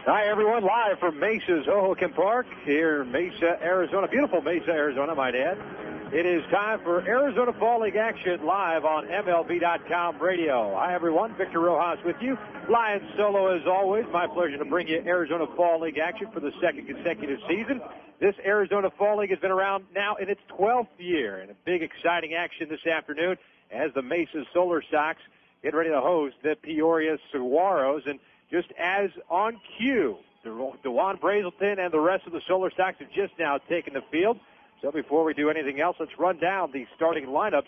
Hi, everyone. Live from Mesa's Hohokam Park here in Mesa, Arizona. Beautiful Mesa, Arizona, might add. It is time for Arizona Fall League action live on MLB.com radio. Hi, everyone. Victor Rojas with you. Flying solo as always. My pleasure to bring you Arizona Fall League action for the second consecutive season. This Arizona Fall League has been around now in its 12th year, and a big exciting action this afternoon as the Mesa Solar Sox get ready to host the Peoria Saguaros. And just as on cue, Dewon, Brazelton, and the rest of the Solar Sox have just now taken the field. So before we do anything else, let's run down the starting lineups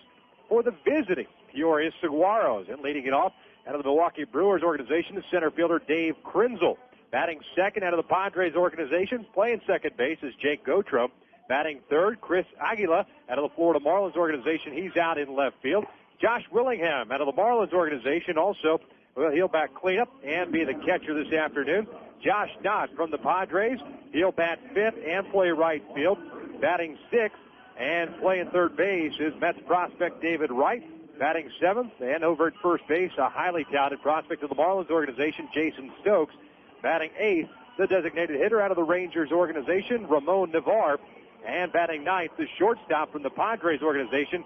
for the visiting Peoria Saguaros. And leading it off out of the Milwaukee Brewers organization, the center fielder Dave Krenzel. Batting second out of the Padres organization, playing second base is Jake Gautreau. Batting third, Chris Aguila out of the Florida Marlins organization. He's out in left field. Josh Willingham out of the Marlins organization also. Well, he'll bat cleanup and be the catcher this afternoon. Josh Knott from the Padres. He'll bat fifth and play right field. Batting sixth and playing third base is Mets prospect David Wright. Batting seventh and over at first base, a highly touted prospect of the Marlins organization, Jason Stokes. Batting eighth, the designated hitter out of the Rangers organization, Ramon Navarre. And batting ninth, the shortstop from the Padres organization,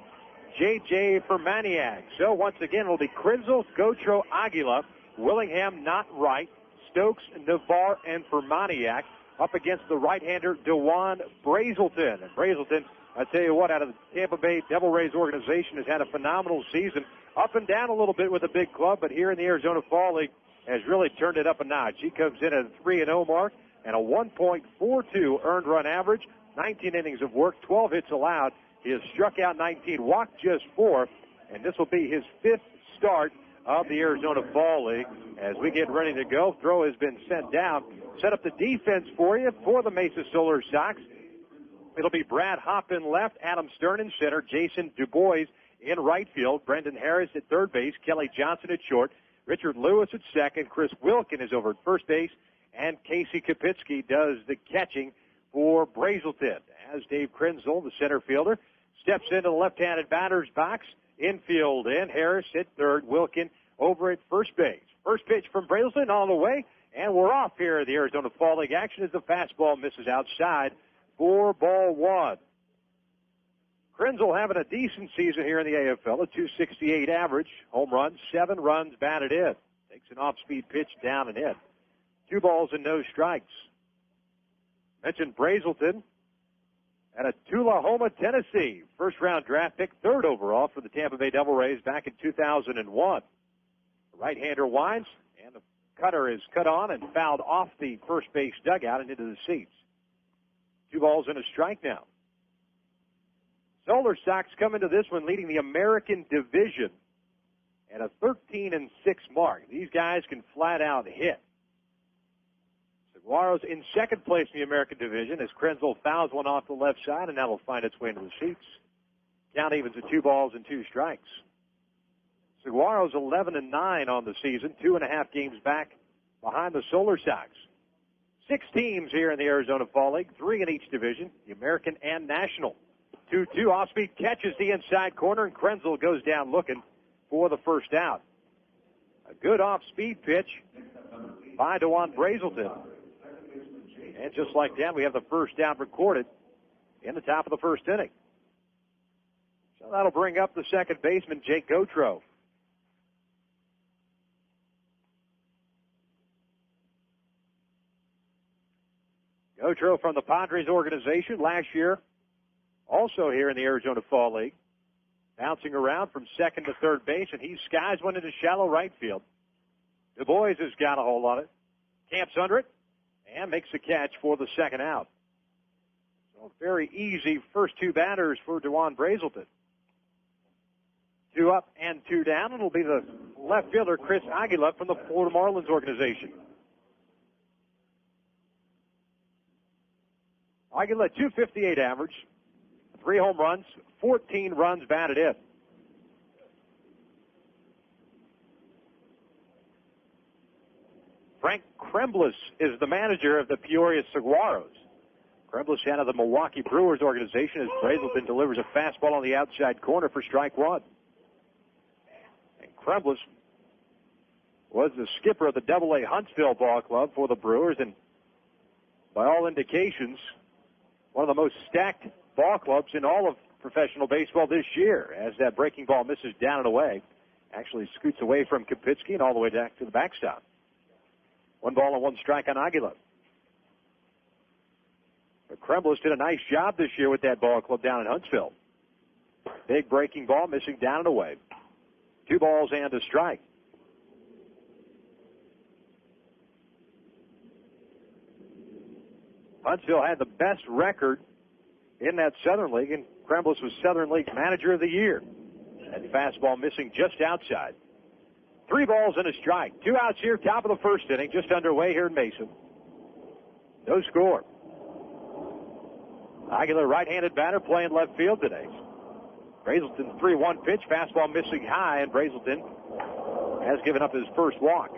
J.J. Fermaniak. So once again, it'll be Krenzel, Gautreau, Aguila, Willingham, not right, Stokes, Navarre, and Fermaniak up against the right-hander Dewon Brazelton. And Brazelton, I tell you what, out of the Tampa Bay Devil Rays organization, has had a phenomenal season. Up and down a little bit with a big club, but here in the Arizona Fall League has really turned it up a notch. He comes in at a 3-0 mark and a 1.42 earned run average, 19 innings of work, 12 hits allowed. He has struck out 19, walked just 4, and this will be his fifth start of the Arizona Fall League. As we get ready to go, throw has been sent down. Set up the defense for you for the Mesa Solar Sox. It'll be Brad Hopp in left, Adam Stern in center, Jason DuBois in right field, Brendan Harris at third base, Kelly Johnson at short, Richard Lewis at second, Chris Wilkin is over at first base, and Casey Kapitsky does the catching for Brazelton. As Dave Krenzel, the center fielder, steps into the left-handed batter's box. Infield in. Harris at third. Wilkin over at first base. First pitch from Brazelton on the way. And we're off here at the Arizona Fall League action as the fastball misses outside for ball one. Krenzel having a decent season here in the AFL. A .268 average. Home runs, 7 runs batted in. Takes an off-speed pitch down and in. 2 balls and no strikes. Mentioned Brazelton out of Tullahoma, Tennessee. First-round draft pick, third overall for the Tampa Bay Devil Rays back in 2001. The right-hander winds, and the cutter is cut on and fouled off the first base dugout and into the seats. 2 balls and a strike now. Solar Sox come into this one leading the American Division at a 13-6 mark. These guys can flat-out hit. Saguaros in second place in the American Division as Krenzel fouls one off the left side, and that'll find its way into the seats. Count evens at 2 balls and 2 strikes. Saguaros 11-9 on the season, 2.5 games back behind the Solar Sox. 6 teams here in the Arizona Fall League, 3 in each division, the American and National. 2-2 off-speed catches the inside corner, and Krenzel goes down looking for the first out. A good off-speed pitch by Dewon Brazelton. And just like that, we have the first down recorded in the top of the first inning. So that'll bring up the second baseman, Jake Gautreau. Gautreau from the Padres organization last year, also here in the Arizona Fall League, bouncing around from second to third base, and he skies one into shallow right field. DuBois has got a hold on it, camps under it, and makes the catch for the second out. So very easy first 2 batters for Dewon Brazelton. 2 up and 2 down. It'll be the left fielder, Chris Aguila, from the Florida Marlins organization. Aguila, .258 average, 3 home runs, 14 runs batted in. Frank Kremblis is the manager of the Peoria Saguaros. Kremblis out of the Milwaukee Brewers organization as Brazelton delivers a fastball on the outside corner for strike 1. And Kremblis was the skipper of the AA Huntsville Ball Club for the Brewers, and by all indications, one of the most stacked ball clubs in all of professional baseball this year, as that breaking ball misses down and away. Actually scoots away from Kapitsky and all the way back to the backstop. 1 ball and 1 strike on Aguilar. But Kremblis did a nice job this year with that ball club down in Huntsville. Big breaking ball missing down and away. 2 balls and a strike. Huntsville had the best record in that Southern League, and Kremblis was Southern League Manager of the Year. And fastball missing just outside. 3 balls and a strike. 2 outs here, top of the first inning, just underway here in Mesa. No score. Aguilar, right-handed batter, playing left field today. Brazelton's 3-1 pitch, fastball missing high, and Brazelton has given up his first walk.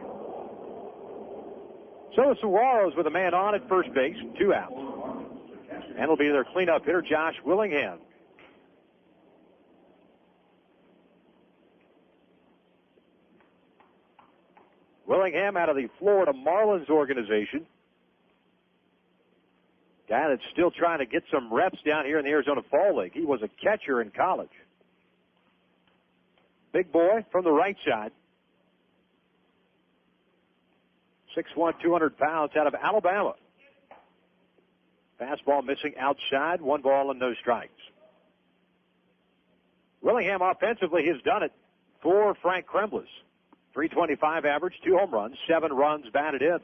So the Saguaros with a man on at first base, 2 outs. And it'll be their cleanup hitter, Josh Willingham. Willingham out of the Florida Marlins organization. Guy that's still trying to get some reps down here in the Arizona Fall League. He was a catcher in college. Big boy from the right side. 6'1", 200 pounds out of Alabama. Fastball missing outside, 1 ball and no strikes. Willingham offensively has done it for Frank Kremblis. 325 average, 2 home runs, 7 runs batted in.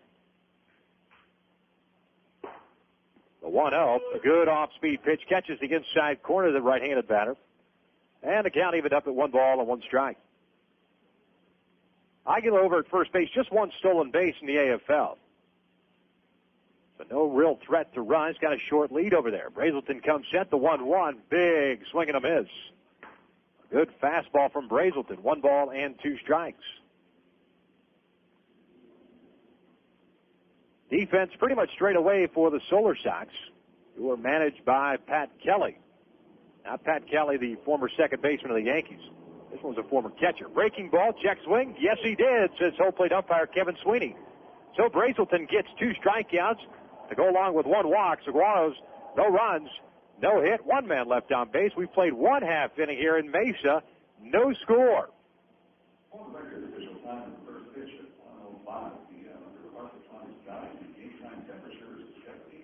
The 1-0, a good off-speed pitch, catches the inside corner of the right-handed batter. And the count evened up at 1 ball and 1 strike. Aguilar over at first base, just 1 stolen base in the AFL. So no real threat to run. He's got a short lead over there. Brazelton comes set, the 1-1, big swing and a miss. Good fastball from Brazelton, 1 ball and 2 strikes. Defense pretty much straight away for the Solar Sox, who are managed by Pat Kelly. Not Pat Kelly, the former second baseman of the Yankees. This one's a former catcher. Breaking ball, check swing. Yes, he did, says home plate umpire Kevin Sweeney. So Brazelton gets 2 strikeouts to go along with 1 walk. Saguaros, no runs, no hit, 1 man left on base. We've played 1 half inning here in Mesa. No score.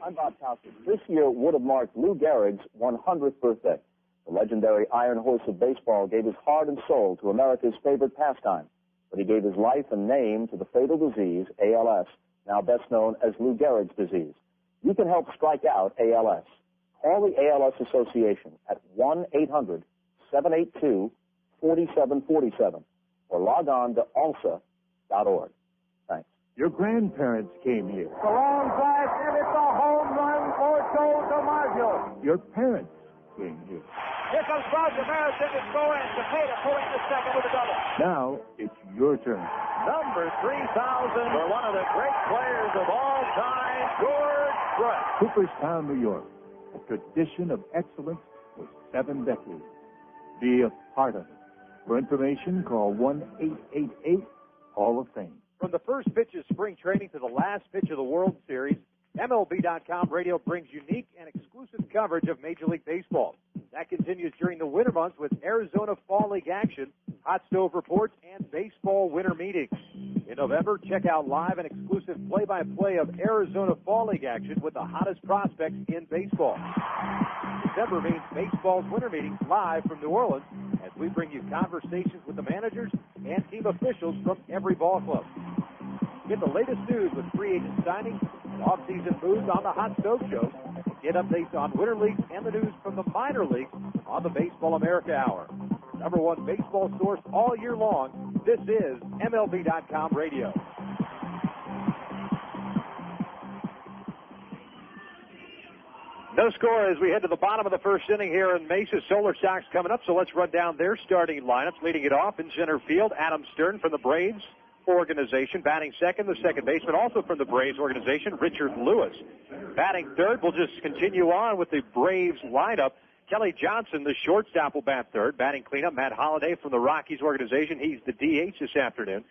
I'm Bob Towson. This year would have marked Lou Gehrig's 100th birthday. The legendary Iron Horse of baseball gave his heart and soul to America's favorite pastime, but he gave his life and name to the fatal disease, ALS, now best known as Lou Gehrig's disease. You can help strike out ALS. Call the ALS Association at 1-800-782-4747 or log on to alsa.org. Thanks. Your grandparents came here. The long drive, and it's a home run for Joe DiMaggio. Your parents came here. Here comes Roger Maris in to score, and Cepeda pulling the second with a double. Now it's your turn. Number 3,000 for one of the great players of all time, George Brett. Cooperstown, New York. A tradition of excellence for 7 decades. Be a part of it. For information, call 1-888-Hall of Fame. From the first pitch of spring training to the last pitch of the World Series, MLB.com radio brings unique and exclusive coverage of Major League Baseball. That continues during the winter months with Arizona Fall League action, hot stove reports, and baseball winter meetings. In November, check out live and exclusive play-by-play of Arizona Fall League action with the hottest prospects in baseball. December means baseball's winter meetings live from New Orleans as we bring you conversations with the managers and team officials from every ball club. Get the latest news with free agent signings and off-season moves on the Hot Stove Show. Get updates on winter leagues and the news from the minor leagues on the Baseball America Hour. Number 1 baseball source all year long. This is MLB.com radio. No score as we head to the bottom of the first inning here in Mesa. Solar Sox coming up, so let's run down their starting lineups. Leading it off in center field, Adam Stern from the Braves organization. Batting second, the second baseman, also from the Braves organization, Richard Lewis. Batting third, we'll just continue on with the Braves lineup. Kelly Johnson, the shortstop, will bat third. Batting cleanup, Matt Holliday from the Rockies organization. He's the DH this afternoon.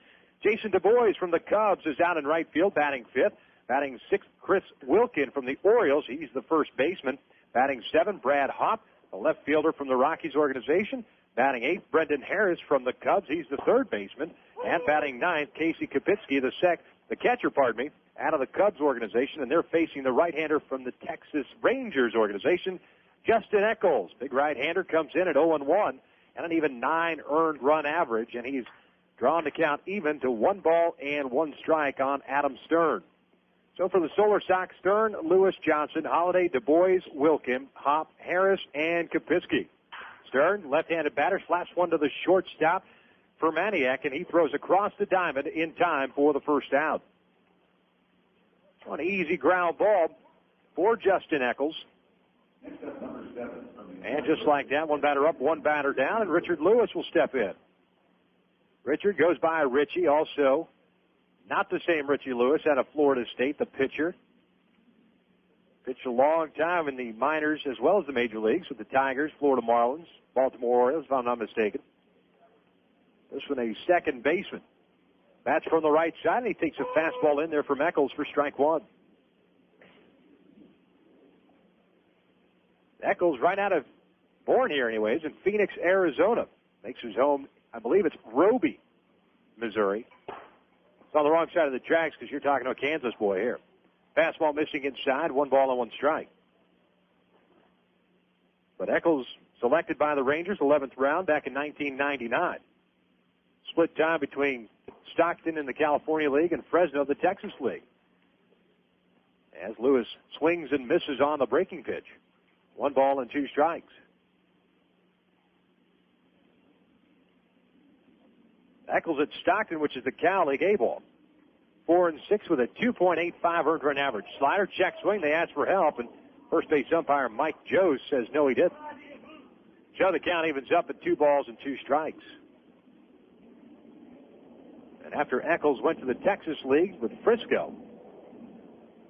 Jason Du Bois from the Cubs is out in right field, batting fifth. Batting sixth, Chris Wilkin from the Orioles. He's the first baseman. Batting seventh, Brad Hopp, the left fielder from the Rockies organization. Batting eighth, Brendan Harris from the Cubs. He's the third baseman. And batting ninth, Casey Kapitsky, the catcher, out of the Cubs organization. And they're facing the right-hander from the Texas Rangers organization, Justin Echols. Big right-hander comes in at 0-1 and an even 9 earned run average. And he's drawn to count even to 1 ball and 1 strike on Adam Stern. So for the Solar Sox, Stern, Lewis, Johnson, Holliday, Du Bois, Wilkin, Hopp, Harris, and Kapitsky. Stern, left-handed batter, slaps one to the shortstop for Maniak, and he throws across the diamond in time for the first out. An easy ground ball for Justin Echols. And just like that, 1 batter up, 1 batter down, and Richard Lewis will step in. Richard goes by Richie, also not the same Richie Lewis out of Florida State, the pitcher. Pitched a long time in the minors as well as the major leagues with the Tigers, Florida Marlins, Baltimore Orioles, if I'm not mistaken. This one a second baseman. Bats from the right side, and he takes a fastball in there from Echols for strike 1. Echols right out of, born here anyways, in Phoenix, Arizona. Makes his home, I believe it's Roby, Missouri. It's on the wrong side of the tracks because you're talking to a Kansas boy here. Fastball missing inside, 1 ball and 1 strike. But Echols selected by the Rangers, 11th round back in 1999. Split time between Stockton in the California League and Fresno, the Texas League. As Lewis swings and misses on the breaking pitch. 1 ball and 2 strikes. Echols at Stockton, which is the Cal League A ball. 4-6 with a 2.85 earned run average. Slider, check swing. They ask for help, and first base umpire Mike Joe says no, he didn't. So the count evens up at 2 balls and 2 strikes. And after Echols went to the Texas League with Frisco,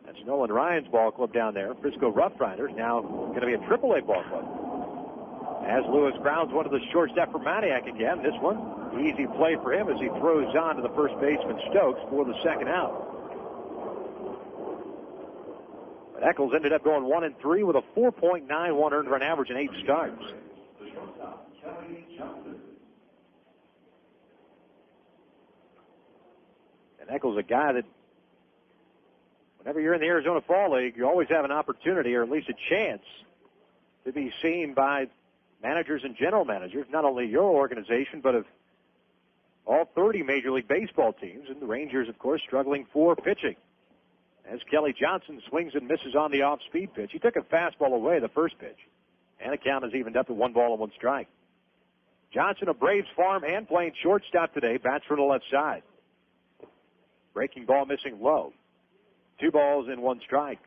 that's Nolan Ryan's ball club down there. Frisco Rough Riders, now going to be a AAA ball club. As Lewis grounds one to the shortstop for Maniak again. This one, easy play for him as he throws on to the first baseman Stokes for the second out. But Echols ended up going 1-3 with a 4.91 earned run average in 8 starts. And Echols, a guy that whenever you're in the Arizona Fall League, you always have an opportunity or at least a chance to be seen by managers and general managers, not only your organization, but of all 30 Major League Baseball teams. And the Rangers, of course, struggling for pitching. As Kelly Johnson swings and misses on the off-speed pitch. He took a fastball away the first pitch. And the count is evened up to 1 ball and 1 strike. Johnson, a Braves farmhand, playing shortstop today, bats from the left side. Breaking ball missing low. 2 balls and 1 strike.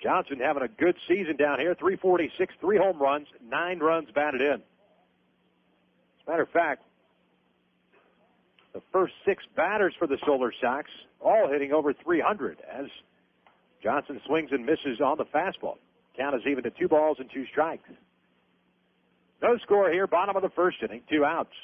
Johnson having a good season down here. 346, 3 home runs, 9 runs batted in. As a matter of fact, the first 6 batters for the Solar Sox all hitting over 300 as Johnson swings and misses on the fastball. Count is even to 2 balls and 2 strikes. No score here, bottom of the first inning, 2 outs.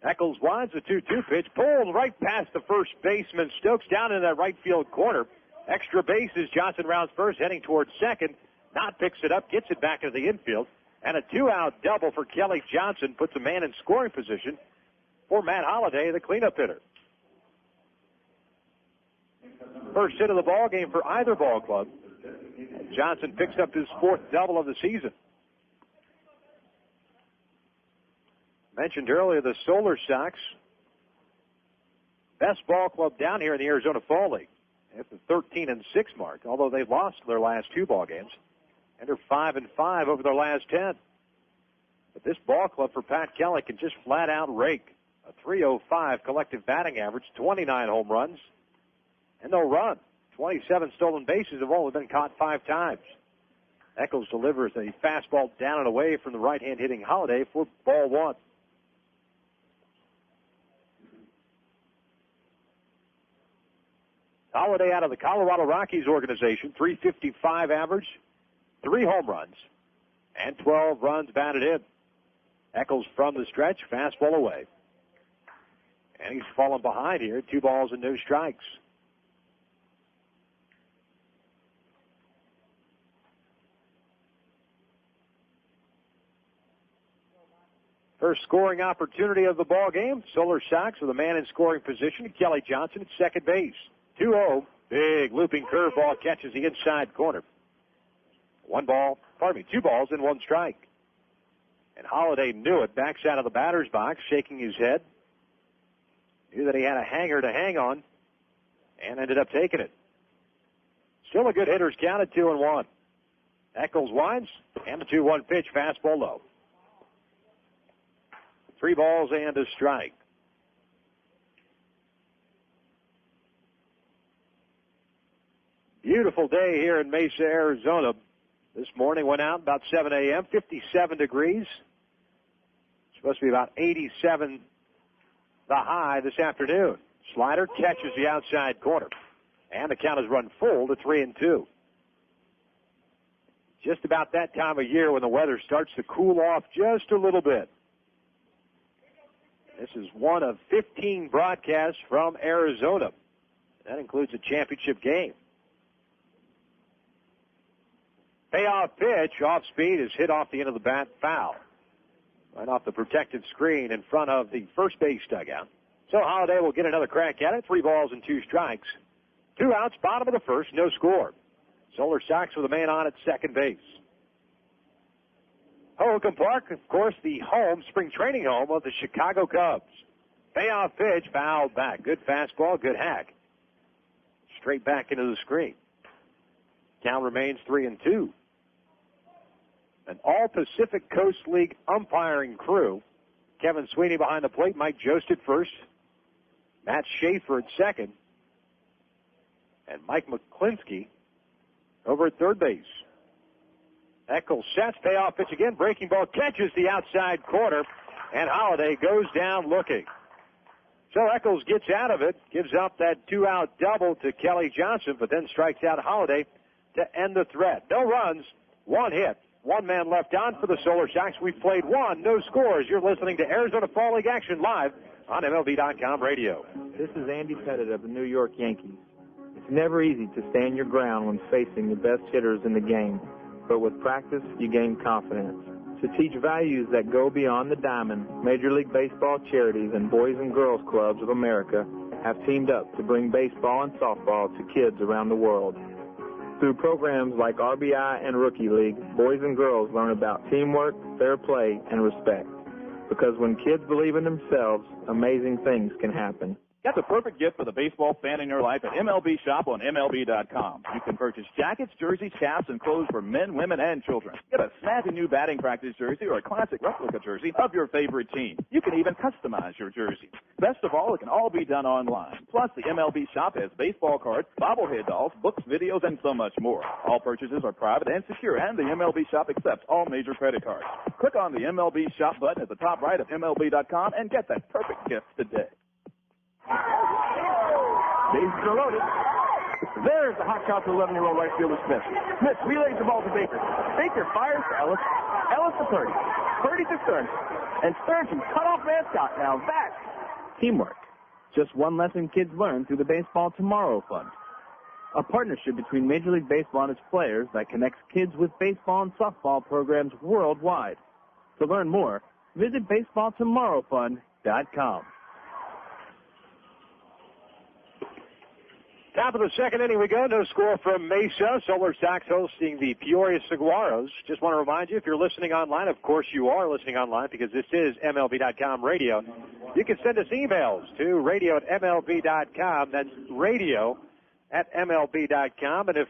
Echols winds the 2-2 pitch, pulled right past the first baseman. Stokes down in that right field corner. Extra bases, Johnson rounds first, heading towards second. Knott picks it up, gets it back into the infield. And a 2-out double for Kelly Johnson puts a man in scoring position for Matt Holliday, the cleanup hitter. First hit of the ball game for either ball club. Johnson picks up his 4th double of the season. Mentioned earlier, the Solar Sox, best ball club down here in the Arizona Fall League at the 13-6 mark, although they've lost their last 2 ball games, and they're 5-5 over their last 10. But this ball club for Pat Kelly can just flat out rake. A 305 collective batting average, 29 home runs, and they'll run. 27 stolen bases have only been caught 5 times. Echols delivers a fastball down and away from the right-hand hitting Holliday for ball 1. Holliday out of the Colorado Rockies organization, 355 average, 3 home runs, and 12 runs batted in. Echols from the stretch, fastball away. And he's fallen behind here, 2 balls and no strikes. First scoring opportunity of the ball game. Solar Sox with a man in scoring position. Kelly Johnson at second base. 2-0. Big looping curveball catches the inside corner. 2 balls and 1 strike. And Holiday knew it. Backs out of the batter's box, shaking his head. Knew that he had a hanger to hang on, and ended up taking it. Still a good hitter's count at 2-1. Echols winds, and the 2-1 pitch, fastball low. 3 balls and a strike. Beautiful day here in Mesa, Arizona. This morning went out about 7 a.m., 57 degrees. Supposed to be about 87 the high this afternoon. Slider catches the outside corner. And the count has run full to 3-2. Just about that time of year when the weather starts to cool off just a little bit. This is one of 15 broadcasts from Arizona. That includes a championship game. Payoff pitch, off speed, is hit off the end of the bat, foul. Right off the protected screen in front of the first base dugout. So Holiday will get another crack at it. 3 balls and 2 strikes. 2 outs, bottom of the first, no score. Solar Sox with a man on at second base. Hohokam Park, of course, the spring training home of the Chicago Cubs. Payoff pitch, fouled back. Good fastball, good hack. Straight back into the screen. Count remains 3-2. An all-Pacific Coast League umpiring crew. Kevin Sweeney behind the plate, Mike Jost at first, Matt Schaefer at second, and Mike McClinsky over at third base. Echols sets, payoff pitch again, breaking ball, catches the outside corner, and Holiday goes down looking. So Echols gets out of it, gives up that 2-out double to Kelly Johnson, but then strikes out Holiday to end the threat. No runs, 1 hit, 1 man left on for the Solar Sox. We've played 1, no scores. You're listening to Arizona Fall League action live on MLB.com radio. This is Andy Pettit of the New York Yankees. It's never easy to stand your ground when facing the best hitters in the game, but with practice, you gain confidence. To teach values that go beyond the diamond, Major League Baseball charities and Boys and Girls Clubs of America have teamed up to bring baseball and softball to kids around the world. Through programs like RBI and Rookie League, boys and girls learn about teamwork, fair play, and respect. Because when kids believe in themselves, amazing things can happen. Get the perfect gift for the baseball fan in your life at MLB Shop on MLB.com. You can purchase jackets, jerseys, caps, and clothes for men, women, and children. Get a snazzy new batting practice jersey or a classic replica jersey of your favorite team. You can even customize your jersey. Best of all, it can all be done online. Plus, the MLB Shop has baseball cards, bobblehead dolls, books, videos, and so much more. All purchases are private and secure, and the MLB Shop accepts all major credit cards. Click on the MLB Shop button at the top right of MLB.com and get that perfect gift today. Bases are loaded. There's the hot shot to 11-year-old right fielder Smith. Smith relays the ball to Baker. Baker fires to Ellis. Ellis to Purdy. Purdy to Stearns. And Stearns can cut off mascot. Now that's Teamwork. Just one lesson kids learn through the Baseball Tomorrow Fund. A partnership between Major League Baseball and its players that connects kids with baseball and softball programs worldwide. To learn more, visit baseballtomorrowfund.com. Top of the second inning we go. No score from Mesa. Solar Sox hosting the Peoria Saguaros. Just want to remind you, if you're listening online, of course you are listening online because this is MLB.com radio. You can send us emails to radio@MLB.com. That's radio@MLB.com. And if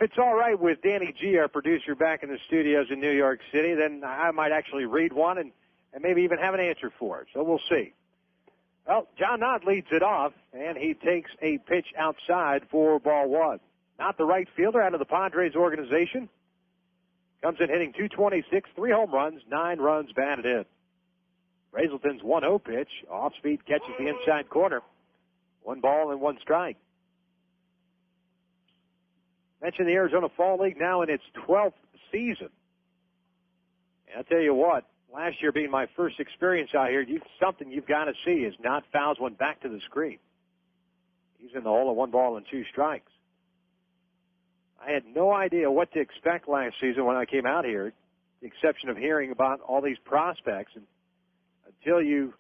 it's all right with Danny G, our producer back in the studios in New York City, then I might actually read one and maybe even have an answer for it. So we'll see. Well, John Knott leads it off, and he takes a pitch outside for ball 1. Not the right fielder out of the Padres organization. Comes in hitting .226, 3 home runs, 9 runs batted in. Brazelton's 1-0 pitch, off speed, catches the inside corner. 1 ball and 1 strike. Mentioned the Arizona Fall League now in its 12th season. I'll tell you what, last year being my first experience out here, something you've got to see is not fouls one back to the screen. He's in the hole at 1 ball and 2 strikes. I had no idea what to expect last season when I came out here, the exception of hearing about all these prospects. And until you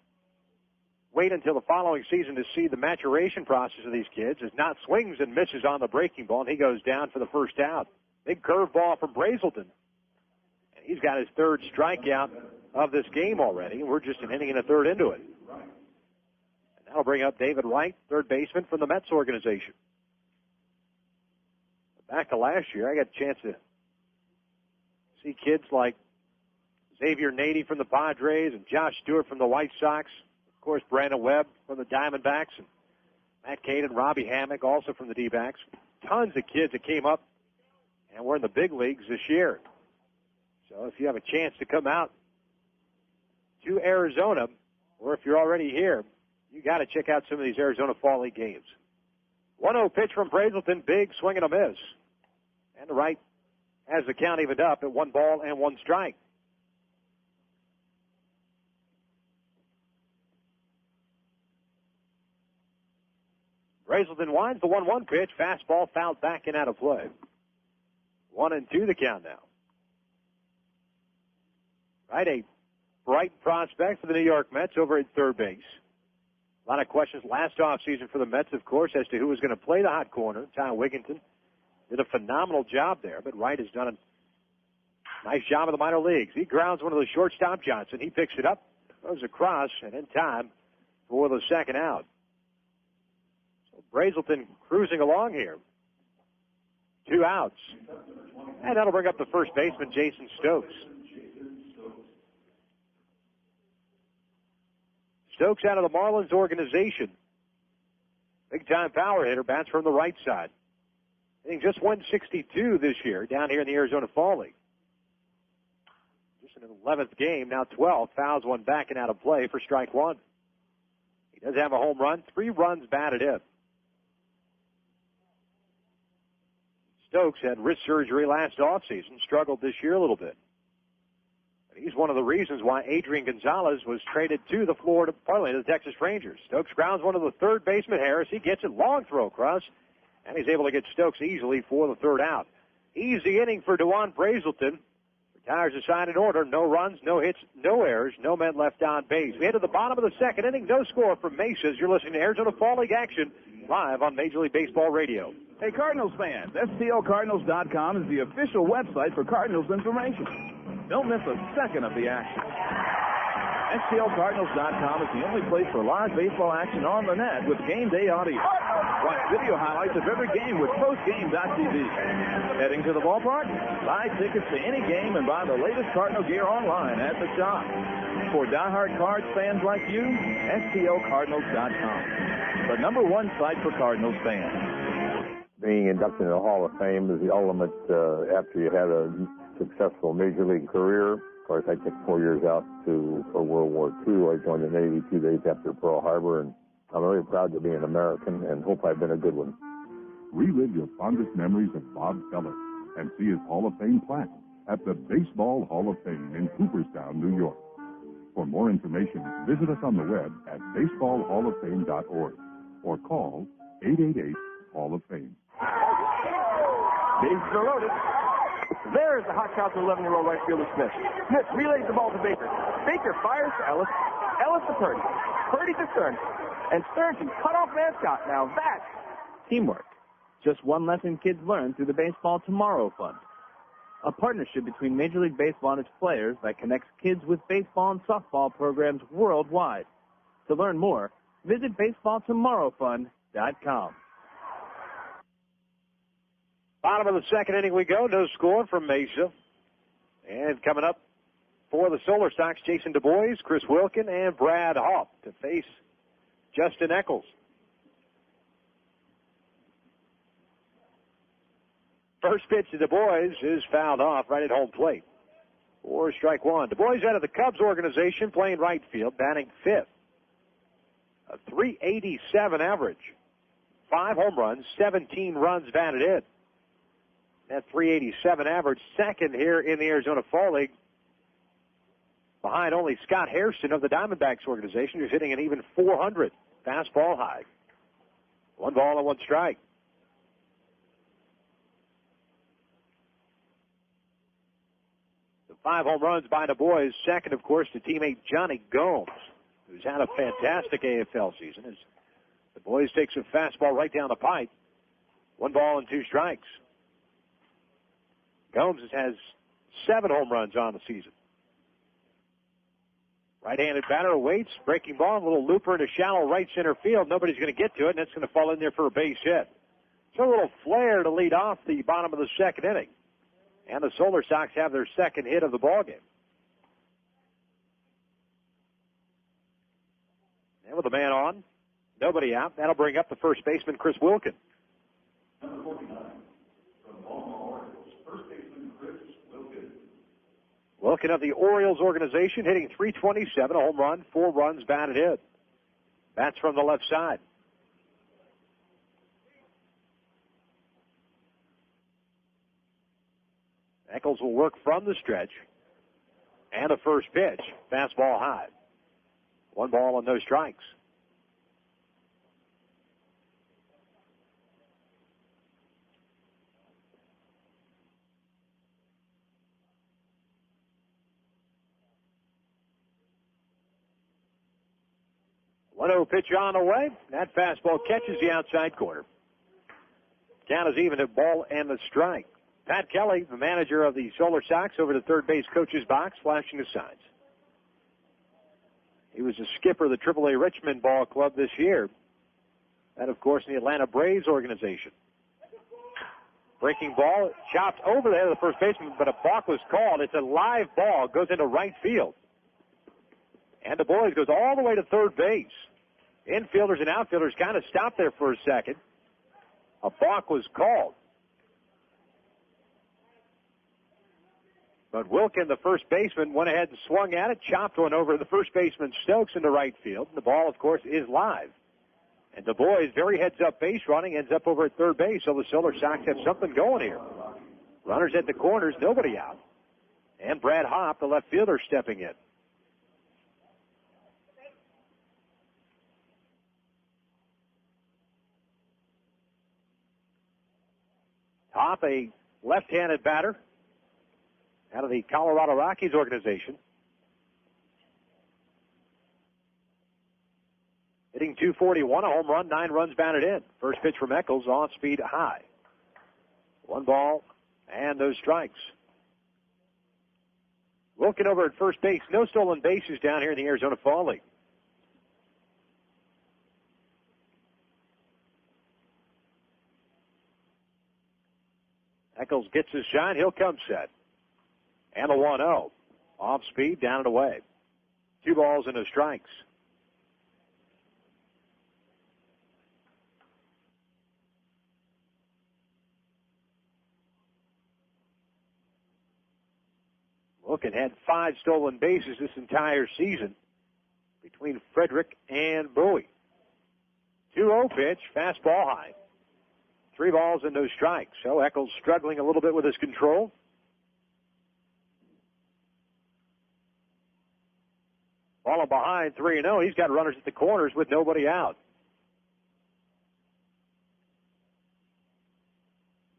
wait until the following season to see the maturation process of these kids, is not swings and misses on the breaking ball, and he goes down for the first out. Big curveball from Brazelton. And he's got his 3rd strikeout of this game already, and we're just an inning and a third into it. And that'll bring up David Wright, 3rd baseman from the Mets organization. Back to last year, I got a chance to see kids like Xavier Nady from the Padres and Josh Stewart from the White Sox. Of course, Brandon Webb from the Diamondbacks, and Matt Cain and Robbie Hammock also from the D-backs. Tons of kids that came up and were in the big leagues this year. So if you have a chance to come out to Arizona, or if you're already here, you got to check out some of these Arizona Fall League games. 1-0 pitch from Brazelton, big swing and a miss. And the right has the count evened up at 1 ball and 1 strike. Brazelton winds the 1-1 pitch, fastball fouled back and out of play. 1-2 the count now. Right, a bright prospect for the New York Mets over at 3rd base. A lot of questions last offseason for the Mets, of course, as to who was going to play the hot corner. Ty Wigginton did a phenomenal job there, but Wright has done a nice job in the minor leagues. He grounds one of the shortstop, Johnson. He picks it up, goes across, and in time for the 2nd out. So Brazelton cruising along here. 2 outs. And that'll bring up the first baseman, Jason Stokes. Stokes out of the Marlins organization. Big-time power hitter, bats from the right side. Hitting just 162 this year down here in the Arizona Fall League. Just in an 11th game, now 12. Fouls 1 back and out of play for strike 1. He does have a home run, 3 runs batted in. Stokes had wrist surgery last offseason, struggled this year a little bit. He's one of the reasons why Adrian Gonzalez was traded to the the Texas Rangers. Stokes grounds one of the 3rd baseman, Harris. He gets it, long throw across, and he's able to get Stokes easily for the 3rd out. Easy inning for Dewon Brazelton. Retires the side in order. No runs, no hits, no errors, no men left on base. We head to the bottom of the 2nd inning. No score from Mesa. You're listening to Arizona Fall League action live on Major League Baseball Radio. Hey, Cardinals fans, STLCardinals.com is the official website for Cardinals information. Don't miss a second of the action. STLCardinals.com is the only place for live baseball action on the net with game day audio. Watch video highlights of every game with postgame.tv. Heading to the ballpark? Buy tickets to any game and buy the latest Cardinal gear online at the shop. For diehard Cards fans like you, STLCardinals.com, the #1 site for Cardinals fans. Being inducted into the Hall of Fame is the ultimate after you had a successful major league career. Of course, I took 4 years out for World War II. I joined the Navy 2 days after Pearl Harbor, and I'm really proud to be an American and hope I've been a good one. Relive your fondest memories of Bob Feller and see his Hall of Fame plaque at the Baseball Hall of Fame in Cooperstown, New York. For more information, visit us on the web at baseballhalloffame.org or call 888-HALL-OF-FAME. Bases are loaded. There's the hot shot to 11-year-old right fielder Smith. Smith relays the ball to Baker. Baker fires to Ellis. Ellis to Purdy. Purdy to Stearns. And Stearns can cut off mascot. Now that's Teamwork. Just one lesson kids learn through the Baseball Tomorrow Fund. A partnership between Major League Baseball and its players that connects kids with baseball and softball programs worldwide. To learn more, visit baseballtomorrowfund.com. Bottom of the 2nd inning we go. No score from Mesa. And coming up for the Solar Sox, Jason Du Bois, Chris Wilkin, and Brad Hoff to face Justin Echols. First pitch to Du Bois is fouled off right at home plate. For strike 1. Du Bois out of the Cubs organization, playing right field, batting 5th. A .387 average. 5 home runs, 17 runs batted in. That .387 average, 2nd here in the Arizona Fall League. behind only Scott Hairston of the Diamondbacks organization, who's hitting an even .400 fastball high. 1 ball and 1 strike. The 5 home runs by the boys. Second, of course, to teammate Johnny Gomes, who's had a fantastic AFL season. As the boys takes a fastball right down the pipe. 1 ball and 2 strikes. Gomes has 7 home runs on the season. Right-handed batter awaits, breaking ball, a little looper into shallow right center field. Nobody's going to get to it, and it's going to fall in there for a base hit. So a little flare to lead off the bottom of the second inning. And the Solar Sox have their second hit of the ballgame. And with a man on, nobody out, that'll bring up the first baseman, Chris Wilkin. Number 49, from the Baltimore Orioles, first baseman Chris Wilkin. Wilkin of the Orioles organization, hitting .327, a home run, 4 runs batted in. Bats from the left side. Echols will work from the stretch. And the first pitch, fastball high. 1 ball and no strikes. One-oh pitch on the way. That fastball catches the outside corner. Count is even at ball and a strike. Pat Kelly, the manager of the Solar Sox, over the third base coach's box, flashing his signs. He was the skipper of the AAA Richmond Ball Club this year. That, of course, in the Atlanta Braves organization. Breaking ball, chopped over the head of the first baseman, but a balk was called. It's a live ball, goes into right field. And the boys goes all the way to third base. Infielders and outfielders kind of stopped there for a second. A balk was called. But Wilkin, the first baseman, went ahead and swung at it, chopped one over the first baseman Stokes into right field. The ball, of course, is live. And the boys, very heads-up base running, ends up over at third base, so the Solar Sox have something going here. Runners at the corners, nobody out. And Brad Hopp, the left fielder, stepping in. Hopp, a left-handed batter out of the Colorado Rockies organization. Hitting .241, a home run, 9 runs batted in. First pitch from Echols, off-speed high. 1 ball and no strikes. Wilkin over at first base. No stolen bases down here in the Arizona Fall League. Echols gets his shine. He'll come set. And the 1-0. Off speed, down and away. 2 balls and no strikes. Wilkin had 5 stolen bases this entire season between Frederick and Bowie. 2-0 pitch, fastball high. 3 balls and no strikes. So Echols struggling a little bit with his control. Falling behind 3-0. He's got runners at the corners with nobody out.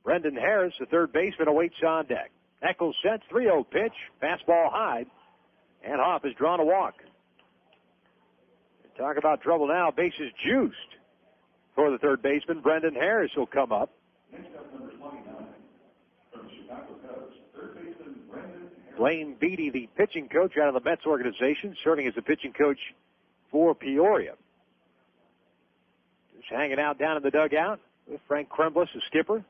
Brendan Harris, the third baseman, awaits on deck. Echols sets, 3-0 pitch, fastball high, and Hopp has drawn a walk. Talk about trouble now. Bases juiced for the third baseman. Brendan Harris will come up. Next up, number 29, from Chicago Cubs, third baseman Brendan Harris. Blaine Beatty, the pitching coach out of the Mets organization, serving as the pitching coach for Peoria. Just hanging out down in the dugout with Frank Krembles, the skipper,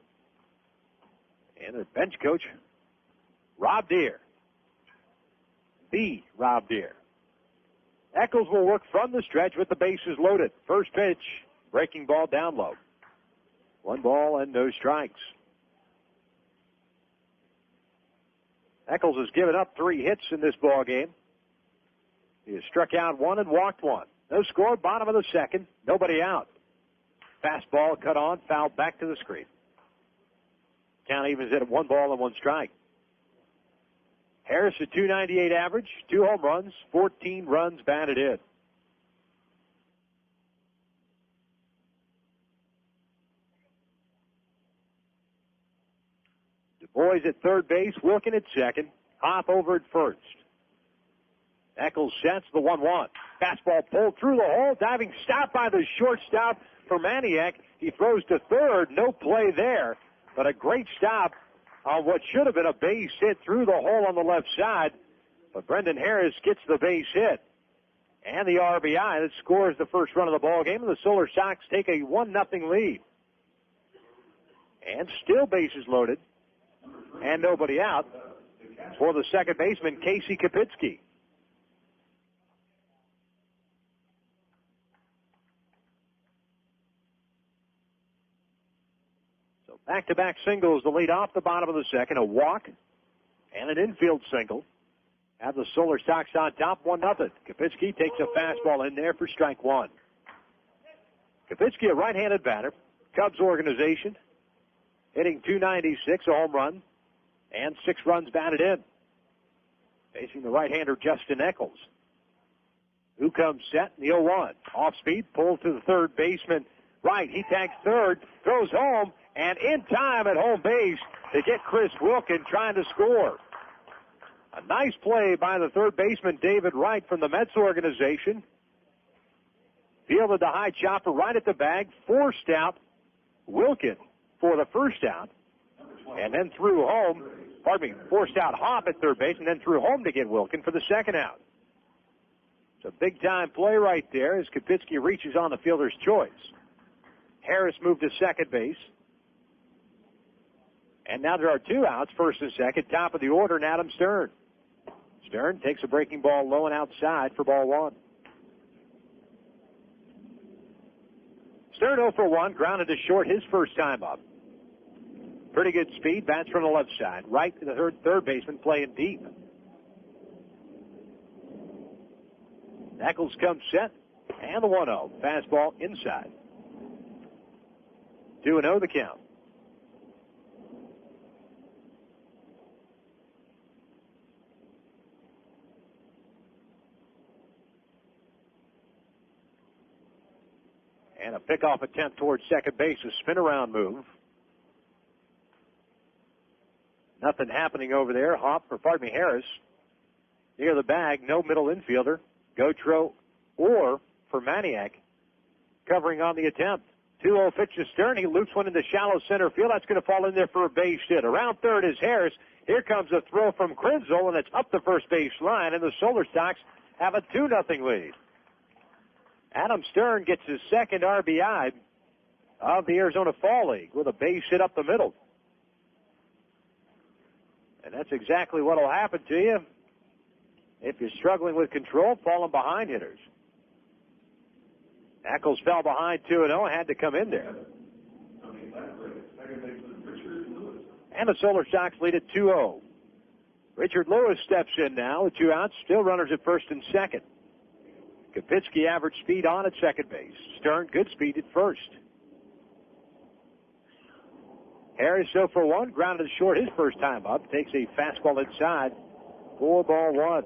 and their bench coach, Rob Deere. The Rob Deere. Echols will work from the stretch with the bases loaded. First pitch, breaking ball down low. 1 ball and no strikes. Echols has given up 3 hits in this ball game. He has struck out 1 and walked 1. No score, bottom of the second, nobody out. Fastball cut on, fouled back to the screen. Count evens at 1 ball and 1 strike. Harris a .298 average, 2 home runs, 14 runs batted in. Du Bois at third base, Wilkin at second, Hopp over at first. Echols sets the 1-1. Fastball pulled through the hole, diving stop by the shortstop for Maniak. He throws to third, no play there, but a great stop on what should have been a base hit through the hole on the left side. But Brendan Harris gets the base hit and the RBI that scores the first run of the ball game, and the Solar Sox take a 1-0 lead. And still bases loaded and nobody out for the second baseman, Casey Kapitsky. So back-to-back singles to lead off the bottom of the second, a walk and an infield single. Have the Solar Sox on top, 1-0. Kapitsky takes a fastball in there for strike one. Kapitsky, a right-handed batter, Cubs organization, hitting .296, a home run, and 6 runs batted in. Facing the right-hander Justin Echols, who comes set in the 0-1. Off-speed, pulled to the third baseman. Right, he tags third, throws home, and in time at home base to get Chris Wilkin trying to score. A nice play by the third baseman, David Wright, from the Mets organization. Fielded the high chopper right at the bag, forced out Wilkin for the first out, and then threw home, forced out Hopp at third base, and then threw home to get Wilkin for the second out. It's a big-time play right there as Kapitsky reaches on the fielder's choice. Harris moved to second base. And now there are 2 outs, first and second, top of the order, and Adam Stern. Stern takes a breaking ball low and outside for ball 1. Stern 0 for 1, grounded to short his first time up. Pretty good speed, bats from the left side. Right to the third baseman playing deep. Echols comes set, and the 1-0. Fastball inside. 2-0 the count. And a pickoff attempt towards second base, a spin-around move. Nothing happening over there. Harris near the bag, no middle infielder. Gautreaux or for Maniak covering on the attempt. 2-0 pitch to Stern. He loops one into shallow center field. That's going to fall in there for a base hit. Around third is Harris. Here comes a throw from Krenzel, and it's up the first base line, and the Solar Sox have a 2-0 lead. Adam Stern gets his second RBI of the Arizona Fall League with a base hit up the middle. And that's exactly what will happen to you if you're struggling with control, falling behind hitters. Echols fell behind 2-0, had to come in there. And the Solar Sox lead at 2-0. Richard Lewis steps in now with 2 outs, still runners at first and second. Kapitsky average speed on at second base. Stern, good speed at first. Harris 0 for 1, grounded to short his first time up. Takes a fastball inside for ball 1.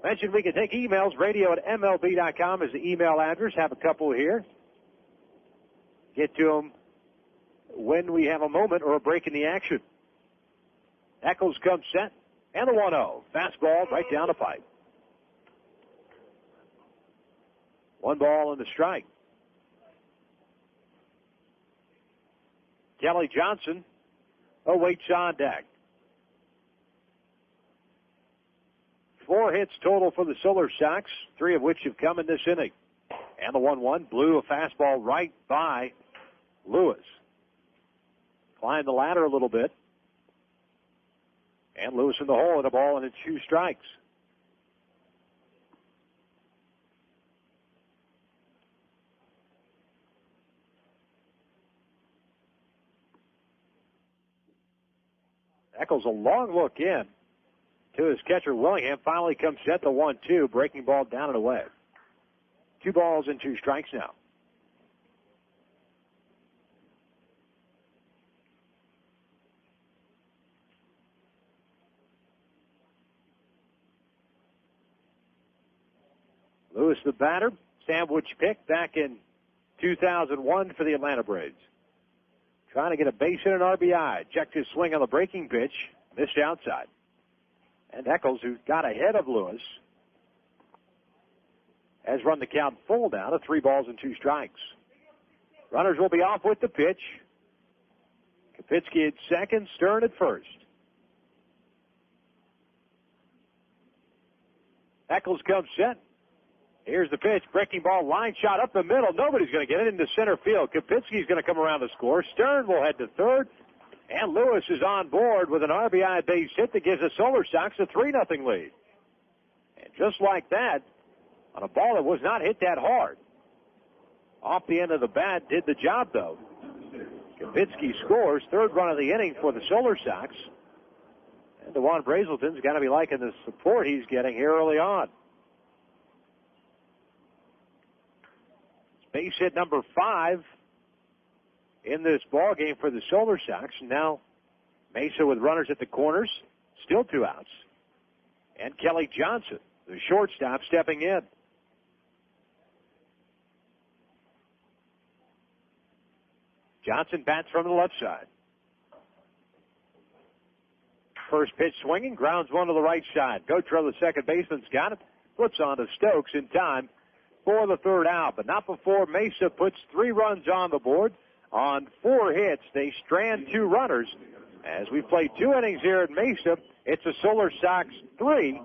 Mentioned we can take emails. Radio at MLB.com is the email address. Have a couple here. Get to them when we have a moment or a break in the action. Echols comes set, and the 1-0. Fastball right down the pipe. 1 ball and a strike. Kelly Johnson awaits on deck. 4 hits total for the Solar Sox, 3 of which have come in this inning. And the 1-1 blew a fastball right by Lewis. Climbed the ladder a little bit. And Lewis in the hole at a ball and it's 2 strikes. Echols a long look in to his catcher Willingham. Finally comes set the 1-2, breaking ball down and away. 2 balls and 2 strikes now. Lewis, the batter, sandwich pick back in 2001 for the Atlanta Braves. Trying to get a base hit and RBI. Checked his swing on the breaking pitch. Missed outside. And Echols, who got ahead of Lewis, has run the count full now to 3 balls and 2 strikes. Runners will be off with the pitch. Kapitsky at second, Stern at first. Echols comes set. Here's the pitch. Breaking ball, line shot up the middle. Nobody's going to get it into center field. Kapitsky's going to come around to score. Stern will head to third. And Lewis is on board with an RBI base hit that gives the Solar Sox a 3-0 lead. And just like that, on a ball that was not hit that hard, off the end of the bat, did the job, though. Kapitsky scores, 3rd run of the inning for the Solar Sox. And Dewon Brazelton's got to be liking the support he's getting here early on. Base hit number 5 in this ball game for the Solar Sox. Now Mesa with runners at the corners, still 2 outs. And Kelly Johnson, the shortstop, stepping in. Johnson bats from the left side. First pitch swinging, grounds one to the right side. Gotro, the second baseman's got it. Flips on to Stokes in time for the 3rd out, but not before Mesa puts 3 runs on the board on 4 hits. They strand 2 runners. As we play 2 innings here at Mesa, it's a Solar Sox 3,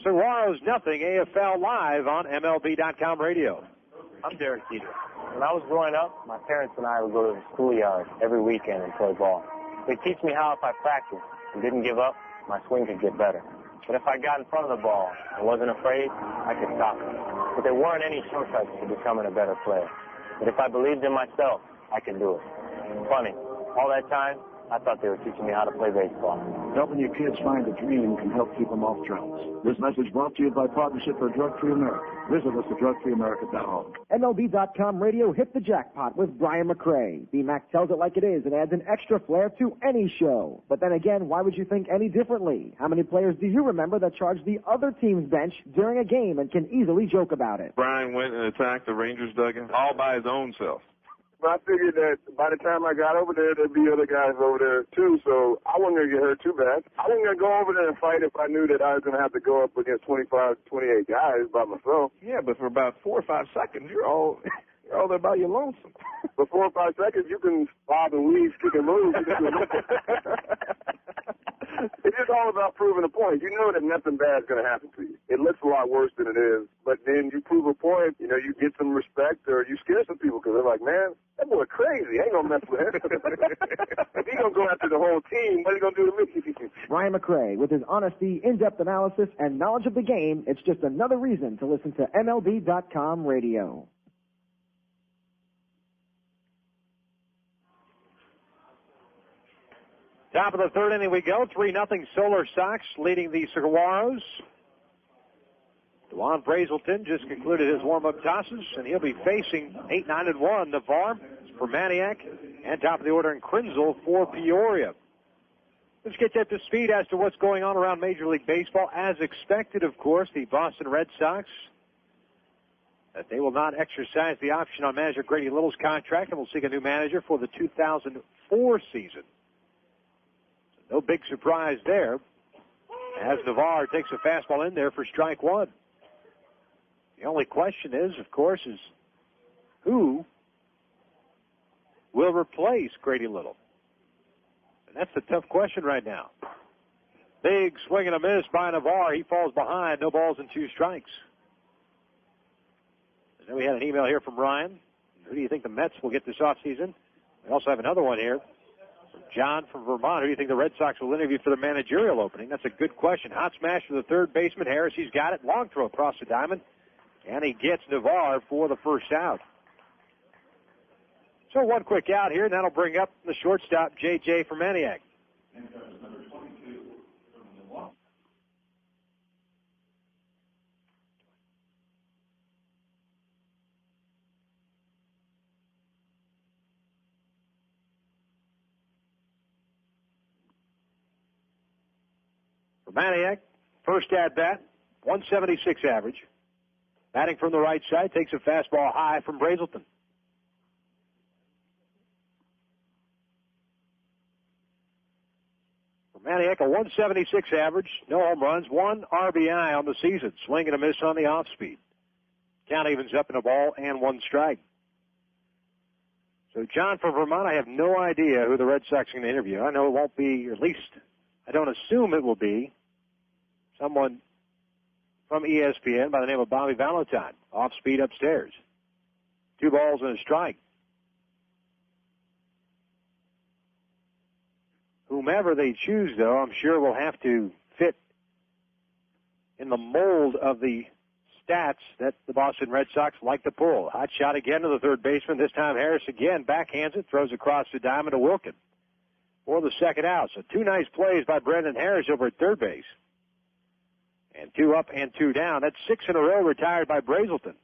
Saguaros nothing. AFL Live on MLB.com radio. I'm Derek Dieter. When I was growing up, my parents and I would go to the schoolyard every weekend and play ball. They teach me how if I practiced and didn't give up, my swing could get better. But if I got in front of the ball and wasn't afraid, I could stop it. But there weren't any shortcuts to becoming a better player. But if I believed in myself, I could do it. Funny, all that time, I thought they were teaching me how to play baseball. Helping your kids find a dream can help keep them off drugs. This message brought to you by Partnership for Drug-Free America. Visit us at drugfreeamerica.org. MLB.com radio hit the jackpot with Brian McRae. B-Mac tells it like it is and adds an extra flair to any show. But then again, why would you think any differently? How many players do you remember that charged the other team's bench during a game and can easily joke about it? Brian went and attacked the Rangers dugout all by his own self. But I figured that by the time I got over there, there'd be other guys over there, too, so I wasn't going to get hurt too bad. I wasn't going to go over there and fight if I knew that I was going to have to go up against 25, 28 guys by myself. Yeah, but for about 4 or 5 seconds, you're all there by your lonesome. For 4 or 5 seconds, you can bob and weave, kick and move. It's just all about proving a point. You know that nothing bad is going to happen to you. It looks a lot worse than it is, but then you prove a point, you know, you get some respect or you scare some people because they're like, man, that boy crazy. I ain't going to mess with him. If he's going to go after the whole team, what are you going to do to me? Brian McRae, with his honesty, in-depth analysis, and knowledge of the game, it's just another reason to listen to MLB.com radio. Top of the 3rd inning we go. 3-0 Solar Sox leading the Saguaros. Dewon Brazelton just concluded his warm-up tosses, and he'll be facing 8-9-1 Navarre for Maniac, and top of the order in Krenzel for Peoria. Let's get you up to speed as to what's going on around Major League Baseball. As expected, of course, the Boston Red Sox, that they will not exercise the option on manager Grady Little's contract and will seek a new manager for the 2004 season. No big surprise there, as Navarre takes a fastball in there for strike 1. The only question is, of course, is who will replace Grady Little? And that's the tough question right now. Big swing and a miss by Navarre. He falls behind. No balls and 2 strikes. And then we had an email here from Ryan. Who do you think the Mets will get this offseason? We also have another one here. John from Vermont, who do you think the Red Sox will interview for the managerial opening? That's a good question. Hot smash for the 3rd baseman. Harris, he's got it. Long throw across the diamond. And he gets Navarre for the 1st out. So 1 quick out here, and that'll bring up the shortstop, J.J. for Maniac. Maniac, first at bat, 176 average. Batting from the right side, takes a fastball high from Brazelton. For Manny Eckel, 176 average, no home runs, 1 RBI on the season. Swing and a miss on the off-speed. Count evens up in a ball and 1 strike. So, John, from Vermont, I have no idea who the Red Sox are going to interview. I know it won't be, or at least I don't assume it will be, someone from ESPN by the name of Bobby Valentine. Off speed upstairs. 2 balls and a strike. Whomever they choose, though, I'm sure will have to fit in the mold of the stats that the Boston Red Sox like to pull. Hot shot again to the third baseman. This time Harris again backhands it, throws across the diamond to Wilkin for the second out. So 2 nice plays by Brendan Harris over at third base. And 2 up and 2 down. That's 6 in a row retired by Brazelton.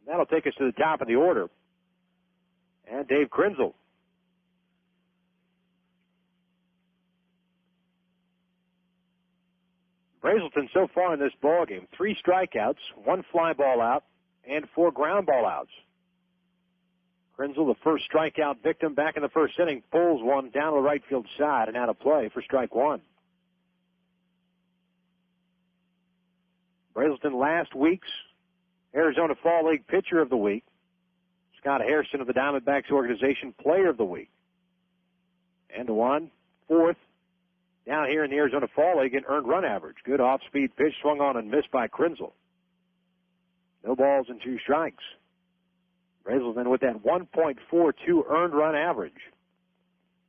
That'll take us to the top of the order. And Dave Krenzel. Brazelton so far in this ballgame, 3 strikeouts, 1 fly ball out, and 4 ground ball outs. Krenzel, the first strikeout victim back in the first inning, pulls one down the right field side and out of play for strike 1. Brazelton, last week's Arizona Fall League Pitcher of the Week. Scott Harrison of the Diamondbacks organization Player of the Week. And Dewon, 4th down here in the Arizona Fall League in earned run average. Good off-speed pitch swung on and missed by Krenzel. No balls and 2 strikes. Brazelton with that 1.42 earned run average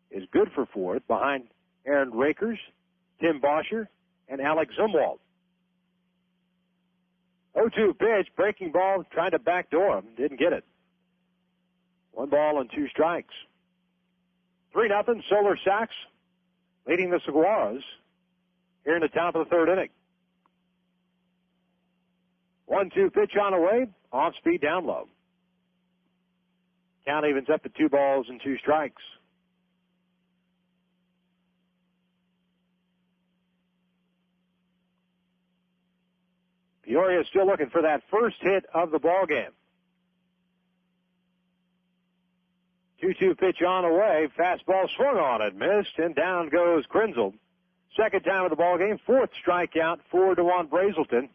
is good for 4th behind Aaron Rakers, Tim Bosher, and Alex Zumwalt. 0-2 pitch, breaking ball, trying to backdoor him. Didn't get it. 1 ball and 2 strikes. 3-0, Solar Sox leading the Saguaros here in the top of the 3rd inning. 1-2 pitch on the way, off speed down low. Count evens up to 2 balls and 2 strikes. Peoria is still looking for that first hit of the ball game. 2-2 pitch on the way. Fastball swung on it, missed, and down goes Krenzel. Second time of the ball game, 4th strikeout for Dewon Brazelton.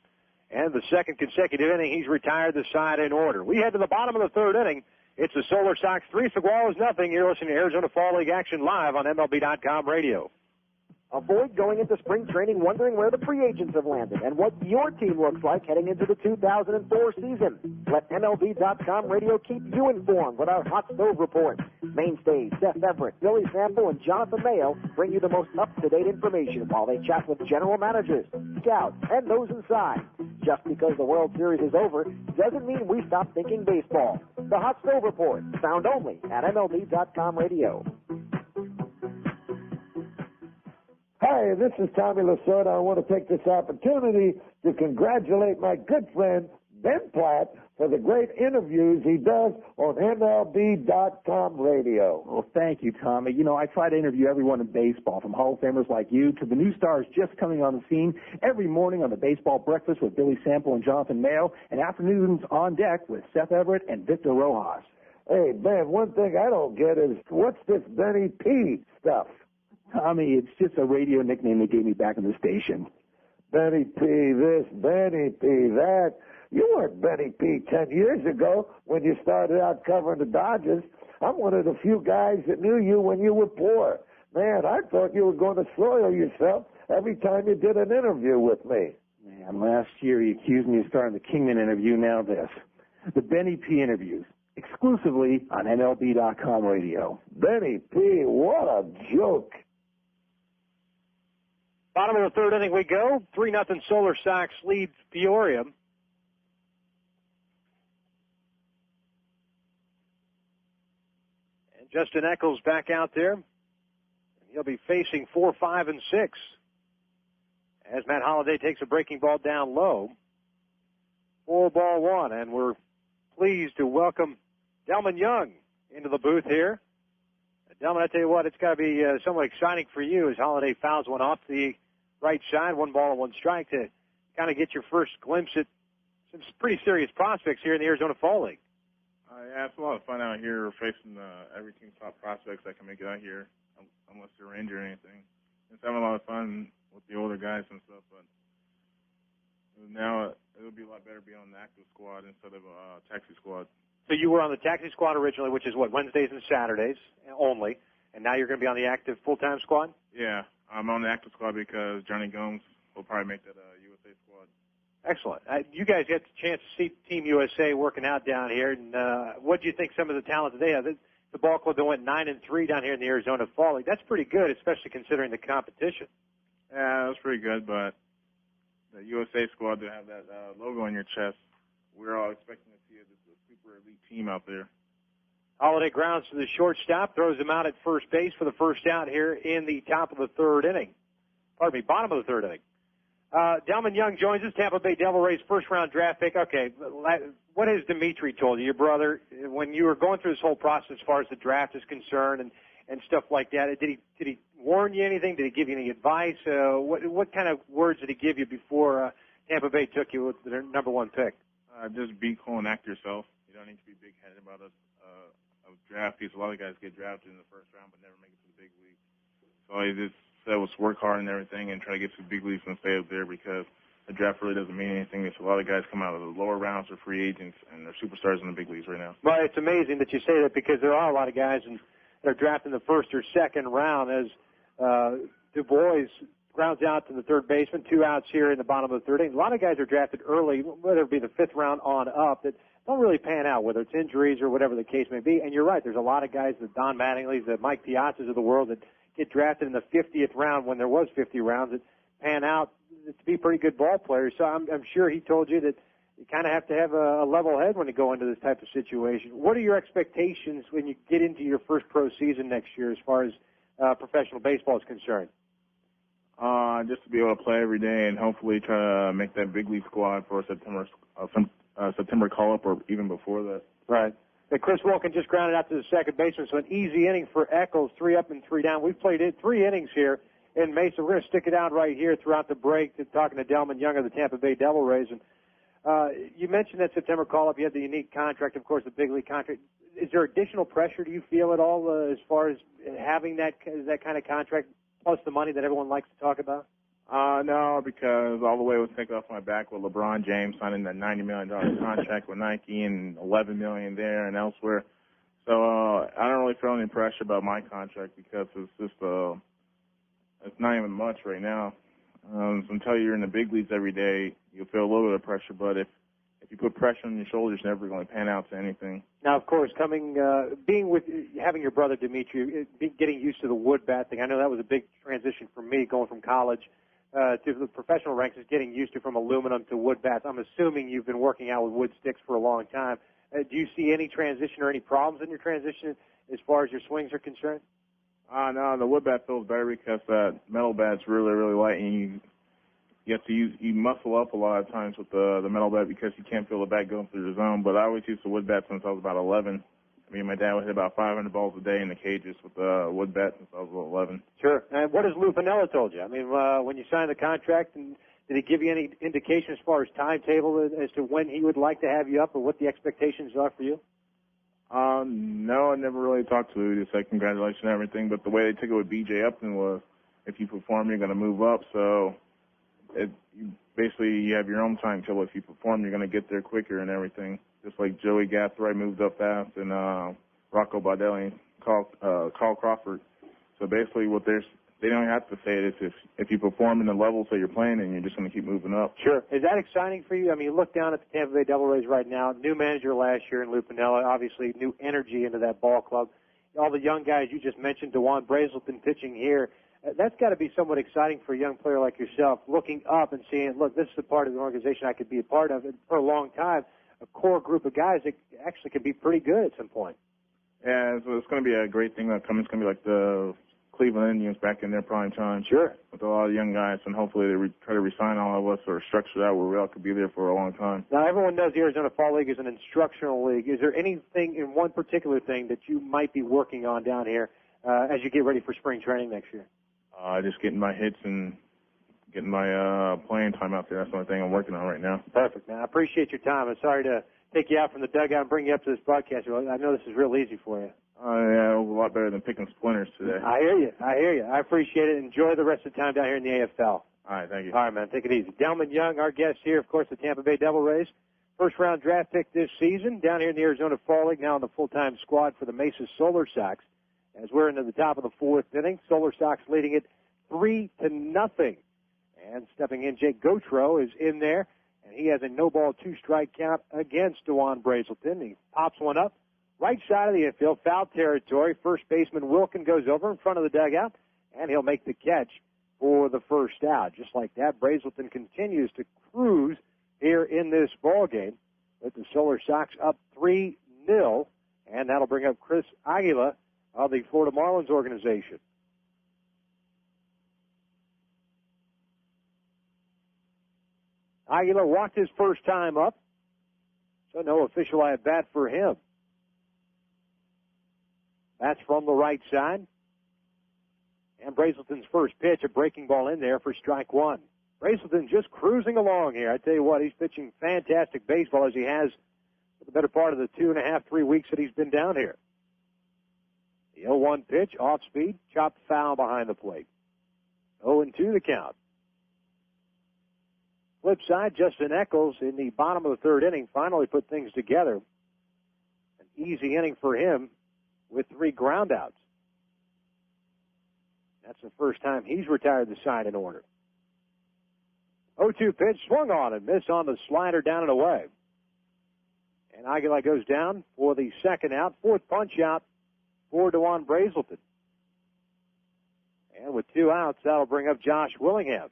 And the 2nd consecutive inning, he's retired the side in order. We head to the bottom of the 3rd inning. It's the Solar Sox 3, Saguaros nothing. You're listening to Arizona Fall League action live on MLB.com radio. Avoid going into spring training wondering where the free agents have landed and what your team looks like heading into the 2004 season. Let MLB.com radio keep you informed with our Hot Stove Report. Mainstays Seth Everett, Billy Sample, and Jonathan Mayo bring you the most up-to-date information while they chat with general managers, scouts, and those inside. Just because the World Series is over doesn't mean we stop thinking baseball. The Hot Stove Report, found only at MLB.com radio. Hi, this is Tommy Lasorda. I want to take this opportunity to congratulate my good friend Ben Platt for the great interviews he does on MLB.com radio. Well, thank you, Tommy. You know, I try to interview everyone in baseball, from Hall of Famers like you to the new stars just coming on the scene, every morning on the Baseball Breakfast with Billy Sample and Jonathan Mayo, and afternoons on deck with Seth Everett and Victor Rojas. Hey, Ben, one thing I don't get is, what's this Benny P stuff? Tommy, it's just a radio nickname they gave me back in the station. Benny P this, Benny P that. You weren't Benny P 10 years ago when you started out covering the Dodgers. I'm one of the few guys that knew you when you were poor. Man, I thought you were going to soil yourself every time you did an interview with me. Man, last year he accused me of starting the Kingman interview, now this. The Benny P interviews, exclusively on MLB.com radio. Benny P, what a joke. Bottom of the 3rd inning we go. 3-0 Solar Sox leads Peoria. And Justin Echols back out there. He'll be facing 4, 5, and 6 as Matt Holliday takes a breaking ball down low. 4-1, and we're pleased to welcome Delman Young into the booth here. Delman, I tell you what, it's got to be somewhat exciting for you as Holliday fouls one off the right side, 1 ball and 1 strike, to kind of get your first glimpse at some pretty serious prospects here in the Arizona Fall League. Yeah, it's a lot of fun out here facing every team's top prospects that can make it out here, unless they're injured or anything. It's having a lot of fun with the older guys and stuff, but now it would be a lot better to be on the active squad instead of a taxi squad. So you were on the taxi squad originally, which is what, Wednesdays and Saturdays only, and now you're going to be on the active full-time squad? Yeah, I'm on the active squad because Johnny Gomes will probably make that USA squad. Excellent. You guys get the chance to see Team USA working out down here, and what do you think some of the talent that they have? The ball club that went 9-3 down here in the Arizona Fall League. That's pretty good, especially considering the competition. Yeah, it was pretty good, but the USA squad to have that logo on your chest, we're all expecting to see a super elite team out there. Holiday grounds to the shortstop, throws him out at first base for the first out here in the top of the third inning. Pardon me, bottom of the third inning. Delman Young joins us, Tampa Bay Devil Rays first-round draft pick. Okay, what has Dimitri told you, your brother, when you were going through this whole process as far as the draft is concerned and stuff like that? Did he warn you anything? Did he give you any advice? What kind of words did he give you before Tampa Bay took you with their number one pick? Just be cool and act yourself. You don't need to be big-headed about a draft piece. A lot of guys get drafted in the first round but never make it to the big league. So he just said was work hard and everything and try to get to the big leagues and stay up there because the draft really doesn't mean anything. There's a lot of guys come out of the lower rounds or free agents and they're superstars in the big leagues right now. Well, it's amazing that you say that because there are a lot of guys that are drafted in the first or second round as Du Bois grounds out to the third baseman, 2 outs here in the bottom of the third inning. A lot of guys are drafted early, whether it be the fifth round on up, that don't really pan out, whether it's injuries or whatever the case may be. And you're right, there's a lot of guys, the Don Mattingly's, the Mike Piazzas of the world, that get drafted in the 50th round when there was 50 rounds that pan out to be pretty good ball players. So I'm sure he told you that you kind of have to have a level head when you go into this type of situation. What are your expectations when you get into your first pro season next year as far as professional baseball is concerned? Just to be able to play every day and hopefully try to make that big league squad for September call-up or even before that. Right. Chris Wilkin just grounded out to the second baseman, so an easy inning for Echols, 3 up and 3 down. We've played 3 innings here in Mesa. We're going to stick it out right here throughout the break talking to Delman Young of the Tampa Bay Devil Rays. And you mentioned that September call-up. You had the unique contract, of course, the big league contract. Is there additional pressure, do you feel at all, as far as having that kind of contract, plus the money that everyone likes to talk about? No, because all the way was taken off my back with LeBron James signing that $90 million contract with Nike and $11 million there and elsewhere. So I don't really feel any pressure about my contract because it's just it's not even much right now. Until you're in the big leagues every day, you'll feel a little bit of pressure. But if you put pressure on your shoulders, it's never going to pan out to anything. Now, of course, having your brother Dimitri, getting used to the wood bat thing. I know that was a big transition for me going from college to the professional ranks, is getting used to from aluminum to wood bats. I'm assuming you've been working out with wood sticks for a long time. Do you see any transition or any problems in your transition as far as your swings are concerned? No, the wood bat feels better because that metal bat's really, really light, and you have to you muscle up a lot of times with the metal bat because you can't feel the bat going through the zone. But I always used the wood bat since I was about 11. I mean, my dad would hit about 500 balls a day in the cages with the wood bat since I was 11. Sure. And what has Lou Piniella told you? I mean, when you signed the contract, and did he give you any indication as far as timetable as to when he would like to have you up or what the expectations are for you? No, I never really talked to Lou. He just said congratulations and everything. But the way they took it with B.J. Upton was if you perform, you're going to move up. So basically you have your own timetable. If you perform, you're going to get there quicker and everything. Just like Joey Gathright moved up fast and Rocco Baldelli and Carl Crawford. So basically what they don't have to say it. It's if you perform in the levels that you're playing, and you're just going to keep moving up. Sure. Is that exciting for you? I mean, you look down at the Tampa Bay Devil Rays right now, new manager last year in Lou Piniella, obviously new energy into that ball club. All the young guys you just mentioned, Dewon, Brazelton pitching here. That's got to be somewhat exciting for a young player like yourself, looking up and seeing, look, this is a part of the organization I could be a part of. And for a long time, a core group of guys that actually can be pretty good at some point. Yeah, so it's going to be a great thing that comes. It's going to be like the Cleveland Indians back in their prime time. Sure. With a lot of young guys, and hopefully they try to re-sign all of us or structure that where we all could be there for a long time. Now, everyone knows the Arizona Fall League is an instructional league. Is there anything in one particular thing that you might be working on down here as you get ready for spring training next year? Just getting my hits and getting my playing time out there. That's the only thing I'm working on right now. Perfect, man. I appreciate your time. I'm sorry to take you out from the dugout and bring you up to this broadcast. I know this is real easy for you. Yeah, it was a lot better than picking splinters today. I hear you. I appreciate it. Enjoy the rest of the time down here in the AFL. All right, thank you. All right, man. Take it easy. Delman Young, our guest here, of course, the Tampa Bay Devil Rays. First-round draft pick this season, down here in the Arizona Fall League, now in the full-time squad for the Mesa Solar Sox. As we're into the top of the fourth inning, Solar Sox leading it 3-0. And stepping in, Jake Gautreau is in there, and he has a no-ball, two-strike count against Dewon Brazelton. He pops one up, right side of the infield, foul territory. First baseman Wilkin goes over in front of the dugout, and he'll make the catch for the first out. Just like that, Brazelton continues to cruise here in this ball game with the Solar Sox up 3-0, and that'll bring up Chris Aguila of the Florida Marlins organization. Aguila walked his first time up, so no official at bat for him. That's from the right side. And Brazelton's first pitch, a breaking ball in there for strike one. Brazelton just cruising along here. I tell you what, he's pitching fantastic baseball as he has for the better part of the 2.5, 3 weeks that he's been down here. The 0-1 pitch, off speed, chopped foul behind the plate. 0-2 the count. Flip side, Justin Echols in the bottom of the third inning finally put things together. An easy inning for him with 3 groundouts. That's the first time he's retired the side in order. 0-2 pitch, swung on and missed on the slider down and away. And Aguila goes down for the second out, fourth punch out for Dewon Brazelton. And with 2 outs, that'll bring up Josh Willingham.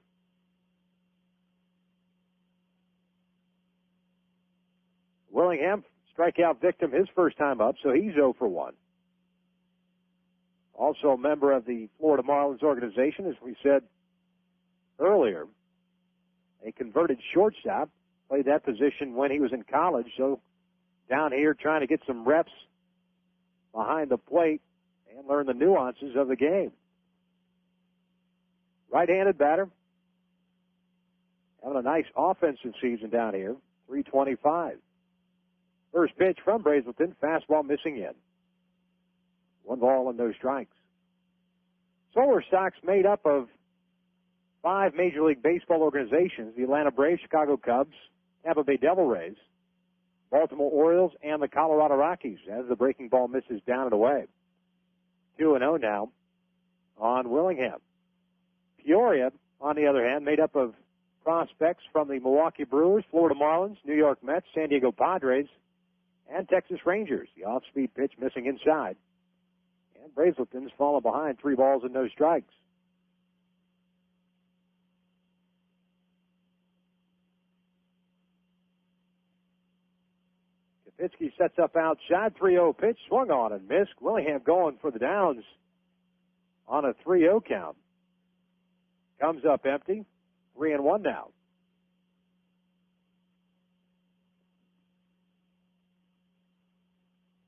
Willingham, strikeout victim his first time up, so he's 0 for 1. Also a member of the Florida Marlins organization, as we said earlier. A converted shortstop, played that position when he was in college, so down here trying to get some reps behind the plate and learn the nuances of the game. Right-handed batter, having a nice offensive season down here, 325. First pitch from Brazelton, fastball missing in. 1 ball and no strikes. Solar Sox made up of 5 Major League Baseball organizations, the Atlanta Braves, Chicago Cubs, Tampa Bay Devil Rays, Baltimore Orioles, and the Colorado Rockies, as the breaking ball misses down and away. 2-0 now on Willingham. Peoria, on the other hand, made up of prospects from the Milwaukee Brewers, Florida Marlins, New York Mets, San Diego Padres, and Texas Rangers. The off-speed pitch missing inside. And Brazelton's fallen behind, 3 balls and no strikes. Kapinski sets up outside, 3-0 pitch, swung on and missed. Willingham going for the downs on a 3-0 count. Comes up empty, 3-1 now.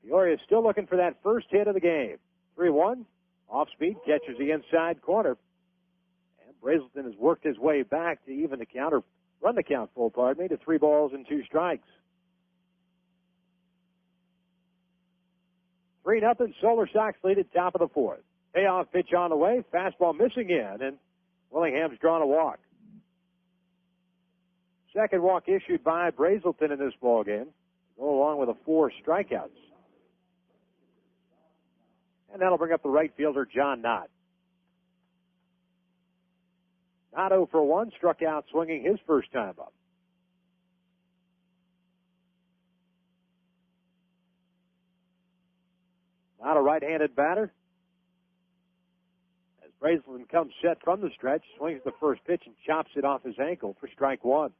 Peoria is still looking for that first hit of the game. 3-1, off speed, catches the inside corner. And Brazelton has worked his way back to even the count, or run the count full, pardon me, to 3 balls and 2 strikes. 3-0, Solar Sox lead at top of the fourth. Payoff pitch on the way, fastball missing in, and Willingham's drawn a walk. Second walk issued by Brazelton in this ballgame, to go along with 4 strikeouts. And that'll bring up the right fielder, John Knott. Knott 0 for 1, struck out swinging his first time up. Not a right-handed batter. As Brazelton comes set from the stretch, swings the first pitch and chops it off his ankle for strike 1.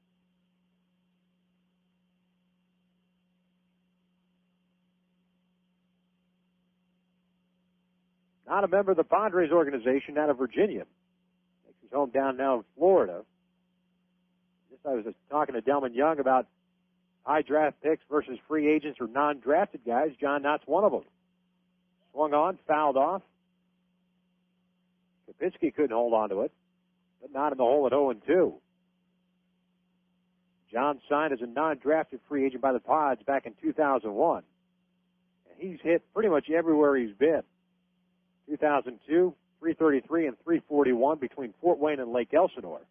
Not a member of the Padres organization out of Virginia. Makes his home down now in Florida. I was just talking to Delman Young about high draft picks versus free agents or non-drafted guys. John Knott's one of them. Swung on, fouled off. Kapinski couldn't hold on to it. but not in the hole at 0-2. John signed as a non-drafted free agent by the Pods back in 2001. And he's hit pretty much everywhere he's been. 2002, 333 and 341 between Fort Wayne and Lake Elsinore.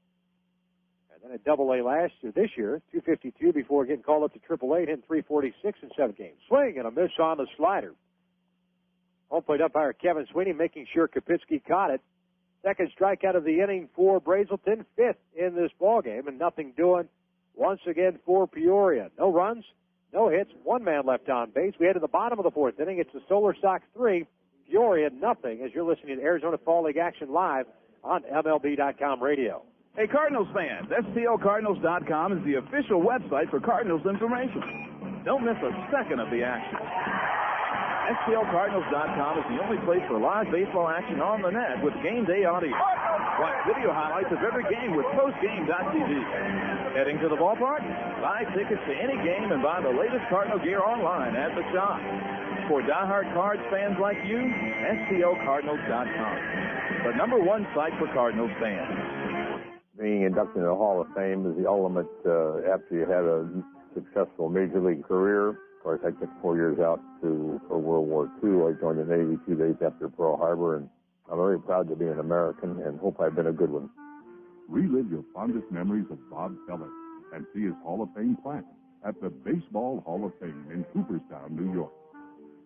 And then at AA this year, 252 before getting called up to AAA, hitting 346 in 7 games. Swing and a miss on the slider. Home plate umpire Kevin Sweeney making sure Kopitsky caught it. Second strikeout of the inning for Brazelton, 5th in this ballgame, and nothing doing once again for Peoria. No runs, no hits, 1 man left on base. We head to the bottom of the 4th inning. It's the Solar Sox 3, Peoria nothing, as you're listening to Arizona Fall League action live on MLB.com radio. Hey, Cardinals fans, STLCardinals.com is the official website for Cardinals information. Don't miss a second of the action. STLCardinals.com is the only place for live baseball action on the net with game day audio. Watch video highlights of every game with postgame.tv. Heading to the ballpark? Buy tickets to any game and buy the latest Cardinal gear online at the shop. For diehard Cards fans like you, STLCardinals.com. The #1 site for Cardinals fans. Being inducted into the Hall of Fame is the ultimate after you had a successful major league career. Of course, I took 4 years out for World War II. I joined the Navy 2 days after Pearl Harbor, and I'm very proud to be an American and hope I've been a good one. Relive your fondest memories of Bob Feller and see his Hall of Fame plaque at the Baseball Hall of Fame in Cooperstown, New York.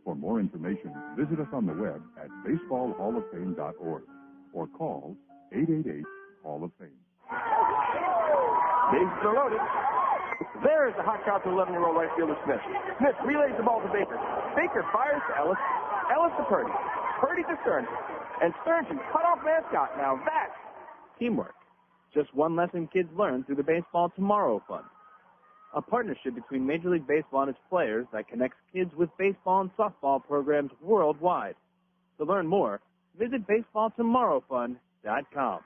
For more information, visit us on the web at baseballhalloffame.org or call 888-HALL of Fame. Bases are loaded. There's the hot count to 11-year-old right fielder Smith. Smith relays the ball to Baker. Baker fires to Ellis. Ellis to Purdy. Purdy to Stearns. And Stearns can cut off mascot. Now that's Teamwork. Just one lesson kids learn through the Baseball Tomorrow Fund. A partnership between Major League Baseball and its players that connects kids with baseball and softball programs worldwide. To learn more, visit baseballtomorrowfund.com.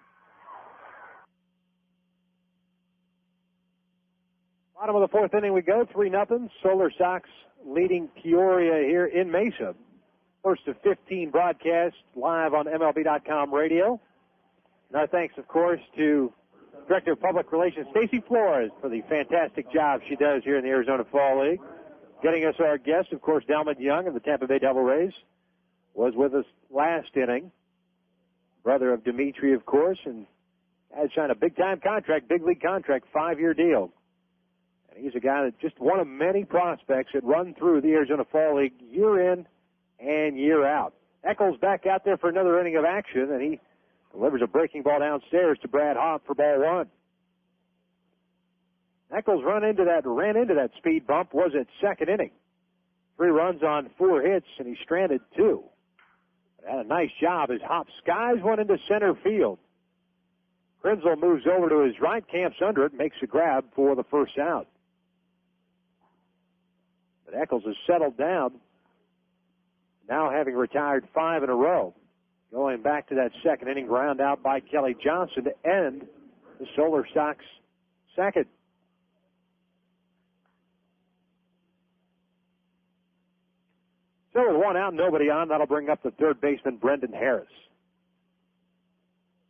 Bottom of the 4th inning we go, 3-0. Solar Sox leading Peoria here in Mesa. First of 15 broadcasts live on MLB.com radio. And our thanks, of course, to Director of Public Relations Stacy Flores for the fantastic job she does here in the Arizona Fall League. Getting us our guest, of course, Delmon Young of the Tampa Bay Devil Rays was with us last inning. Brother of Dimitri, of course, and has signed a big-time contract, big league contract, 5-year deal. And he's a guy that just one of many prospects that run through the Arizona Fall League year in and year out. Echols back out there for another inning of action, and he delivers a breaking ball downstairs to Brad Hopp for ball 1. Echols ran into that speed bump, was at 2nd inning. 3 runs on 4 hits, and he stranded 2. But had a nice job as Hopp skies one into center field. Krenzel moves over to his right, camps under it, makes a grab for the first out. But Echols has settled down, now having retired 5 in a row. Going back to that 2nd inning, ground out by Kelly Johnson to end the Solar Sox 2nd. So with 1 out, nobody on, that'll bring up the 3rd baseman, Brendan Harris.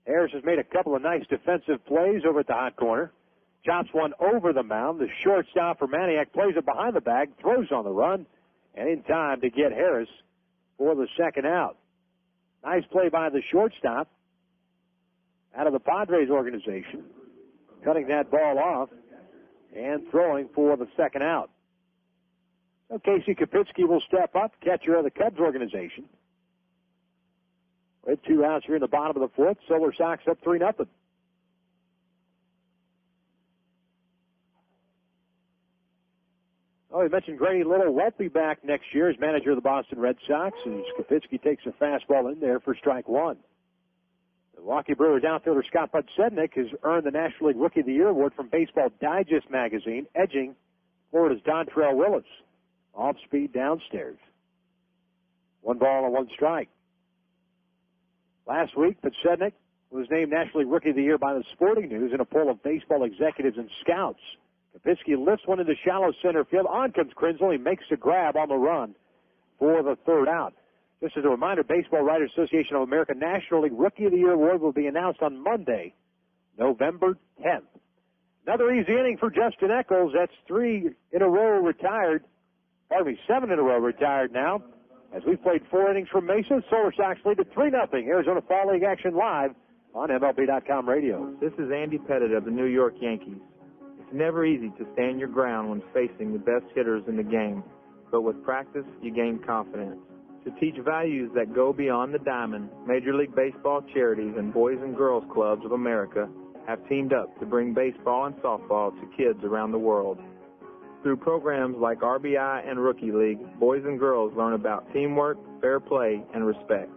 Harris has made a couple of nice defensive plays over at the hot corner. Chops one over the mound. The shortstop for Maniac plays it behind the bag, throws on the run, and in time to get Harris for the 2nd out. Nice play by the shortstop out of the Padres organization, cutting that ball off and throwing for the 2nd out. So Casey Kopitsky will step up, catcher of the Cubs organization. With 2 outs here in the bottom of the 4th, Solar Sox up 3-0. Oh, we mentioned Grady Little won't be back next year as manager of the Boston Red Sox, and Kopitsky takes a fastball in there for strike 1. The Milwaukee Brewers outfielder Scott Podsednik has earned the National League Rookie of the Year award from Baseball Digest magazine, edging Florida's Dontrell Willis. Off speed downstairs. 1 ball and 1 strike. Last week, Podsednik was named National League Rookie of the Year by the Sporting News in a poll of baseball executives and scouts. Kopitsky lifts one into shallow center field. On comes Krenzel. He makes a grab on the run for the 3rd out. Just as a reminder, Baseball Writers Association of America National League Rookie of the Year award will be announced on Monday November 10th. Another easy inning for Justin Echols. That's 7 in a row retired now. As we've played 4 innings from Mesa, Solar Sox lead at 3-0. Arizona Fall League action live on MLB.com radio. This is Andy Pettit of the New York Yankees. It's never easy to stand your ground when facing the best hitters in the game, but with practice, you gain confidence. To teach values that go beyond the diamond, Major League Baseball charities and Boys and Girls Clubs of America have teamed up to bring baseball and softball to kids around the world. Through programs like RBI and Rookie League, boys and girls learn about teamwork, fair play, and respect.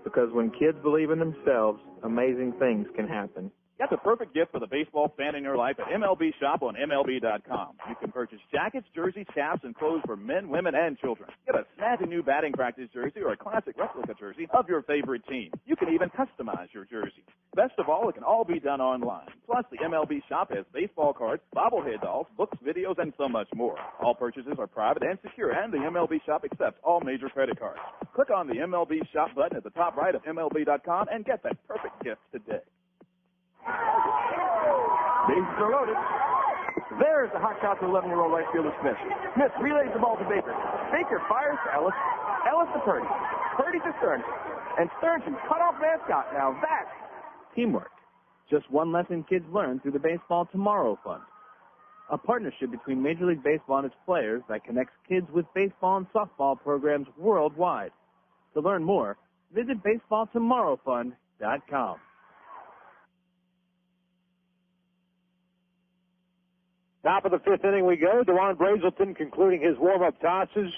Because when kids believe in themselves, amazing things can happen. Get the perfect gift for the baseball fan in your life at MLB Shop on MLB.com. You can purchase jackets, jerseys, caps, and clothes for men, women, and children. Get a snazzy new batting practice jersey or a classic replica jersey of your favorite team. You can even customize your jersey. Best of all, it can all be done online. Plus, the MLB Shop has baseball cards, bobblehead dolls, books, videos, and so much more. All purchases are private and secure, and the MLB Shop accepts all major credit cards. Click on the MLB Shop button at the top right of MLB.com and get that perfect gift today. Bases are loaded. There's the hot shot to 11-year-old right fielder Smith. Smith relays the ball to Baker. Baker fires to Ellis. Ellis to Purdy. Purdy to Stearns. And Stearns can cut off mascot. Now that's teamwork. Just one lesson kids learn through the Baseball Tomorrow Fund, a partnership between Major League Baseball and its players that connects kids with baseball and softball programs worldwide. To learn more, visit baseballtomorrowfund.com. Top of the 5th inning we go. Dewon Brazelton concluding his warm-up tosses.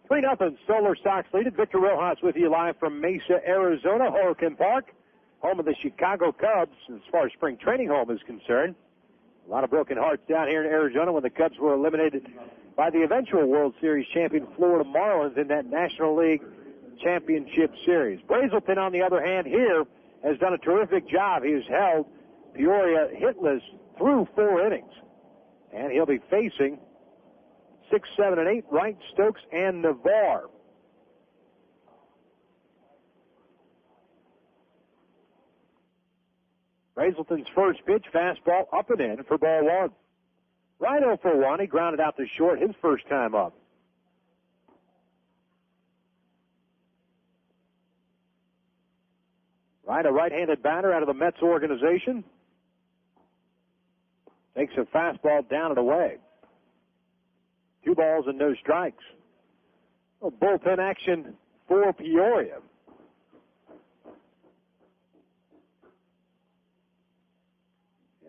3-0 Solar Sox lead it. Victor Rojas with you live from Mesa, Arizona, Hohokam Park, home of the Chicago Cubs as far as spring training home is concerned. A lot of broken hearts down here in Arizona when the Cubs were eliminated by the eventual World Series champion Florida Marlins in that National League Championship Series. Brazelton, on the other hand, here has done a terrific job. He has held Peoria hitless through 4 innings. And he'll be facing 6, 7, and 8, Wright, Stokes, and Navarre. Brazelton's first pitch, fastball up and in for ball 1. Right 0 for 1. He grounded out to short his first time up. Wright, a right-handed batter out of the Mets organization. Takes a fastball down and away. 2 balls and no strikes. Well, bullpen action for Peoria.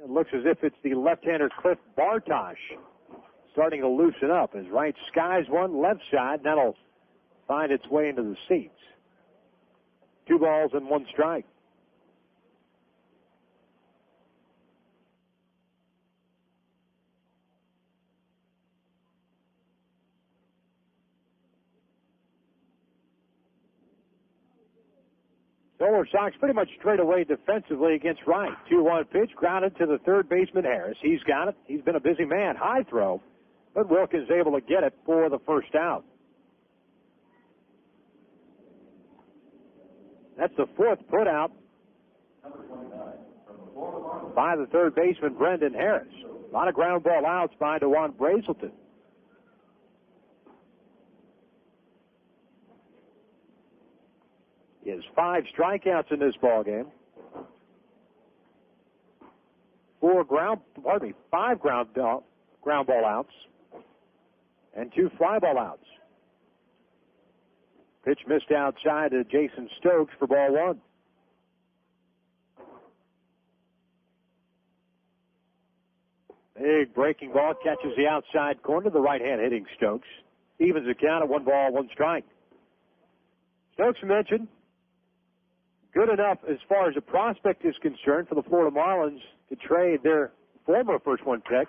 It looks as if it's the left-hander Cliff Bartosh starting to loosen up as Wright skies one left side. That'll find its way into the seats. 2 balls and 1 strike. Solar Sox pretty much straight away defensively against Wright. 2-1 pitch, grounded to the third baseman Harris. He's got it. He's been a busy man. High throw, but Wilkins able to get it for the first out. That's the 4th putout by the third baseman Brendan Harris. A lot of ground ball outs by Dewon Brazelton. He has 5 strikeouts in this ball game. 5 ground ball outs and 2 fly ball outs. Pitch missed outside to Jason Stokes for ball 1. Big breaking ball catches the outside corner, the right hand hitting Stokes. Evens the count at 1 ball, 1 strike. Stokes mentioned good enough as far as a prospect is concerned for the Florida Marlins to trade their former first-1 pick,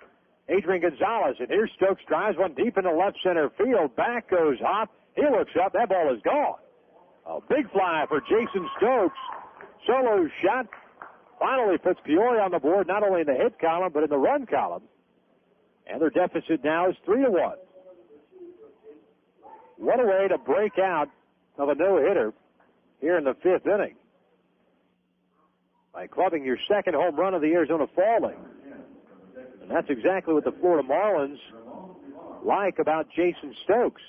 Adrian Gonzalez. And here's Stokes, drives one deep into left center field. Back goes Hop. He looks up. That ball is gone. A big fly for Jason Stokes. Solo shot. Finally puts Peoria on the board, not only in the hit column, but in the run column. And their deficit now is 3-1. What a way to break out of a no-hitter here in the 5th inning. by clubbing your second home run of the Arizona Fall League. And that's exactly what the Florida Marlins like about Jason Stokes.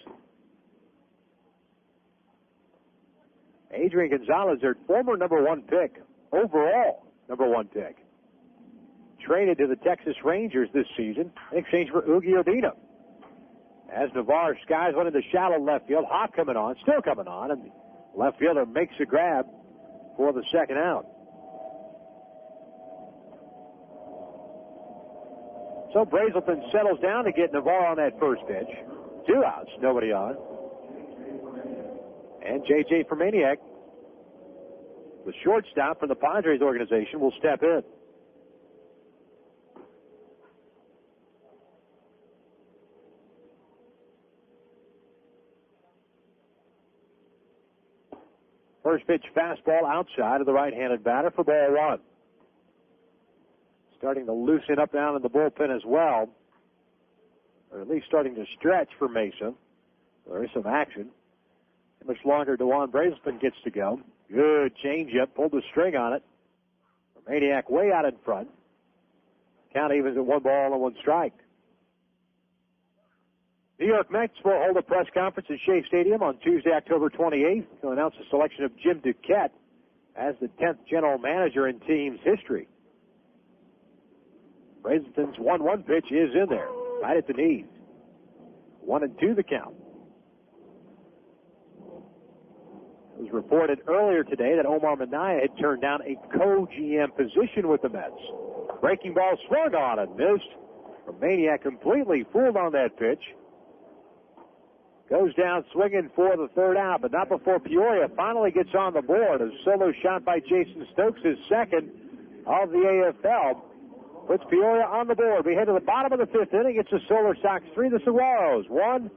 Adrian Gonzalez, their former number 1 pick, overall number 1 pick, traded to the Texas Rangers this season in exchange for Ugi Urbina. As Navarre skies one into shallow left field, Hawk coming on, still coming on, and the left fielder makes a grab for the second out. So Brazelton settles down to get Navarre on that first pitch. 2 outs, nobody on. And J.J. Fermaniak, the shortstop for the Padres organization, will step in. First pitch fastball outside of the right-handed batter for ball 1. Starting to loosen up down in the bullpen as well, or at least starting to stretch for Mesa. There is some action. How much longer Dewon Brazelton gets to go. Good changeup, pulled the string on it. Maniac way out in front. Count evens at 1 ball and 1 strike. New York Mets will hold a press conference at Shea Stadium on Tuesday, October 28th to announce the selection of Jim Duquette as the 10th general manager in team's history. Brazelton's 1-1 pitch is in there, right at the knees. 1-2 the count. It was reported earlier today that Omar Minaya had turned down a co-GM position with the Mets. Breaking ball swung on and missed. Maniac completely fooled on that pitch. Goes down swinging for the third out, but not before Peoria finally gets on the board. A solo shot by Jason Stokes, his second of the AFL, puts Peoria on the board. We head to the bottom of the 5th inning. It's the Solar Sox 3, the Saguaros 1,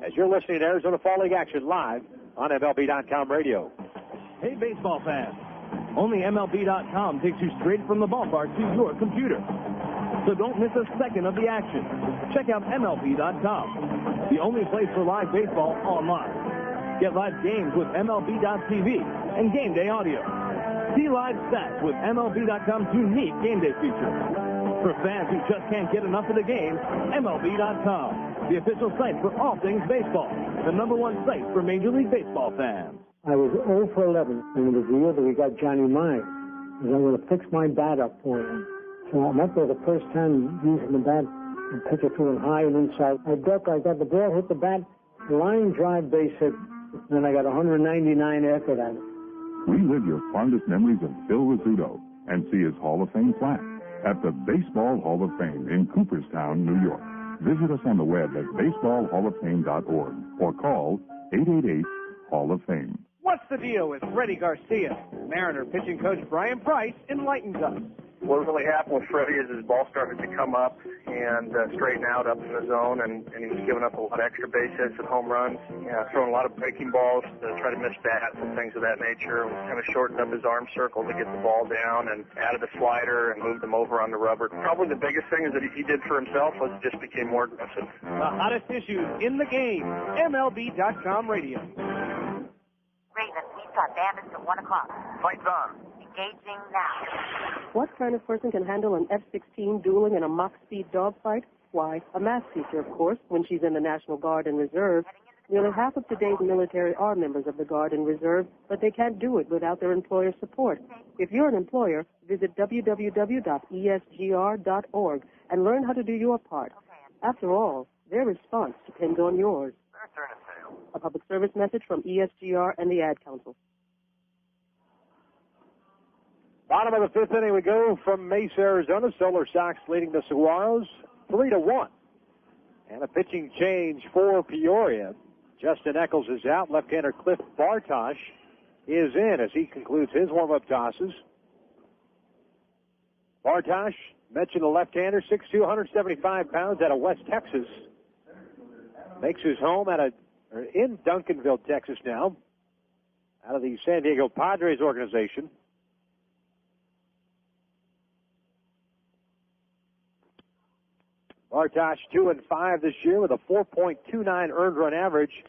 as you're listening to Arizona Fall League action live on MLB.com radio. Hey, baseball fans. Only MLB.com takes you straight from the ballpark to your computer. So don't miss a second of the action. Check out MLB.com, the only place for live baseball online. Get live games with MLB.tv and game day audio. See live stats with MLB.com's unique game day feature. For fans who just can't get enough of the game, MLB.com, the official site for all things baseball, the #1 site for Major League Baseball fans. I was 0 for 11, and it was the year that we got Johnny Mize. I was going to fix my bat up for him. So I'm up there the first time using the bat and pitch it to him high and inside. I duck, I got the ball, hit the bat, line drive, base hit, and I got 199 after that. Relive your fondest memories of Phil Rizzuto and see his Hall of Fame plaque at the Baseball Hall of Fame in Cooperstown, New York. Visit us on the web at baseballhalloffame.org or call 888-HALL-OF-FAME. What's the deal with Freddie Garcia? Mariner pitching coach Brian Price enlightens us. What really happened with Freddie is his ball started to come up and straighten out up in the zone, and he was giving up a lot of extra base hits and home runs, throwing a lot of breaking balls to try to miss bats and things of that nature. Kind of shortened up his arm circle to get the ball down and added a slider and moved him over on the rubber. Probably the biggest thing is that he did for himself was just became more aggressive. The hottest issues in the game, MLB.com radio. Raven, we've got bandits at 1 o'clock. Fight's on. Engaging now. What kind of person can handle an F-16 dueling in a Mach-speed dogfight? Why, a math teacher, of course, when she's in the National Guard and Reserve. Nearly half of today's military are members of the Guard and Reserve, but they can't do it without their employer support. If you're an employer, visit www.esgr.org and learn how to do your part. After all, their response depends on yours. A public service message from ESGR and the Ad Council. Bottom of the 5th inning we go from Mesa, Arizona. Solar Sox leading the Saguaros 3-1. And a pitching change for Peoria. Justin Echols is out. Left-hander Cliff Bartosh is in as he concludes his warm-up tosses. Bartosh, mentioned the left-hander, 6'2", 175 pounds, out of West Texas. Makes his home in Duncanville, Texas now, out of the San Diego Padres organization. Bartosh 2-5 this year with a 4.29 earned run average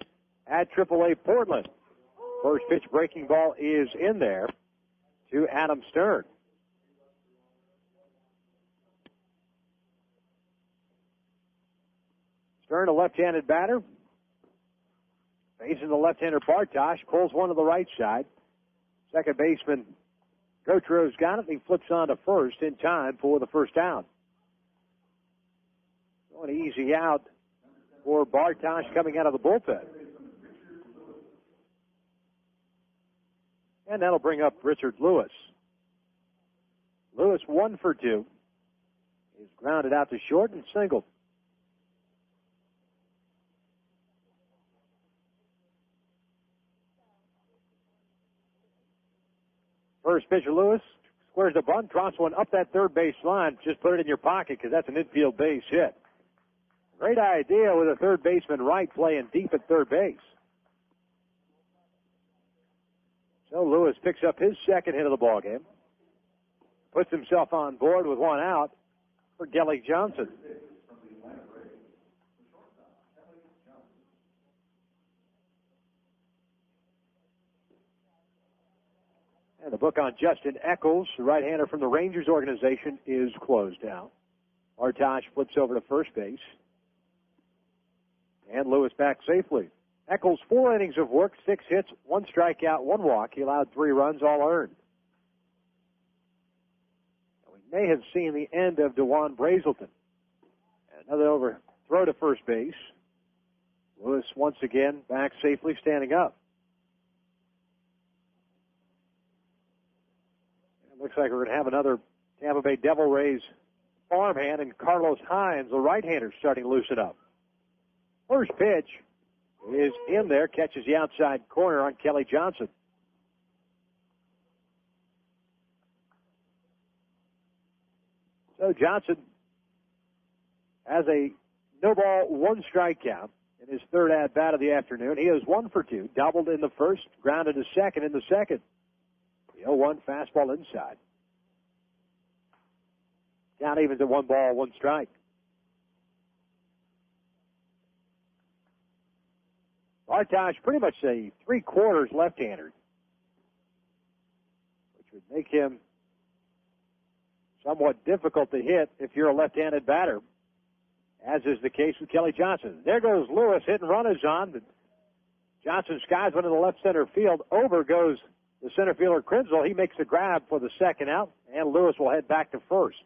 at AAA Portland. First pitch breaking ball is in there to Adam Stern. Stern, a left-handed batter. Facing the left-hander Bartosh, pulls one to the right side. Second baseman Gertrude's got it. He flips on to first in time for the first out. So an easy out for Bartosh coming out of the bullpen. And that'll bring up Richard Lewis. Lewis 1 for 2. He's grounded out to short and singled. First pitcher Lewis squares the bunt, drops one up that third base line. Just put it in your pocket because that's an infield base hit. Great idea with a third baseman right playing deep at third base. So Lewis picks up his second hit of the ballgame. Puts himself on board with one out for Kelly Johnson. And the book on Justin Echols, the right-hander from the Rangers organization, is closed now. Bartosh flips over to first base. And Lewis back safely. Echols, 4 innings of work, 6 hits, 1 strikeout, 1 walk. He allowed 3 runs, all earned. We may have seen the end of Dewon Brazelton. Another overthrow to first base. Lewis once again back safely, standing up. It looks like we're going to have another Tampa Bay Devil Rays farmhand, and Carlos Hines, the right-hander, starting to loosen up. First pitch is in there, catches the outside corner on Kelly Johnson. So Johnson has a no ball, 1 strikeout in his third at-bat of the afternoon. He is 1 for 2, doubled in the first, grounded to second in the second. The 0-1 fastball inside. Count evens at 1 ball, 1 strike. Bartosh pretty much a 3/4 left-hander, which would make him somewhat difficult to hit if you're a left-handed batter, as is the case with Kelly Johnson. There goes Lewis, hit and run is on. Johnson skies one in the left center field. Over goes the center fielder Krenzel. He makes the grab for the second out, and Lewis will head back to first.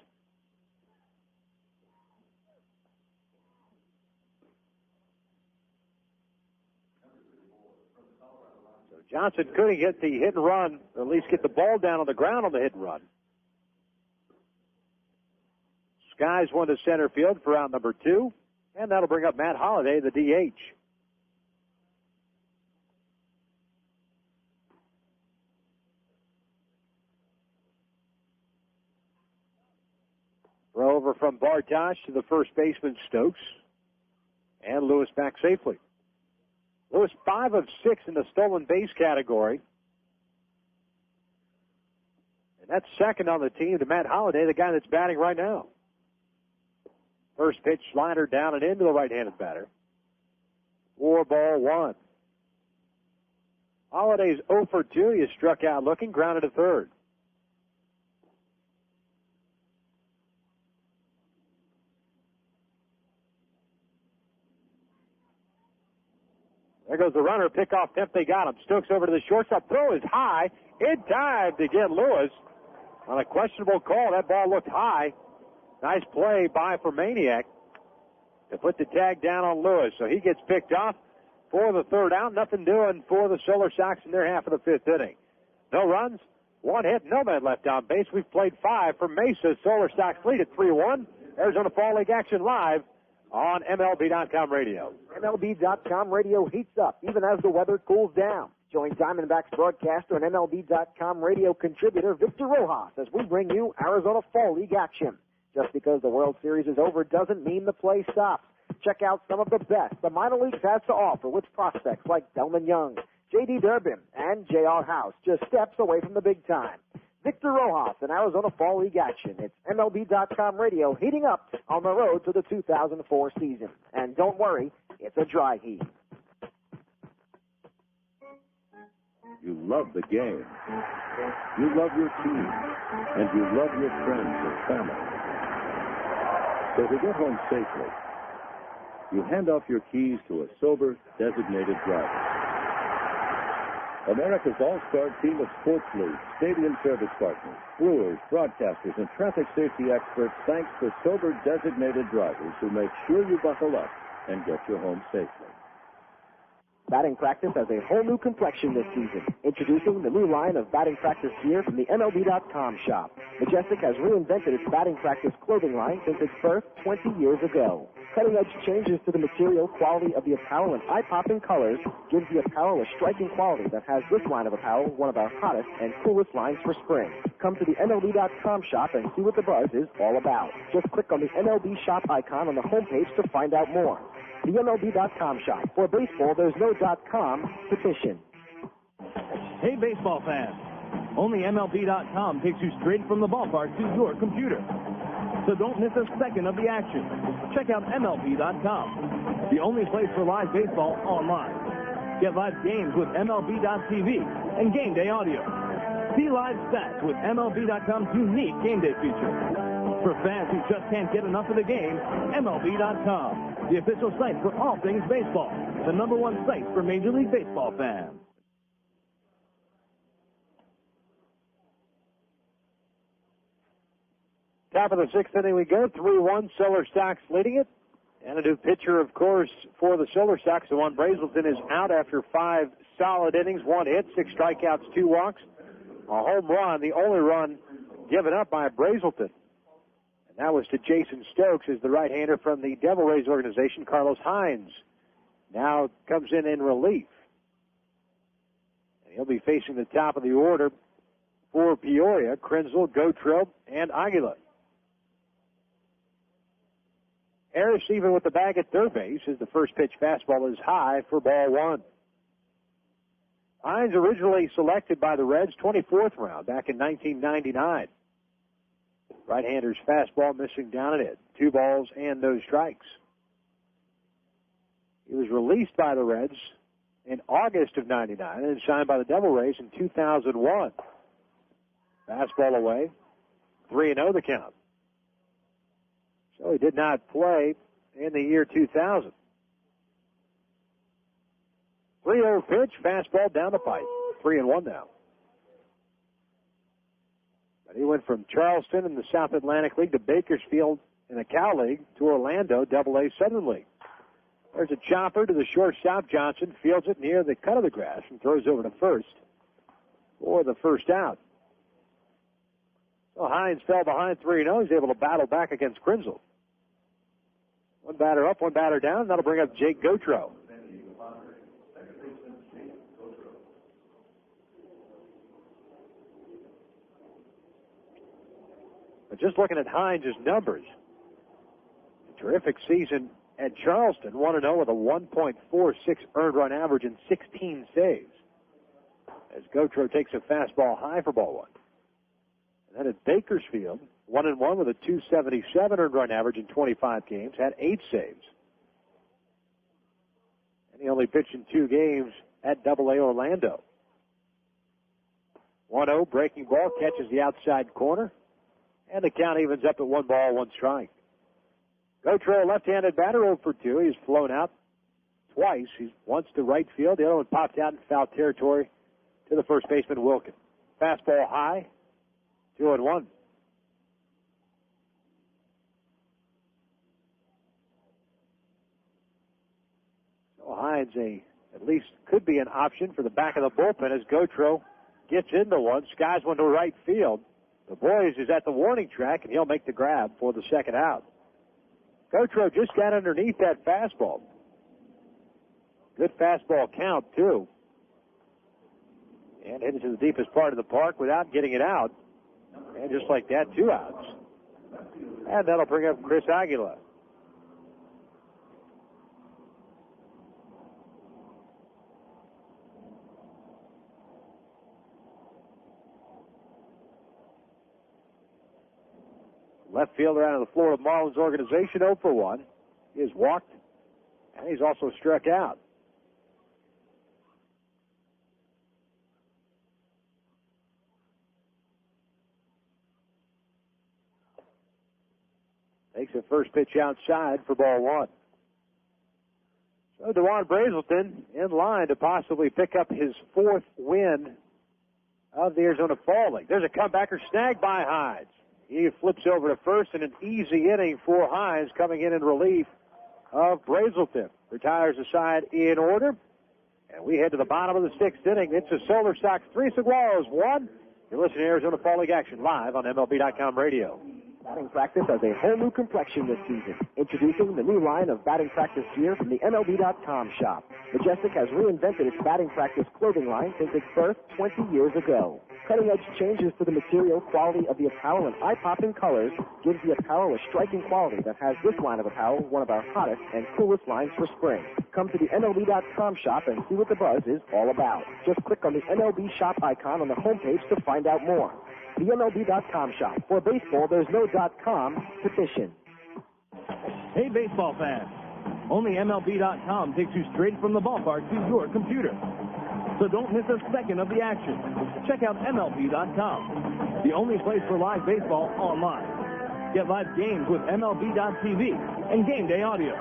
Johnson couldn't get the hit and run, or at least get the ball down on the ground on the hit and run. Skies one to center field for out number 2, and that'll bring up Matt Holliday, the DH. Throw over from Bartosh to the first baseman Stokes, and Lewis back safely. Lewis 5 of 6 in the stolen base category. And that's second on the team to Matt Holliday, the guy that's batting right now. First pitch, slider down and into the right-handed batter. 4-1. Holliday's 0 for 2. He is struck out looking, grounded to third. There goes the runner. Pickoff attempt. They got him. Stokes over to the shortstop. Throw is high. In time to get Lewis. On a questionable call, that ball looked high. Nice play by Maniac to put the tag down on Lewis. So he gets picked off for the third out. Nothing doing for the Solar Sox in their half of the 5th inning. No runs, 1 hit, no man left on base. We've played 5 for Mesa. Solar Sox lead at 3-1. Arizona Fall League action live on MLB.com radio. MLB.com radio heats up even as the weather cools down. Join Diamondbacks broadcaster and MLB.com radio contributor Victor Rojas as we bring you Arizona Fall League action. Just because the World Series is over doesn't mean the play stops. Check out some of the best the minor leagues has to offer with prospects like Delman Young, J.D. Durbin, and J.R. House, just steps away from the big time. Victor Rojas in Arizona Fall League action. It's MLB.com radio heating up on the road to the 2004 season. And don't worry, it's a dry heat. You love the game. You love your team. And you love your friends and family. So to get home safely, you hand off your keys to a sober, designated driver. America's all-star team of sports leagues, stadium service partners, brewers, broadcasters, and traffic safety experts thanks the sober, designated drivers who make sure you buckle up and get you home safely. Batting practice has a whole new complexion this season. Introducing the new line of batting practice gear from the MLB.com shop. Majestic has reinvented its batting practice clothing line since its birth 20 years ago. Cutting-edge changes to the material, quality of the apparel, and eye-popping colors gives the apparel a striking quality that has this line of apparel one of our hottest and coolest lines for spring. Come to the MLB.com shop and see what the buzz is all about. Just click on the MLB shop icon on the homepage to find out more. The MLB.com shop. For baseball, there's no .com petition. Hey, baseball fans. Only MLB.com takes you straight from the ballpark to your computer. So don't miss a second of the action. Check out MLB.com, the only place for live baseball online. Get live games with MLB.tv and game day audio. See live stats with MLB.com's unique game day feature. For fans who just can't get enough of the game, MLB.com, the official site for all things baseball, the #1 site for Major League Baseball fans. Top of the sixth inning we go. 3-1, Silver Sox leading it. And a new pitcher, of course, for the Silver Sox. The one Brazelton is out after 5 solid innings, 1 hit, 6 strikeouts, 2 walks. A home run, the only run given up by Brazelton. And that was to Jason Stokes, as the right-hander from the Devil Rays organization, Carlos Hines, now comes in relief. And he'll be facing the top of the order for Peoria, Krenzel, Gautreau, and Aguila. Harris, even with the bag at third base, as the first pitch fastball is high for ball 1. Hines originally selected by the Reds, 24th round, back in 1999. Right-hander's fastball missing down and in. 2 balls and no strikes. He was released by the Reds in August of 99 and signed by the Devil Rays in 2001. Fastball away, 3-0 the count. So he did not play in the year 2000. 3-0 pitch, fastball down the pipe. 3-1 now. But he went from Charleston in the South Atlantic League to Bakersfield in the Cal League to Orlando AA Southern League. There's a chopper to the shortstop. Johnson fields it near the cut of the grass and throws over to first for the first out. So Hines fell behind 3-0. He's able to battle back against Krenzel. 1 batter up, 1 batter down. That'll bring up Jake Gautreau. But just looking at Hines' numbers, a terrific season at Charleston, 1-0 with a 1.46 earned run average and 16 saves. As Gautreau takes a fastball high for ball 1. And then at Bakersfield, 1-1 with a 277 earned run average in 25 games, had 8 saves. And he only pitched in 2 games at AA Orlando. 1-0 breaking ball, catches the outside corner, and the count evens up at 1 ball, 1 strike. Gautreau, left-handed batter, 0 for 2. He's flown out twice. He's once to right field. The other one popped out in foul territory to the first baseman, Wilkin. Fastball high, 2-1. So Hines at least could be an option for the back of the bullpen as Gautreau gets into one, skies one to right field. The boys is at the warning track, and he'll make the grab for the second out. Gautreau just got underneath that fastball. Good fastball count, too. And headed to the deepest part of the park without getting it out. And just like that, 2 outs. And that'll bring up Chris Aguila. Left fielder out of the Florida Marlins organization, 0 for 1. He has walked, and he's also struck out. Takes a first pitch outside for ball 1. Dewon Brazelton in line to possibly pick up his 4th win of the Arizona Fall League. There's a comebacker snagged by Hines. He flips over to first, and an easy inning for Hines coming in relief of Brazelton. Retires the side in order, and we head to the bottom of the 6th inning. It's a Solar Sox 3, Saguaros 1. You're listening to Arizona Fall League action live on MLB.com radio. Batting practice has a whole new complexion this season. Introducing the new line of batting practice gear from the MLB.com shop. Majestic has reinvented its batting practice clothing line since its birth 20 years ago. Cutting-edge changes to the material, quality of the apparel, and eye-popping colors gives the apparel a striking quality that has this line of apparel one of our hottest and coolest lines for spring. Come to the MLB.com shop and see what the buzz is all about. Just click on the MLB shop icon on the homepage to find out more. The MLB.com shop. For baseball, there's no .com petition. Hey, baseball fans. Only MLB.com takes you straight from the ballpark to your computer. So don't miss a second of the action. Check out MLB.com, the only place for live baseball online. Get live games with MLB.tv and game day audio.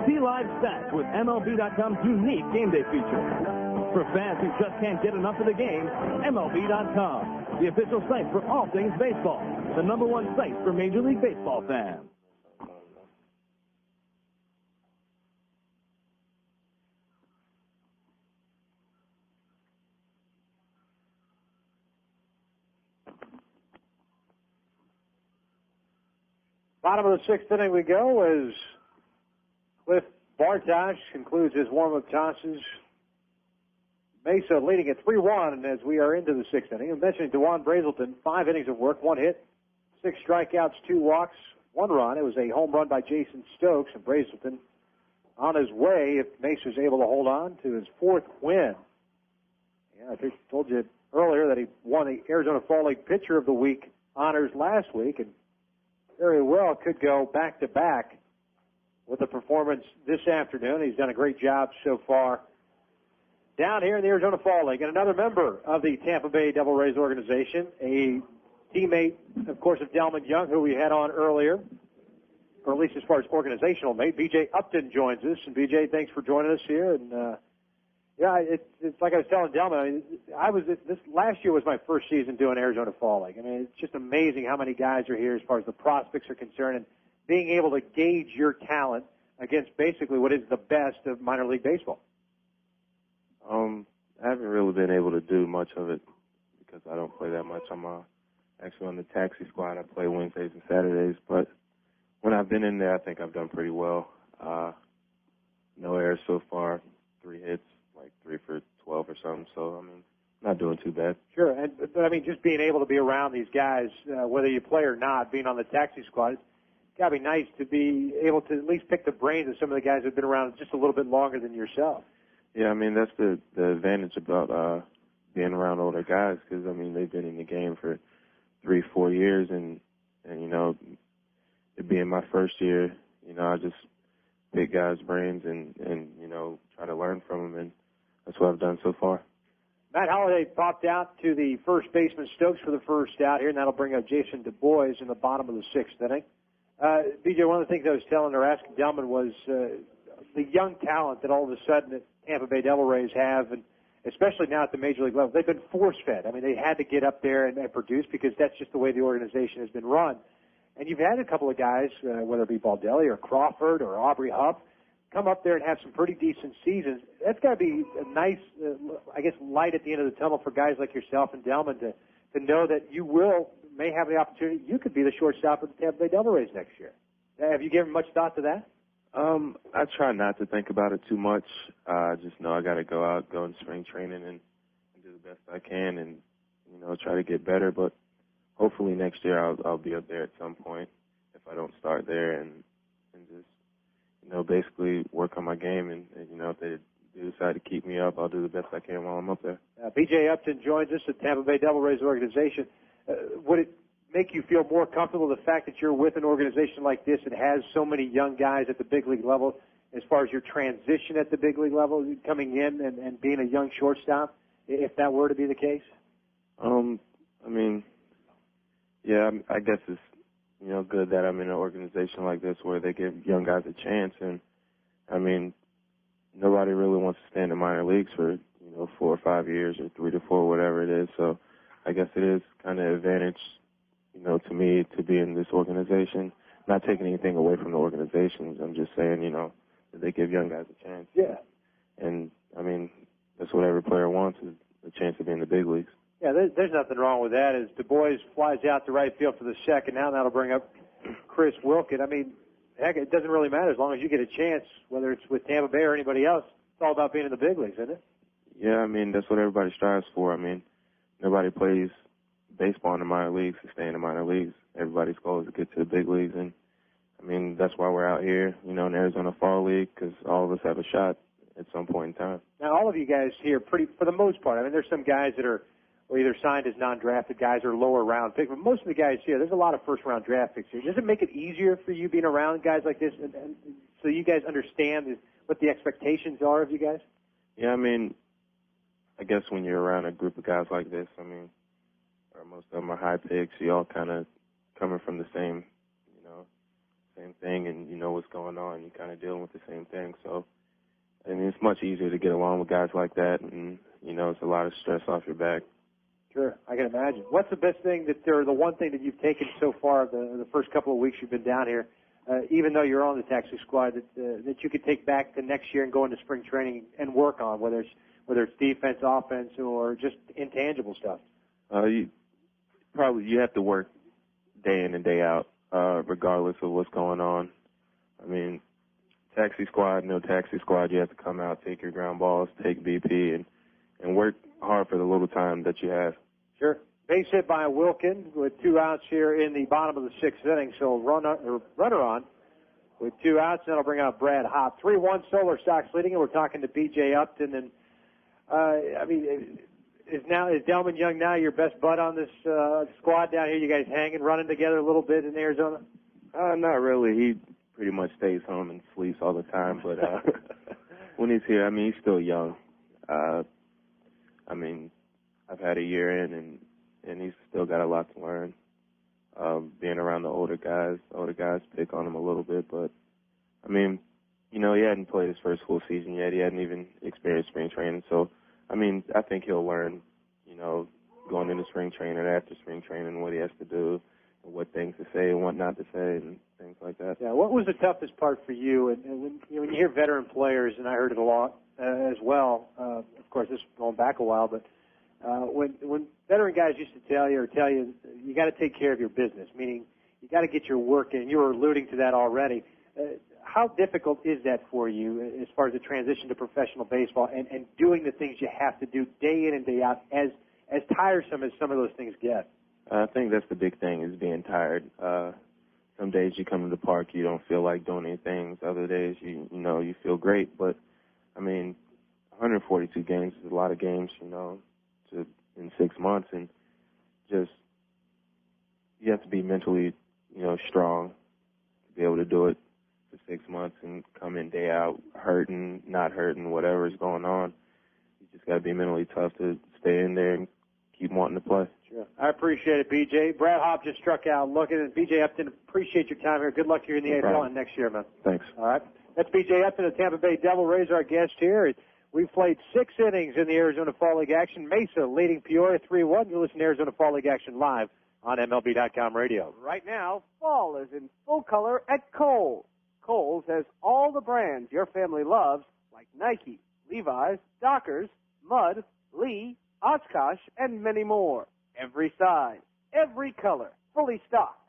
See live stats with MLB.com's unique game day feature. For fans who just can't get enough of the game, MLB.com, the official site for all things baseball, the #1 site for Major League Baseball fans. Bottom of the 6th inning we go as Cliff Bartosh concludes his warm-up tosses. Mesa leading at 3-1 as we are into the 6th inning. I'm mentioning Dewon Brazelton, 5 innings of work, 1 hit, 6 strikeouts, 2 walks, 1 run. It was a home run by Jason Stokes, and Brazelton on his way if Mesa's able to hold on to his 4th win. Yeah, I told you earlier that he won the Arizona Fall League Pitcher of the Week honors last week, and very well could go back-to-back with a performance this afternoon. He's done a great job so far down here in the Arizona Fall League. And another member of the Tampa Bay Devil Rays organization, a teammate, of course, of Delman Young, who we had on earlier, or at least as far as organizational mate, B.J. Upton joins us. And, B.J., thanks for joining us here. And, yeah, it's like I was telling Delman, this last year was my first season doing Arizona Fall League. I mean, it's just amazing how many guys are here as far as the prospects are concerned, and being able to gauge your talent against basically what is the best of minor league baseball. I haven't really been able to do much of it because I don't play that much. I'm actually on the taxi squad. I play Wednesdays and Saturdays, but when I've been in there, I think I've done pretty well. No errors so far, 3 hits, like 3 for 12 or something. So, I mean, not doing too bad. Sure, but I mean, just being able to be around these guys, whether you play or not, being on the taxi squad, it's got to be nice to be able to at least pick the brains of some of the guys who've been around just a little bit longer than yourself. Yeah, I mean, that's the advantage about being around older guys because, I mean, they've been in the game for 3-4 years, and you know, it being my first year, you know, I just pick guys' brains and you know, try to learn from them, and that's what I've done so far. Matt Holliday popped out to the first baseman Stokes for the first out here, and that'll bring up Jason Du Bois in the bottom of the 6th inning. BJ, one of the things I was telling or asking Delman was the young talent that all of a sudden the Tampa Bay Devil Rays have, and especially now at the major league level, they've been force-fed. I mean, they had to get up there and produce because that's just the way the organization has been run. And you've had a couple of guys, whether it be Baldelli or Crawford or Aubrey Huff, come up there and have some pretty decent seasons. That's got to be a nice, I guess, light at the end of the tunnel for guys like yourself and Delman to know that you may have the opportunity. You could be the shortstop of the Tampa Bay Devil Rays next year. Have you given much thought to that? I try not to think about it too much. I just know I got to go in spring training and do the best I can and, you know, try to get better. But hopefully next year I'll be up there at some point if I don't start there and just, you know, basically work on my game. And you know, if they do decide to keep me up, I'll do the best I can while I'm up there. B.J. Upton joins us at Tampa Bay Devil Rays organization. Would it make you feel more comfortable the fact that you're with an organization like this that has so many young guys at the big league level as far as your transition at the big league level, coming in and being a young shortstop, if that were to be the case? I mean, yeah, I guess it's, you know, good that I'm in an organization like this where they give young guys a chance. And, I mean, nobody really wants to stay in the minor leagues for 4 or 5 years or 3 to 4, whatever it is. So I guess it is kind of an advantage, to me to be in this organization. Not taking anything away from the organizations. I'm just saying, that they give young guys a chance. Yeah. And, I mean, that's what every player wants is a chance to be in the big leagues. Yeah, there's nothing wrong with that. As Du Bois flies out to right field for the second, now that'll bring up Chris Wilkin. I mean, heck, it doesn't really matter as long as you get a chance, whether it's with Tampa Bay or anybody else. It's all about being in the big leagues, isn't it? Yeah, I mean, that's what everybody strives for. I mean, nobody plays baseball in the minor leagues to stay in the minor leagues. Everybody's goal is to get to the big leagues. And, I mean, that's why we're out here, in Arizona Fall League, because all of us have a shot at some point in time. Now, all of you guys here, for the most part, I mean, there's some guys that are either signed as non-drafted guys or lower round picks, but most of the guys here, there's a lot of first-round draft picks here. Does it make it easier for you being around guys like this, and so you guys understand what the expectations are of you guys? Yeah, I mean, I guess when you're around a group of guys like this, I mean, or most of them are high picks, you all kind of coming from the same, same thing, and you know what's going on. You're kind of dealing with the same thing. So, I mean, it's much easier to get along with guys like that, and, it's a lot of stress off your back. Sure, I can imagine. What's the best thing or the one thing that you've taken so far the first couple of weeks you've been down here, even though you're on the taxi squad, that you could take back to next year and go into spring training and work on, whether it's defense, offense, or just intangible stuff? You have to work day in and day out, regardless of what's going on. I mean, taxi squad, no taxi squad, you have to come out, take your ground balls, take BP, and work hard for the little time that you have. Sure. Base hit by Wilkin with 2 outs here in the bottom of the 6th inning. So runner on with 2 outs. That'll bring out Brad Hopp. 3-1 Solar Sox leading, and we're talking to B.J. Upton. And I mean, is Delman Young now your best bud on this squad down here? You guys hanging, running together a little bit in Arizona? Not really. He pretty much stays home and sleeps all the time. But when he's here, I mean, he's still young. I mean, I've had a year in, and he's still got a lot to learn. Being around the older guys pick on him a little bit, but I mean, he hadn't played his first full season yet. He hadn't even experienced spring training, so I mean, I think he'll learn, going into spring training and after spring training what he has to do, and what things to say and what not to say, and things like that. Yeah, what was the toughest part for you? And when you hear veteran players, and I heard it a lot as well. Of course, this is going back a while, but when veteran guys used to tell you you got to take care of your business, meaning you got to get your work in. You were alluding to that already. How difficult is that for you as far as the transition to professional baseball and doing the things you have to do day in and day out, as tiresome as some of those things get? I think that's the big thing, is being tired. Some days you come to the park, you don't feel like doing anything. Other days, you feel great. But, I mean, 142 games is a lot of games, in 6 months. And just you have to be mentally, strong to be able to do it for 6 months and come in day out, hurting, not hurting, whatever is going on. You just got to be mentally tough to stay in there and keep wanting to play. Sure. I appreciate it, B.J. Brad Hopp just struck out looking. And B.J. Upton, appreciate your time here. Good luck here in the AFL and next year, man. Thanks. All right. That's B.J. Upton, the Tampa Bay Devil Rays, our guest here. We've played 6 innings in the Arizona Fall League action. Mesa leading Peoria 3-1. You listen to Arizona Fall League action live on MLB.com radio. Right now, fall is in full color at Kohl's. Kohl's has all the brands your family loves, like Nike, Levi's, Dockers, Mudd, Lee, Oshkosh, and many more. Every size, every color, fully stocked.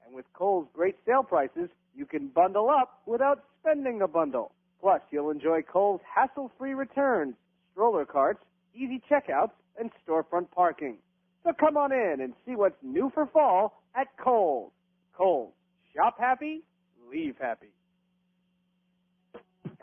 And with Kohl's great sale prices, you can bundle up without spending a bundle. Plus, you'll enjoy Kohl's hassle-free returns, stroller carts, easy checkouts, and storefront parking. So come on in and see what's new for fall at Kohl's. Kohl's. Shop happy, leave happy.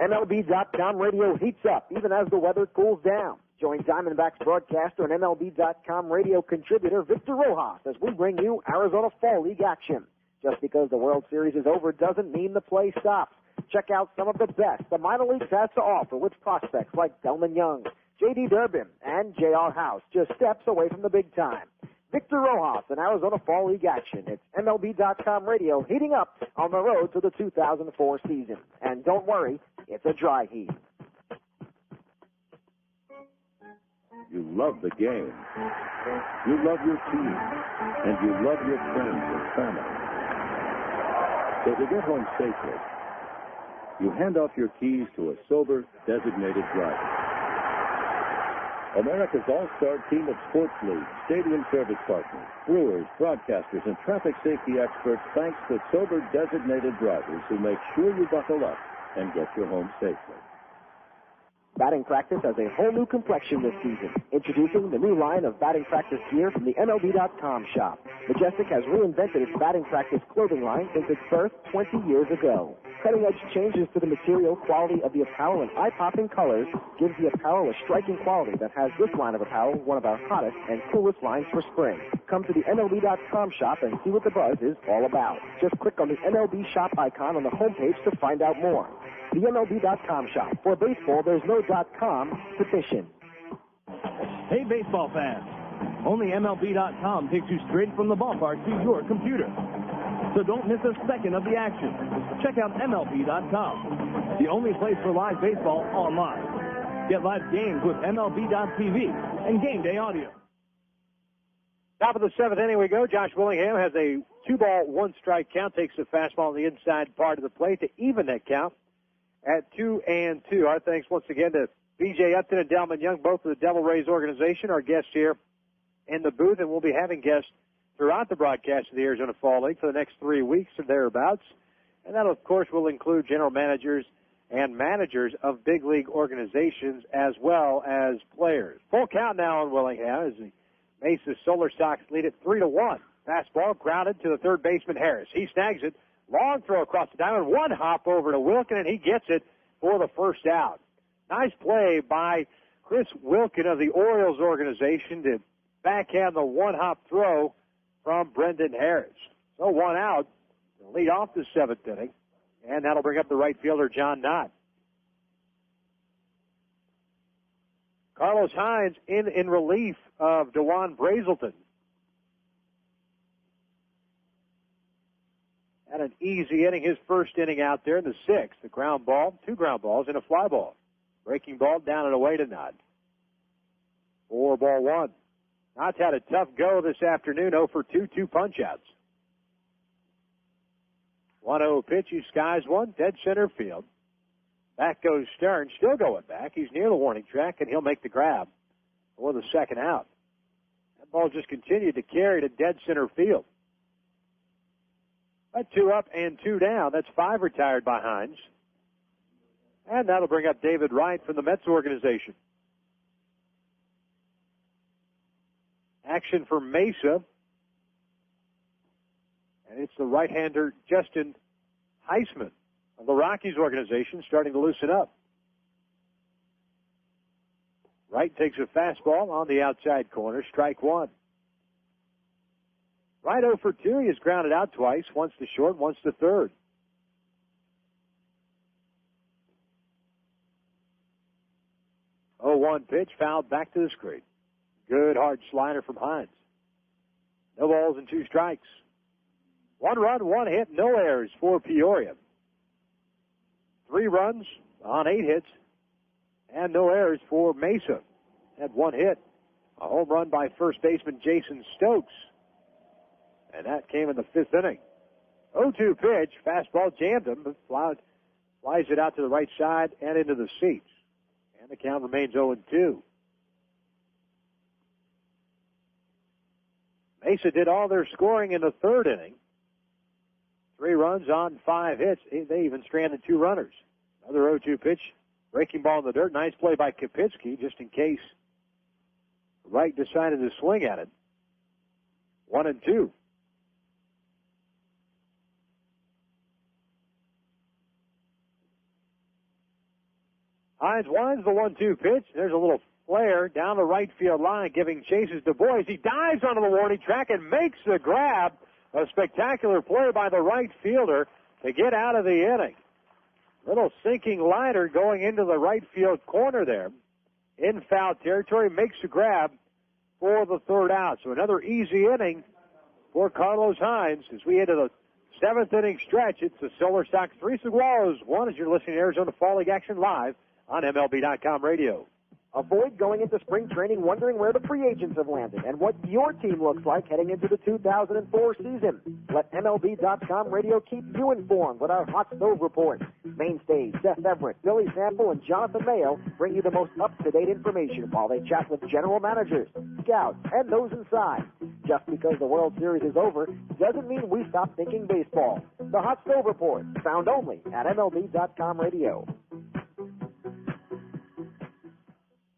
MLB.com radio heats up even as the weather cools down. Join Diamondbacks broadcaster and MLB.com radio contributor Victor Rojas as we bring you Arizona Fall League action. Just because the World Series is over doesn't mean the play stops. Check out some of the best the minor leagues has to offer with prospects like Delman Young, J.D. Durbin, and J.R. House, just steps away from the big time. Victor Rojas in Arizona Fall League action. It's MLB.com radio heating up on the road to the 2004 season. And don't worry, it's a dry heat. You love the game. You love your team. And you love your friends and family. So to get home safely, you hand off your keys to a sober, designated driver. America's all-star team of sports leagues, stadium service partners, brewers, broadcasters, and traffic safety experts thanks to sober, designated drivers who make sure you buckle up and get you home safely. Batting practice has a whole new complexion this season. Introducing the new line of batting practice gear from the MLB.com shop. Majestic has reinvented its batting practice clothing line since its birth 20 years ago. Cutting-edge changes to the material, quality of the apparel, and eye-popping colors gives the apparel a striking quality that has this line of apparel one of our hottest and coolest lines for spring. Come to the MLB.com shop and see what the buzz is all about. Just click on the MLB shop icon on the homepage to find out more. The MLB.com shop. For baseball, there's no .com petition. Hey, baseball fans. Only MLB.com takes you straight from the ballpark to your computer. So don't miss a second of the action. Check out MLB.com, the only place for live baseball online. Get live games with MLB.tv and game day audio. Top of the seventh inning we go. Josh Willingham has a 2-ball, 1-strike count. Takes the fastball on the inside part of the plate to even that count at 2-2. Our thanks once again to B.J. Upton and Delman Young, both of the Devil Rays organization, our guests here in the booth, and we'll be having guests throughout the broadcast of the Arizona Fall League for the next 3 weeks or thereabouts. And that, of course, will include general managers and managers of big league organizations as well as players. Full count now on Willingham as the Mesa Solar Sox lead it 3-1. Fastball grounded to the third baseman Harris. He snags it. Long throw across the diamond. One hop over to Wilkin, and he gets it for the first out. Nice play by Chris Wilkin of the Orioles organization to backhand the one-hop throw from Brendan Harris. So 1 out to lead off the seventh inning, and that'll bring up the right fielder, John Knott. Carlos Hines in relief of Dewon Brazelton. Had an easy inning, his first inning out there in the sixth. The ground ball, 2 ground balls, and a fly ball. Breaking ball down and away to Knott. 4-1. Knott's had a tough go this afternoon, 0 for 2 punch-outs. 1-0 pitch, he skies one, dead center field. Back goes Stern, still going back. He's near the warning track, and he'll make the grab for the second out. That ball just continued to carry to dead center field. But 2 up and 2 down. That's 5 retired by Hines. And that'll bring up David Wright from the Mets organization. Action for Mesa. And it's the right-hander Justin Heisman of the Rockies organization starting to loosen up. Wright takes a fastball on the outside corner, strike 1. Right 0 for 2. He has grounded out twice, once to short, once to third. Oh, 1 pitch, fouled back to the screen. Good hard slider from Hines. No balls and 2 strikes. 1 run, 1 hit, no errors for Peoria. 3 runs on 8 hits, and no errors for Mesa. Had 1 hit, a home run by first baseman Jason Stokes. And that came in the 5th inning. 0-2 pitch, fastball jammed him, but flies it out to the right side and into the seats. And the count remains 0-2. Mesa did all their scoring in the 3rd inning. 3 runs on 5 hits. They even stranded 2 runners. Another 0-2 pitch, breaking ball in the dirt. Nice play by Kapitsky, just in case Wright decided to swing at it. 1-2. Hines winds the 1-2 pitch. There's a little flare down the right field line, giving chases to Boyes. He dives onto the warning track and makes the grab. A spectacular play by the right fielder to get out of the inning. Little sinking liner going into the right field corner there. In foul territory, makes the grab for the 3rd out. So another easy inning for Carlos Hines as we head to the 7th inning stretch. It's the Solar Sox 3, Saguaros 1 as you're listening to Arizona Fall League action live on MLB.com radio. Avoid going into spring training wondering where the free agents have landed and what your team looks like heading into the 2004 season. Let MLB.com radio keep you informed with our Hot Stove Report. Mainstays Seth Everett, Billy Sample, and Jonathan Mayo bring you the most up-to-date information while they chat with general managers, scouts, and those inside. Just because the World Series is over doesn't mean we stop thinking baseball. The Hot Stove Report, found only at MLB.com radio.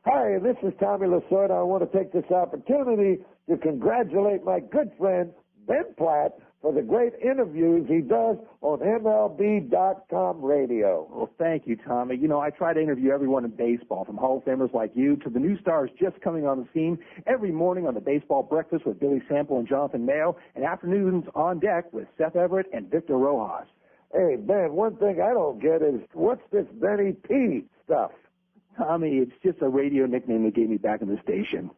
Hi, this is Tommy Lasorda. I want to take this opportunity to congratulate my good friend, Ben Platt, for the great interviews he does on MLB.com radio. Well, thank you, Tommy. You know, I try to interview everyone in baseball, from Hall of Famers like you to the new stars just coming on the scene, every morning on the Baseball Breakfast with Billy Sample and Jonathan Mayo, and afternoons on deck with Seth Everett and Victor Rojas. Hey, Ben, one thing I don't get is, what's this Benny P stuff? Tommy, it's just a radio nickname they gave me back in the station.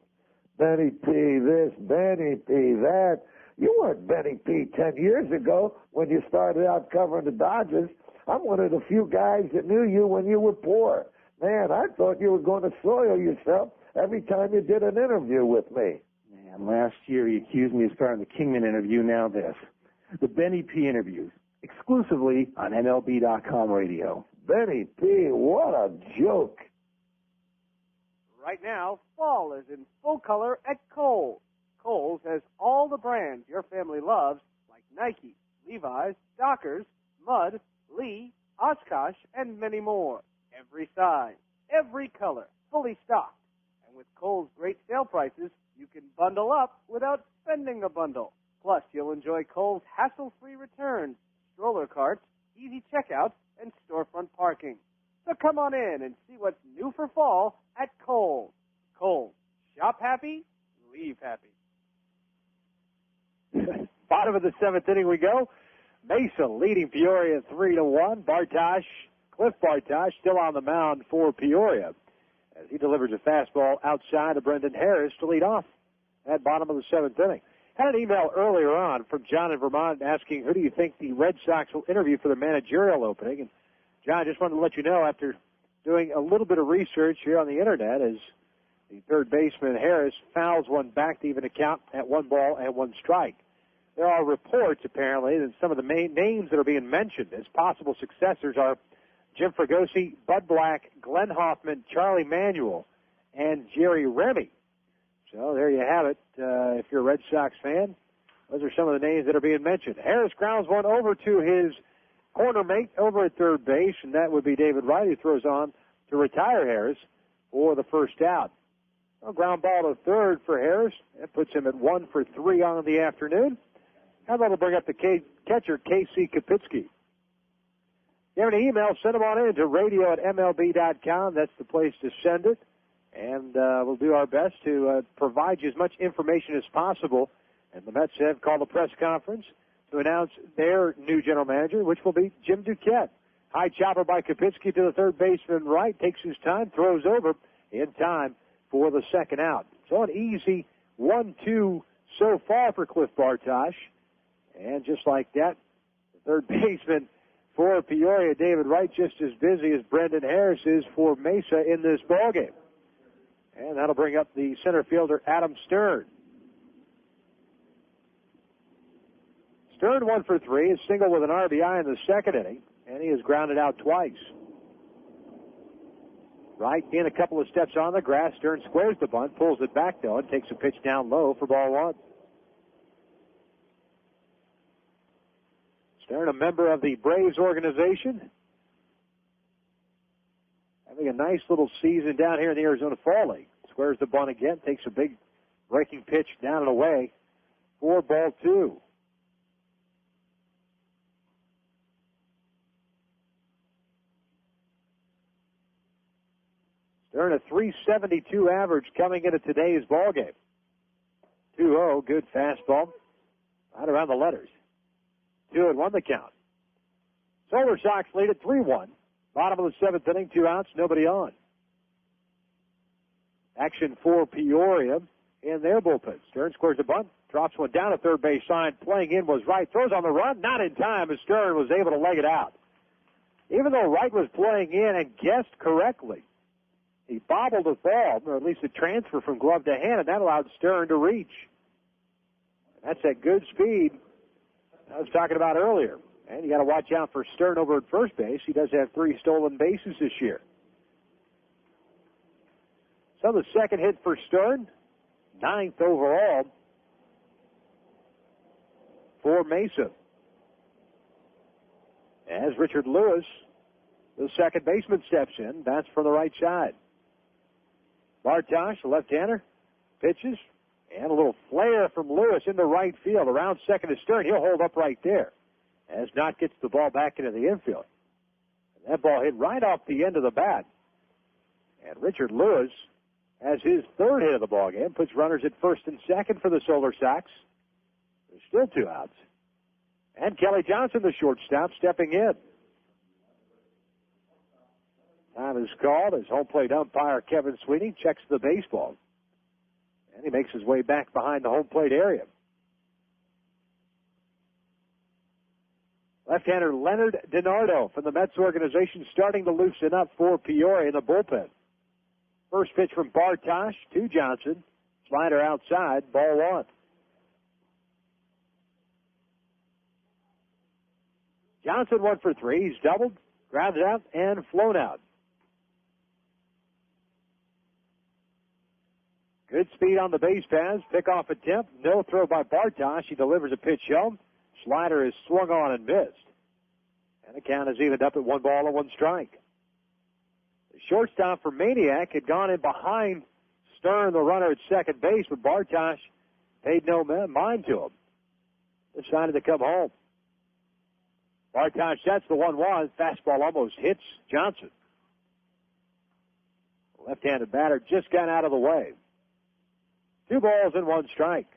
Benny P this, Benny P that. You weren't Benny P 10 years ago when you started out covering the Dodgers. I'm one of the few guys that knew you when you were poor. Man, I thought you were going to soil yourself every time you did an interview with me. Man, last year you accused me of starting the Kingman interview, now this. The Benny P interviews, exclusively on MLB.com radio. Benny P, what a joke. Right now, fall is in full color at Kohl's. Kohl's has all the brands your family loves, like Nike, Levi's, Dockers, Mudd, Lee, Oshkosh, and many more. Every size, every color, fully stocked. And with Kohl's great sale prices, you can bundle up without spending a bundle. Plus, you'll enjoy Kohl's hassle-free returns, stroller carts, easy checkouts, and storefront parking. So come on in and see what's new for fall at Kohl's. Kohl's. Shop happy, leave happy. Bottom of the seventh inning we go. Mesa leading Peoria 3-1. Cliff Bartosh, still on the mound for Peoria as he delivers a fastball outside to Brendan Harris to lead off at bottom of the seventh inning. Had an email earlier on from John in Vermont asking who do you think the Red Sox will interview for the managerial opening. And John, I just wanted to let you know, after doing a little bit of research here on the Internet, as the third baseman Harris fouls one back to even a count at 1 ball and 1 strike. There are reports, apparently, that some of the main names that are being mentioned as possible successors are Jim Fregosi, Bud Black, Glenn Hoffman, Charlie Manuel, and Jerry Remy. So there you have it. If you're a Red Sox fan, those are some of the names that are being mentioned. Harris grounds one over to his corner mate over at third base, and that would be David Wright, who throws on to retire Harris for the first out. A ground ball to third for Harris. That puts him at 1 for 3 on the afternoon. How about to bring up the catcher, Casey Kapitsky. If you have any email, send them on in to radio@MLB.com. That's the place to send it. And we'll do our best to provide you as much information as possible. And the Mets have called a press conference to announce their new general manager, which will be Jim Duquette. High chopper by Kapitsky to the third baseman right, takes his time, throws over in time for the second out. So an easy 1-2 so far for Cliff Bartosh. And just like that, the third baseman for Peoria, David Wright, just as busy as Brendan Harris is for Mesa in this ballgame. And that'll bring up the center fielder, Adam Stern. Stern 1 for 3, is single with an RBI in the second inning, and he has grounded out twice. Wright in a couple of steps on the grass. Stern squares the bunt, pulls it back though, and takes a pitch down low for ball 1. Stern, a member of the Braves organization, having a nice little season down here in the Arizona Fall League. Squares the bunt again, takes a big breaking pitch down and away for ball 2. Stern a .372 average coming into today's ballgame. 2-0, good fastball. Right around the letters. 2-1 the count. Solar Sox lead at 3-1. Bottom of the seventh inning, 2 outs, nobody on. Action for Peoria in their bullpen. Stern squares the bunt, drops one down a third base line. Playing in was Wright, throws on the run, not in time as Stern was able to leg it out. Even though Wright was playing in and guessed correctly, He bobbled the ball, or at least the transfer from glove to hand, and that allowed Stern to reach. That's that good speed I was talking about earlier. And you got to watch out for Stern over at first base. He does have 3 stolen bases this year. So the second hit for Stern, 9th overall for Mesa. As Richard Lewis, the second baseman, steps in, bats from the right side. Bartosh, the left-hander, pitches, and a little flare from Lewis into right field. Around second is Stern. He'll hold up right there as Knott gets the ball back into the infield. And that ball hit right off the end of the bat. And Richard Lewis has his 3rd hit of the ball game, puts runners at first and second for the Solar Sox. There's still 2 outs. And Kelly Johnson, the shortstop, stepping in. Time is called as home plate umpire Kevin Sweeney checks the baseball. And he makes his way back behind the home plate area. Left-hander Leonard DiNardo from the Mets organization starting to loosen up for Peoria in the bullpen. First pitch from Bartosh to Johnson. Slider outside, ball 1. Johnson 1 for 3. He's doubled, grounded out, and flown out. Good speed on the base pass. Pickoff attempt. No throw by Bartosh. He delivers a pitch home. Slider is swung on and missed. And the count is evened up at 1 ball and 1 strike. The shortstop for Maniac had gone in behind Stern, the runner at second base, but Bartosh paid no mind to him. Decided to come home. Bartosh sets the 1-1. Fastball almost hits Johnson. Left-handed batter just got out of the way. 2 balls and 1 strike.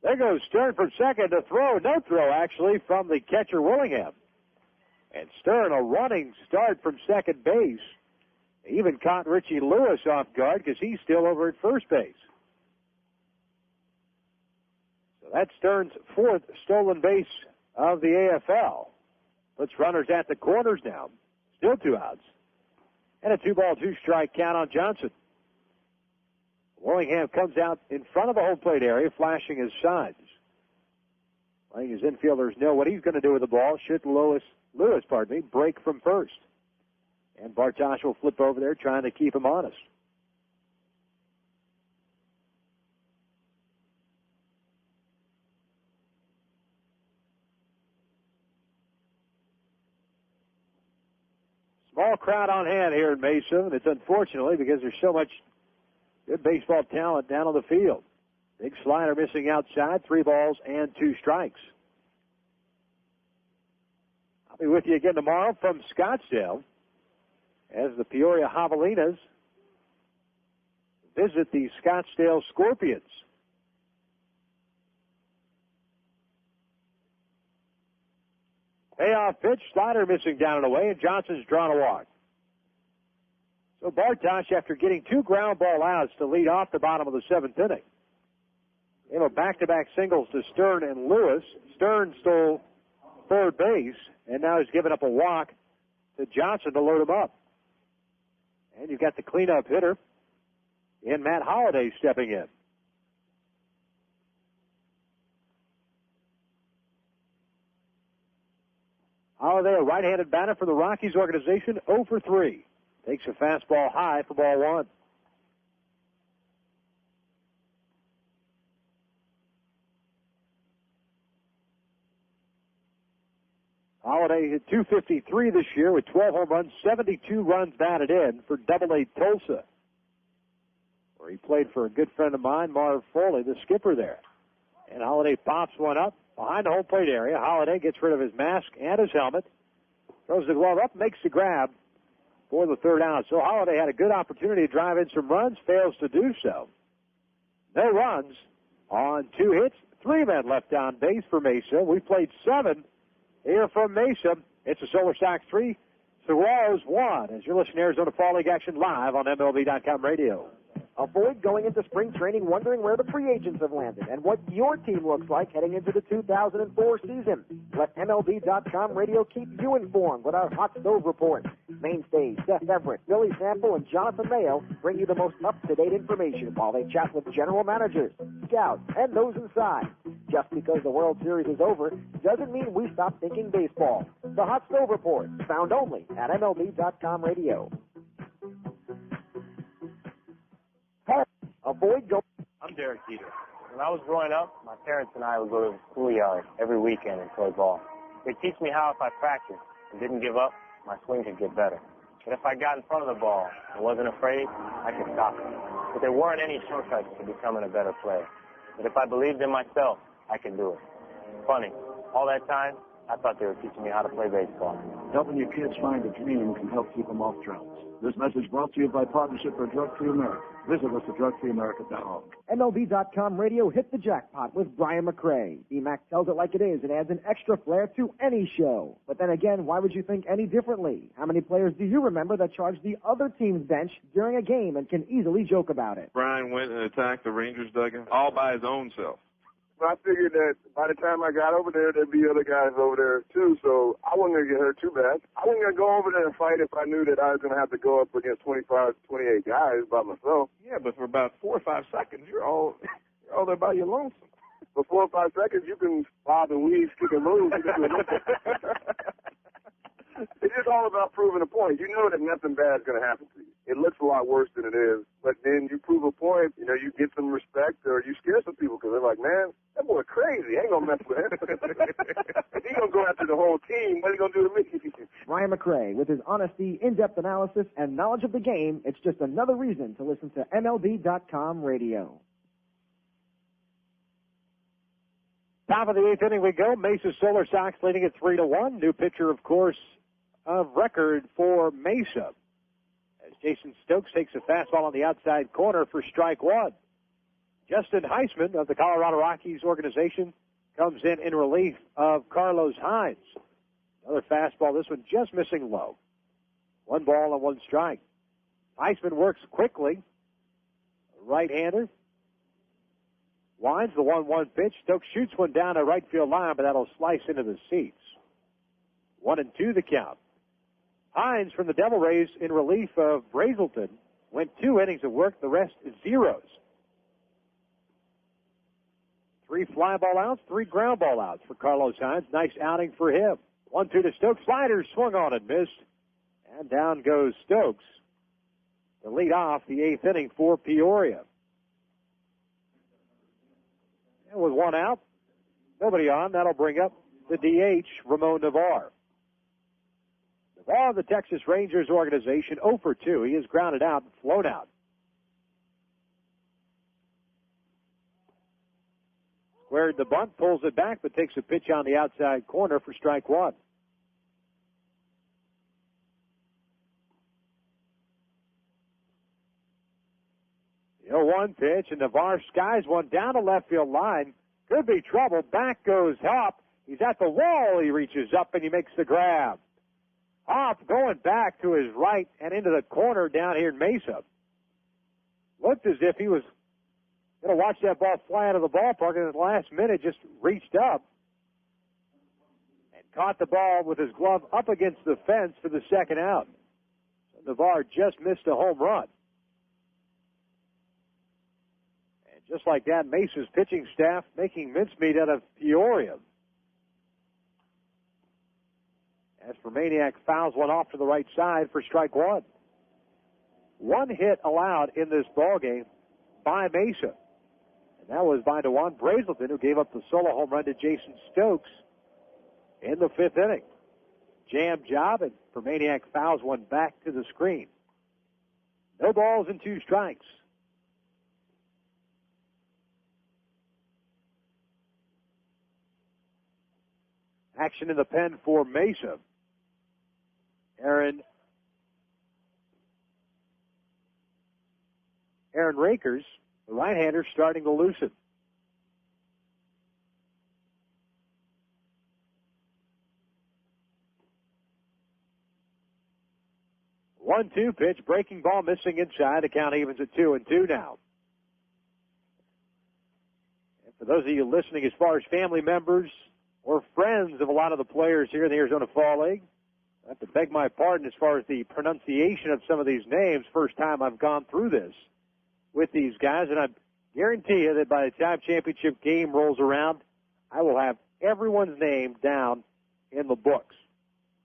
There goes Stern from second to throw. No throw, actually, from the catcher Willingham. And Stern, a running start from second base. Even caught Richie Lewis off guard because he's still over at first base. So that's Stern's 4th stolen base of the AFL. Puts runners at the corners now. Still 2 outs. And a 2-ball, 2-strike count on Johnson. Willingham comes out in front of the home plate area, flashing his sides. Letting his infielders know what he's going to do with the ball should Lewis, break from first. And Bartosh will flip over there trying to keep him honest. Small crowd on hand here in Mesa, and it's unfortunately because there's so much good baseball talent down on the field. Big slider missing outside, 3 balls and 2 strikes. I'll be with you again tomorrow from Scottsdale as the Peoria Javelinas visit the Scottsdale Scorpions. Payoff pitch, slider missing down and away, and Johnson's drawn a walk. So Bartosh, after getting 2 ground ball outs to lead off the bottom of the 7th inning, gave a back-to-back singles to Stern and Lewis. Stern stole third base, and now he's given up a walk to Johnson to load him up. And you've got the cleanup hitter in Matt Holliday stepping in. Holliday, a right-handed batter for the Rockies organization, 0 for 3. Takes a fastball high for ball 1. Holliday hit .253 this year with 12 home runs, 72 runs batted in for Double-A Tulsa, where he played for a good friend of mine, Marv Foley, the skipper there. And Holliday pops one up behind the home plate area. Holliday gets rid of his mask and his helmet, throws the glove up, makes the grab for the 3rd out. So Holliday had a good opportunity to drive in some runs, fails to do so. No runs on 2 hits, 3 men left on base for Mesa. We played 7 here from Mesa. It's a Solar Sox 3, Saguaros 1, as you're listening to Arizona Fall League action live on MLB.com radio. Avoid going into spring training wondering where the free agents have landed and what your team looks like heading into the 2004 season. Let MLB.com radio keep you informed with our Hot Stove Report. Mainstays Seth Everett, Billy Sample, and Jonathan Mayo bring you the most up-to-date information while they chat with general managers, scouts, and those inside. Just because the World Series is over doesn't mean we stop thinking baseball. The Hot Stove Report, found only at MLB.com radio. Avoid going. I'm Derek Jeter. When I was growing up, my parents and I would go to the schoolyard every weekend and play ball. They teach me how if I practiced and didn't give up, my swing could get better. But if I got in front of the ball and wasn't afraid, I could stop it. But there weren't any shortcuts to becoming a better player. But if I believed in myself, I could do it. Funny, all that time, I thought they were teaching me how to play baseball. Helping your kids find a dream can help keep them off drugs. This message brought to you by Partnership for Drug-Free America. Visit us at drugfreeamerica.org. MLB.com radio hit the jackpot with Brian McRae. BMAC tells it like it is and adds an extra flair to any show. But then again, why would you think any differently? How many players do you remember that charge the other team's bench during a game and can easily joke about it? Brian went and attacked the Rangers dugout all by his own self. I figured that by the time I got over there, there'd be other guys over there too, so I wasn't going to get hurt too bad. I wasn't going to go over there and fight if I knew that I was going to have to go up against 25, 28 guys by myself. Yeah, but for about 4 or 5 seconds, you're all there by your lonesome. For 4 or 5 seconds, you can bob and weave, kick and move. It's just all about proving a point. You know that nothing bad is going to happen to you. It looks a lot worse than it is, but then you prove a point, you know, you get some respect or you scare some people because they're like, man, that boy crazy. I ain't going to mess with him. If he's going to go after the whole team, what are you going to do to me? Brian McRae, with his honesty, in-depth analysis, and knowledge of the game, it's just another reason to listen to MLB.com radio. Top of the 8th inning we go. Mesa Solar Sox leading at 3-1. New pitcher, of course, of record for Mesa. As Jason Stokes takes a fastball on the outside corner for strike one. Justin Heisman of the Colorado Rockies organization comes in relief of Carlos Hines. Another fastball, this one just missing low. 1 ball and 1 strike. Heisman works quickly. Right-hander. Winds the 1-1 pitch. Stokes shoots one down a right field line, but that'll slice into the seats. 1-2 the count. Hines from the Devil Rays in relief of Brazelton went 2 innings of work, the rest is zeros. 3 fly ball outs, 3 ground ball outs for Carlos Hines. Nice outing for him. 1-2 to Stokes. Sliders swung on and missed. And down goes Stokes to lead off the 8th inning for Peoria. And with 1 out, nobody on, that'll bring up the DH, Ramon Navarre. Navarre of the Texas Rangers organization, 0 for 2. He is grounded out and flown out. Squared the bunt, pulls it back, but takes a pitch on the outside corner for strike one. The 0-1 pitch, and Navarre skies one down the left field line. Could be trouble. Back goes Hopp. He's at the wall. He reaches up and he makes the grab. Hopp going back to his right and into the corner down here in Mesa. Looked as if he was going to watch that ball fly out of the ballpark, and at the last minute just reached up and caught the ball with his glove up against the fence for the second out. So Navarre just missed a home run. And just like that, Mesa's pitching staff making mincemeat out of Peoria. As for Maniac, fouls one off to the right side for strike one. 1 hit allowed in this ballgame by Mesa. And that was by Dewon Brazelton, who gave up the solo home run to Jason Stokes in the 5th inning. Jam job, and for Maniac, fouls one back to the screen. No balls and 2 strikes. Action in the pen for Mesa. Aaron Rakers, the right-hander, starting to loosen. 1-2 pitch, breaking ball missing inside. The count evens at 2-2 now. And for those of you listening, as far as family members or friends of a lot of the players here in the Arizona Fall League, I have to beg my pardon as far as the pronunciation of some of these names. First time I've gone through this with these guys, and I guarantee you that by the time championship game rolls around, I will have everyone's name down in the books.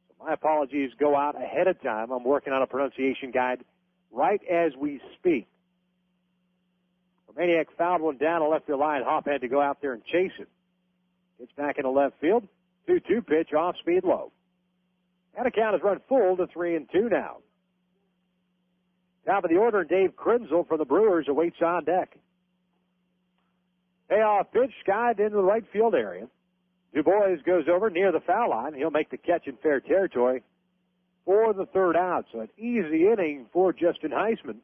So my apologies go out ahead of time. I'm working on a pronunciation guide right as we speak. Romaniak fouled one down a left field line. Hopp had to go out there and chase it. Gets back into left field. 2-2 pitch, off speed low. And the count has run full to 3-2 now. Top of the order, Dave Krenzel from the Brewers awaits on deck. Payoff pitch, skied into the right field area. Du Bois goes over near the foul line. He'll make the catch in fair territory for the third out. So an easy inning for Justin Heisman.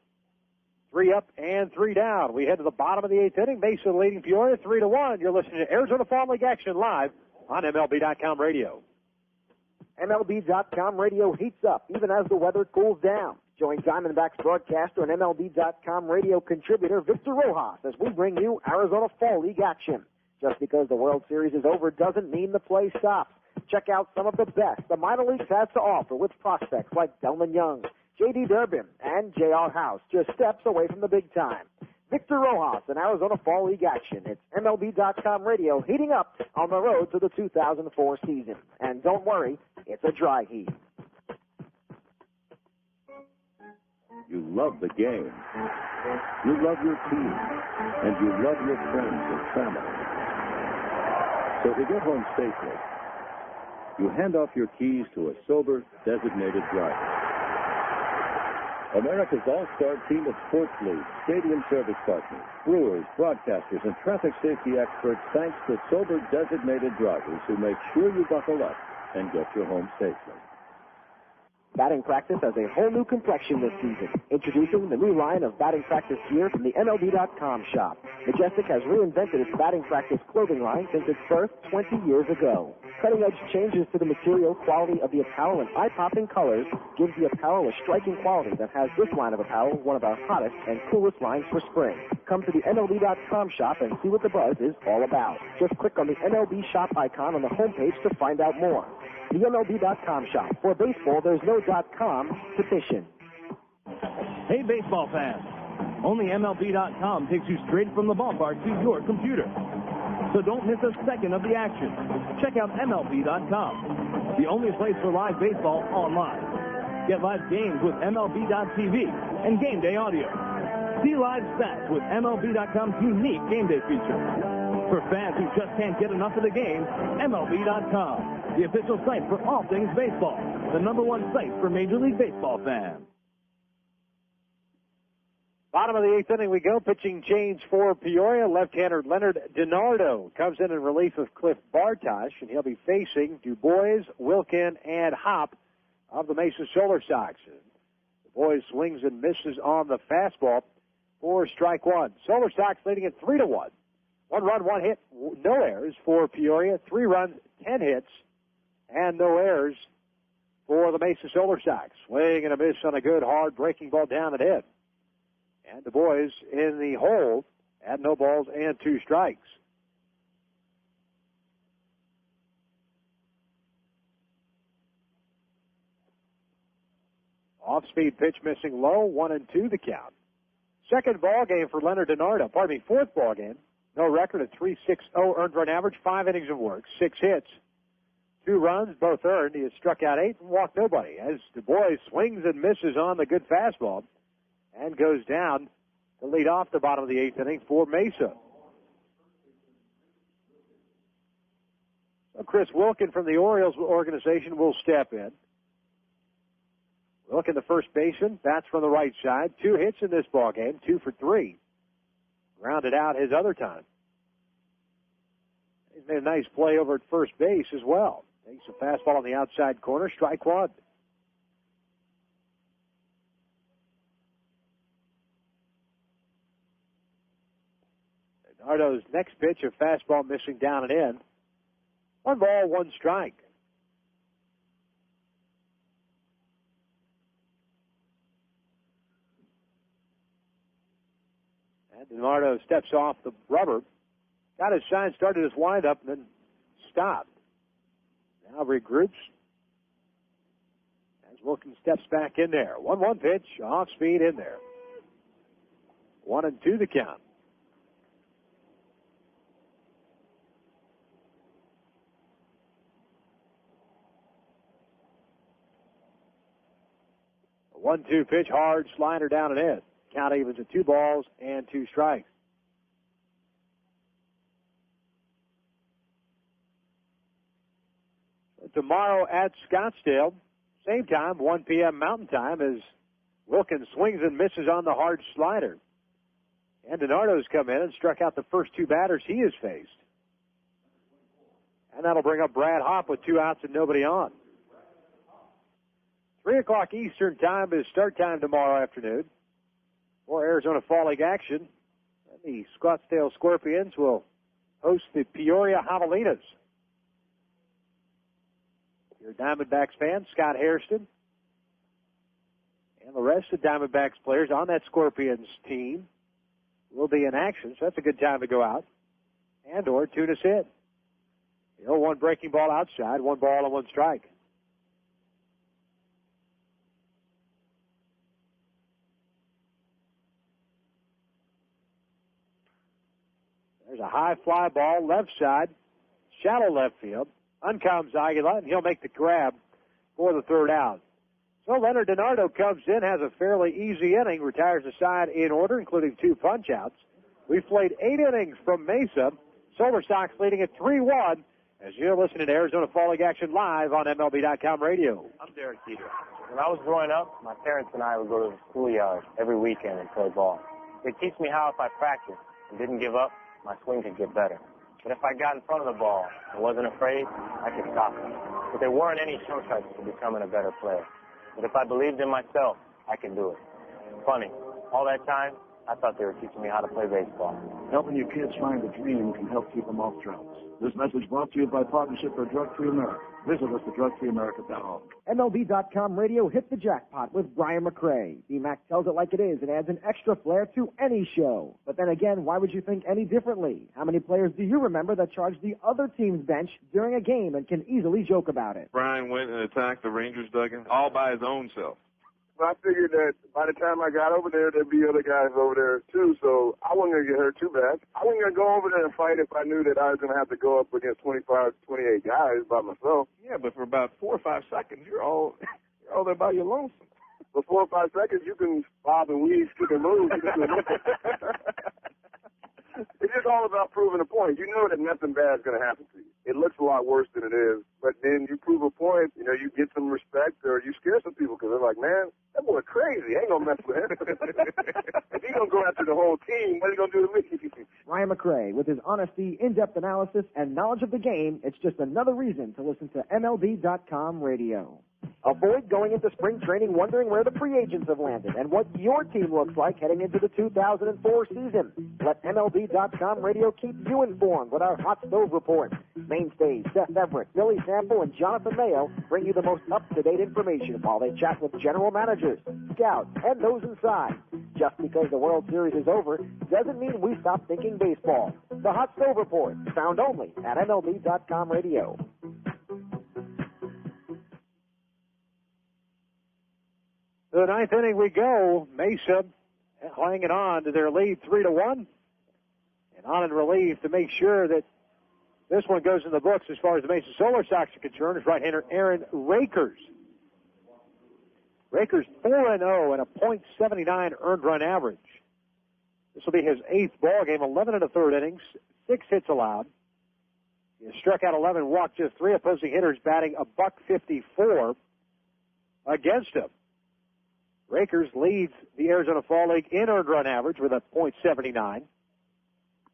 3 up and 3 down. We head to the bottom of the 8th inning. Mesa leading Peoria 3-1. You're listening to Arizona Fall League action live on MLB.com radio. MLB.com radio heats up even as the weather cools down. Join Diamondbacks broadcaster and MLB.com radio contributor Victor Rojas as we bring you Arizona Fall League action. Just because the World Series is over doesn't mean the play stops. Check out some of the best the minor leagues has to offer with prospects like Delman Young, J.D. Durbin, and J.R. House, just steps away from the big time. Victor Rojas in Arizona Fall League action. It's MLB.com radio heating up on the road to the 2004 season. And don't worry, it's a dry heat. You love the game. You love your team. And you love your friends and family. So to get home safely, you hand off your keys to a sober, designated driver. America's all-star team of sports leagues, stadium service partners, brewers, broadcasters, and traffic safety experts thanks to sober, designated drivers who make sure you buckle up and get you home safely. Batting practice has a whole new complexion this season. Introducing the new line of batting practice gear from the MLB.com shop. Majestic has reinvented its batting practice clothing line since its birth 20 years ago. Cutting-edge changes to the material, quality of the apparel, and eye-popping colors gives the apparel a striking quality that has this line of apparel one of our hottest and coolest lines for spring. Come to the MLB.com shop and see what the buzz is all about. Just click on the MLB shop icon on the homepage to find out more. The MLB.com shop. For baseball, there's no .com petition. Hey, baseball fans. Only MLB.com takes you straight from the ballpark to your computer. So don't miss a second of the action. Check out MLB.com, the only place for live baseball online. Get live games with MLB.tv and game day audio. See live stats with MLB.com's unique game day feature. For fans who just can't get enough of the game, MLB.com, the official site for all things baseball, the #1 site for Major League Baseball fans. Bottom of the 8th inning we go. Pitching change for Peoria. Left-hander Leonard DiNardo comes in relief of Cliff Bartosh, and he'll be facing Du Bois, Wilkin, and Hopp of the Mesa Solar Sox. Du Bois swings and misses on the fastball for strike one. Solar Sox leading at 3-1. 1 run, 1 hit, no errors for Peoria. 3 runs, 10 hits, and no errors for the Mesa Solar Sox. Swing and a miss on a good, hard breaking ball down the head. And Du Bois in the hole at no balls and 2 strikes. Off-speed pitch missing low, 1-2 the count. Second ball game for Leonard DiNardo. Pardon me, fourth ball game. No record at 3.60 earned run average, 5 innings of work, 6 hits, 2 runs, both earned. He has struck out 8 and walked nobody as Du Bois swings and misses on the good fastball and goes down to lead off the bottom of the 8th inning for Mesa. So Chris Wilkin from the Orioles organization will step in. Wilkin, the first baseman, bats from the right side. 2 hits in this ball game, 2 for 3. Grounded out his other time. He's made a nice play over at first base as well. Takes a fastball on the outside corner, strike one. DiNardo's next pitch, a fastball missing down and in. 1 ball, 1 strike. DiNardo steps off the rubber. Got his shine, started his windup, and then stopped. Now regroups. As Wilkins steps back in there. 1-1 pitch, off speed in there. 1-2 the count. A 1-2 pitch, hard slider down and in. Count evens at 2 balls and 2 strikes. Tomorrow at Scottsdale, same time, 1 p.m. Mountain Time, as Wilkins swings and misses on the hard slider. And DiNardo's come in and struck out the first 2 batters he has faced. And that'll bring up Brad Hopp with 2 outs and nobody on. 3 o'clock Eastern Time is start time tomorrow afternoon for Arizona Fall League action. And the Scottsdale Scorpions will host the Peoria Javelinas. Your Diamondbacks fan, Scott Hairston, and the rest of Diamondbacks players on that Scorpions team will be in action, so that's a good time to go out and or tune us in. The 0-1 breaking ball outside, 1 ball and 1 strike. There's a high fly ball, left side, shallow left field. Uncomes Aguila, and he'll make the grab for the 3rd out. So Leonard DiNardo comes in, has a fairly easy inning, retires the side in order, including 2 punch-outs. We've played 8 innings from Mesa. Solar Sox leading at 3-1 as you're listening to Arizona Fall League action live on MLB.com radio. I'm Derek Jeter. When I was growing up, my parents and I would go to the schoolyard every weekend and play ball. They teach me how if I practiced and didn't give up, my swing could get better. But if I got in front of the ball and wasn't afraid, I could stop it. But there weren't any shortcuts to becoming a better player. But if I believed in myself, I could do it. Funny, all that time, I thought they were teaching me how to play baseball. Helping your kids find a dream can help keep them off drugs. This message brought to you by Partnership for Drug-Free America. Visit us at drugfreeamerica.org. MLB.com radio hit the jackpot with Brian McRae. BMAC tells it like it is and adds an extra flair to any show. But then again, why would you think any differently? How many players do you remember that charge the other team's bench during a game and can easily joke about it? Brian went and attacked the Rangers dugout all by his own self. I figured that by the time I got over there, there'd be other guys over there, too, so I wasn't going to get hurt too bad. I wasn't going to go over there and fight if I knew that I was going to have to go up against 25, 28 guys by myself. Yeah, but for about 4 or 5 seconds, you're all there by your lonesome. For 4 or 5 seconds, you can bob and weave, skip and move. It's just all about proving a point. You know that nothing bad is going to happen to you. It looks a lot worse than it is, but then you prove a point, you know, you get some respect or you scare some people because they're like, man, that boy crazy. I ain't going to mess with him. If he's going to go after the whole team, what are you going to do to me? Ryan McRae, with his honesty, in-depth analysis, and knowledge of the game, it's just another reason to listen to MLB.com radio. Avoid going into spring training wondering where the free agents have landed and what your team looks like heading into the 2004 season. Let MLB.com radio keep you informed with our Hot Stove Report. Mainstays Seth Everett, Billy Sample, and Jonathan Mayo bring you the most up-to-date information while they chat with general managers, scouts, and those inside. Just because the World Series is over doesn't mean we stop thinking baseball. The Hot Stove Report, found only at MLB.com radio. To the 9th inning we go. Mesa hanging on to their lead 3-1. And on in relief to make sure that this one goes in the books as far as the Mesa Solar Sox are concerned is right-hander Aaron Rakers. Rakers 4-0 and a .79 earned run average. This will be his 8th ball game, 11 1/3 innings, 6 hits allowed. He has struck out 11, walked just 3 opposing hitters, batting $154 against him. Rakers leads the Arizona Fall League in earned run average with a .79.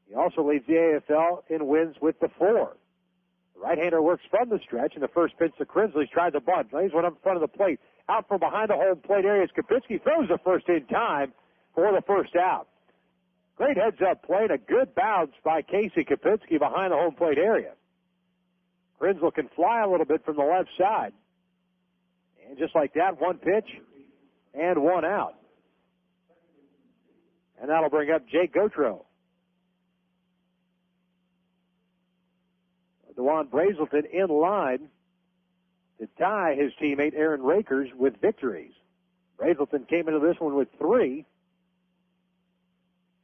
He also leads the AFL in wins with the 4. The right-hander works from the stretch, and the first pitch to Krinsley's tried the bunt. Lays one up in front of the plate. Out from behind the home plate area, Kapinski throws the first in time for the first out. Great heads-up play and a good bounce by Casey Kapinski behind the home plate area. Krinsley can fly a little bit from the left side. And just like that, one pitch and one out. And that'll bring up Jake Gautreaux. Dewon Brazelton in line to tie his teammate Aaron Rakers with victories. Brazelton came into this one with 3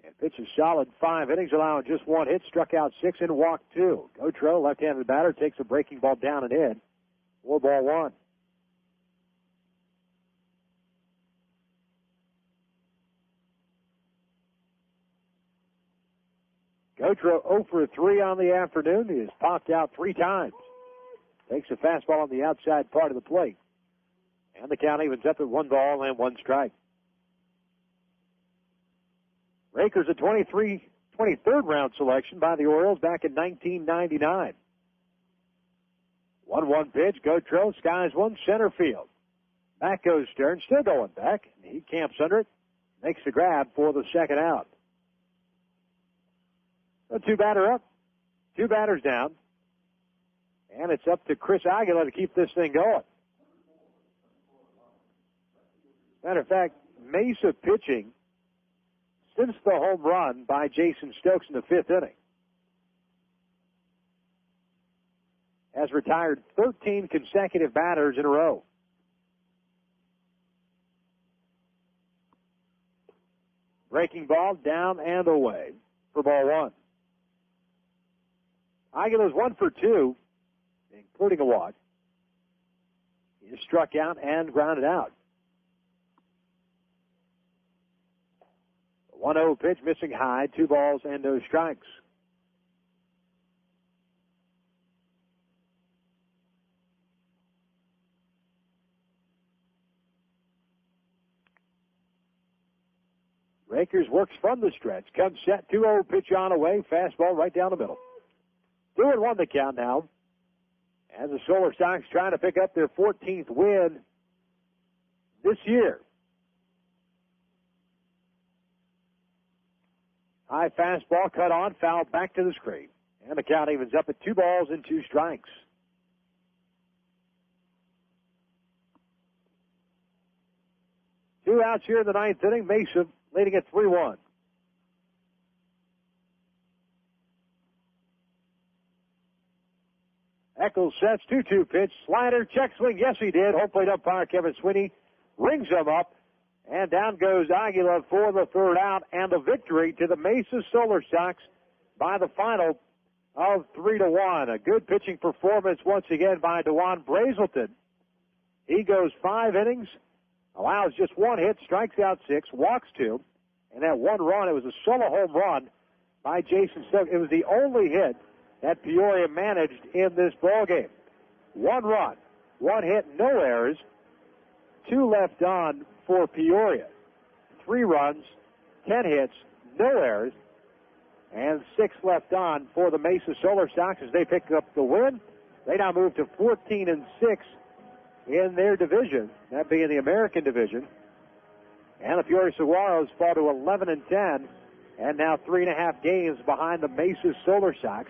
and pitched a solid 5 innings, allowing just 1 hit, struck out 6 and walked 2. Gautreaux, left-handed batter, takes a breaking ball down and in. 4-1. Gautreaux 0 for 3 on the afternoon. He has popped out 3 times. Takes a fastball on the outside part of the plate. And the count evens up at 1 ball and 1 strike. Rakers, a 23rd round selection by the Orioles back in 1999. 1-1 pitch. Gautreaux skies one, center field. Back goes Stern, still going back. He camps under it, makes the grab for the second out. A 2-batter up, 2 batters down, and it's up to Chris Aguilar to keep this thing going. Matter of fact, Mesa pitching since the home run by Jason Stokes in the 5th inning has retired 13 consecutive batters in a row. Breaking ball down and away for ball 1. Aguilar's 1 for 2, including a walk. He is struck out and grounded out. 1-0 pitch, missing high, 2 balls and no strikes. Rakers works from the stretch, comes set, 2-0 pitch on away, fastball right down the middle. 2-1 the count now. As the Solar Sox trying to pick up their 14th win this year. High fastball cut on, foul back to the screen. And the count evens up at 2 balls and 2 strikes. Two outs here in the 9th inning. Mesa leading at 3-1. Echols sets, 2-2 pitch, slider, check swing. Yes, he did. Home plate umpire Kevin Sweeney rings him up, and down goes Aguilar for the 3rd out, and a victory to the Mesa Solar Sox by the final of 3-1. A good pitching performance once again by Dewon Brazelton. He goes 5 innings, allows just 1 hit, strikes out 6, walks 2, and that 1 run, it was a solo home run by Jason Stokes. It was the only hit that Peoria managed in this ballgame. 1 run, 1 hit, no errors, 2 left on for Peoria. 3 runs, 10 hits, no errors, and 6 left on for the Mesa Solar Sox as they pick up the win. They now move to 14-6 in their division, that being the American division. And the Peoria Saguaros fall to 11-10, and now 3.5 games behind the Mesa Solar Sox.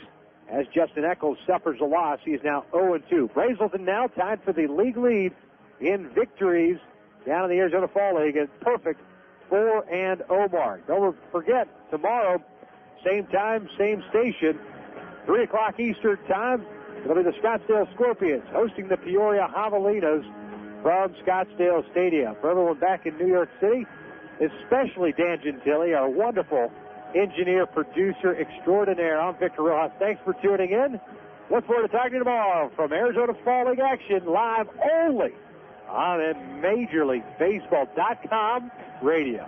As Justin Echols suffers a loss, he is now 0-2. Brazelton now tied for the league lead in victories down in the Arizona Fall League at perfect 4-0 mark. Don't forget, tomorrow, same time, same station, 3 o'clock Eastern time, it'll be the Scottsdale Scorpions hosting the Peoria Javelinas from Scottsdale Stadium. For everyone back in New York City, especially Dan Gentili, our wonderful engineer, producer extraordinaire, I'm Victor Rojas. Thanks for tuning in. Look forward to talking to you tomorrow from Arizona Fall League action, live only on MajorLeagueBaseball.com radio.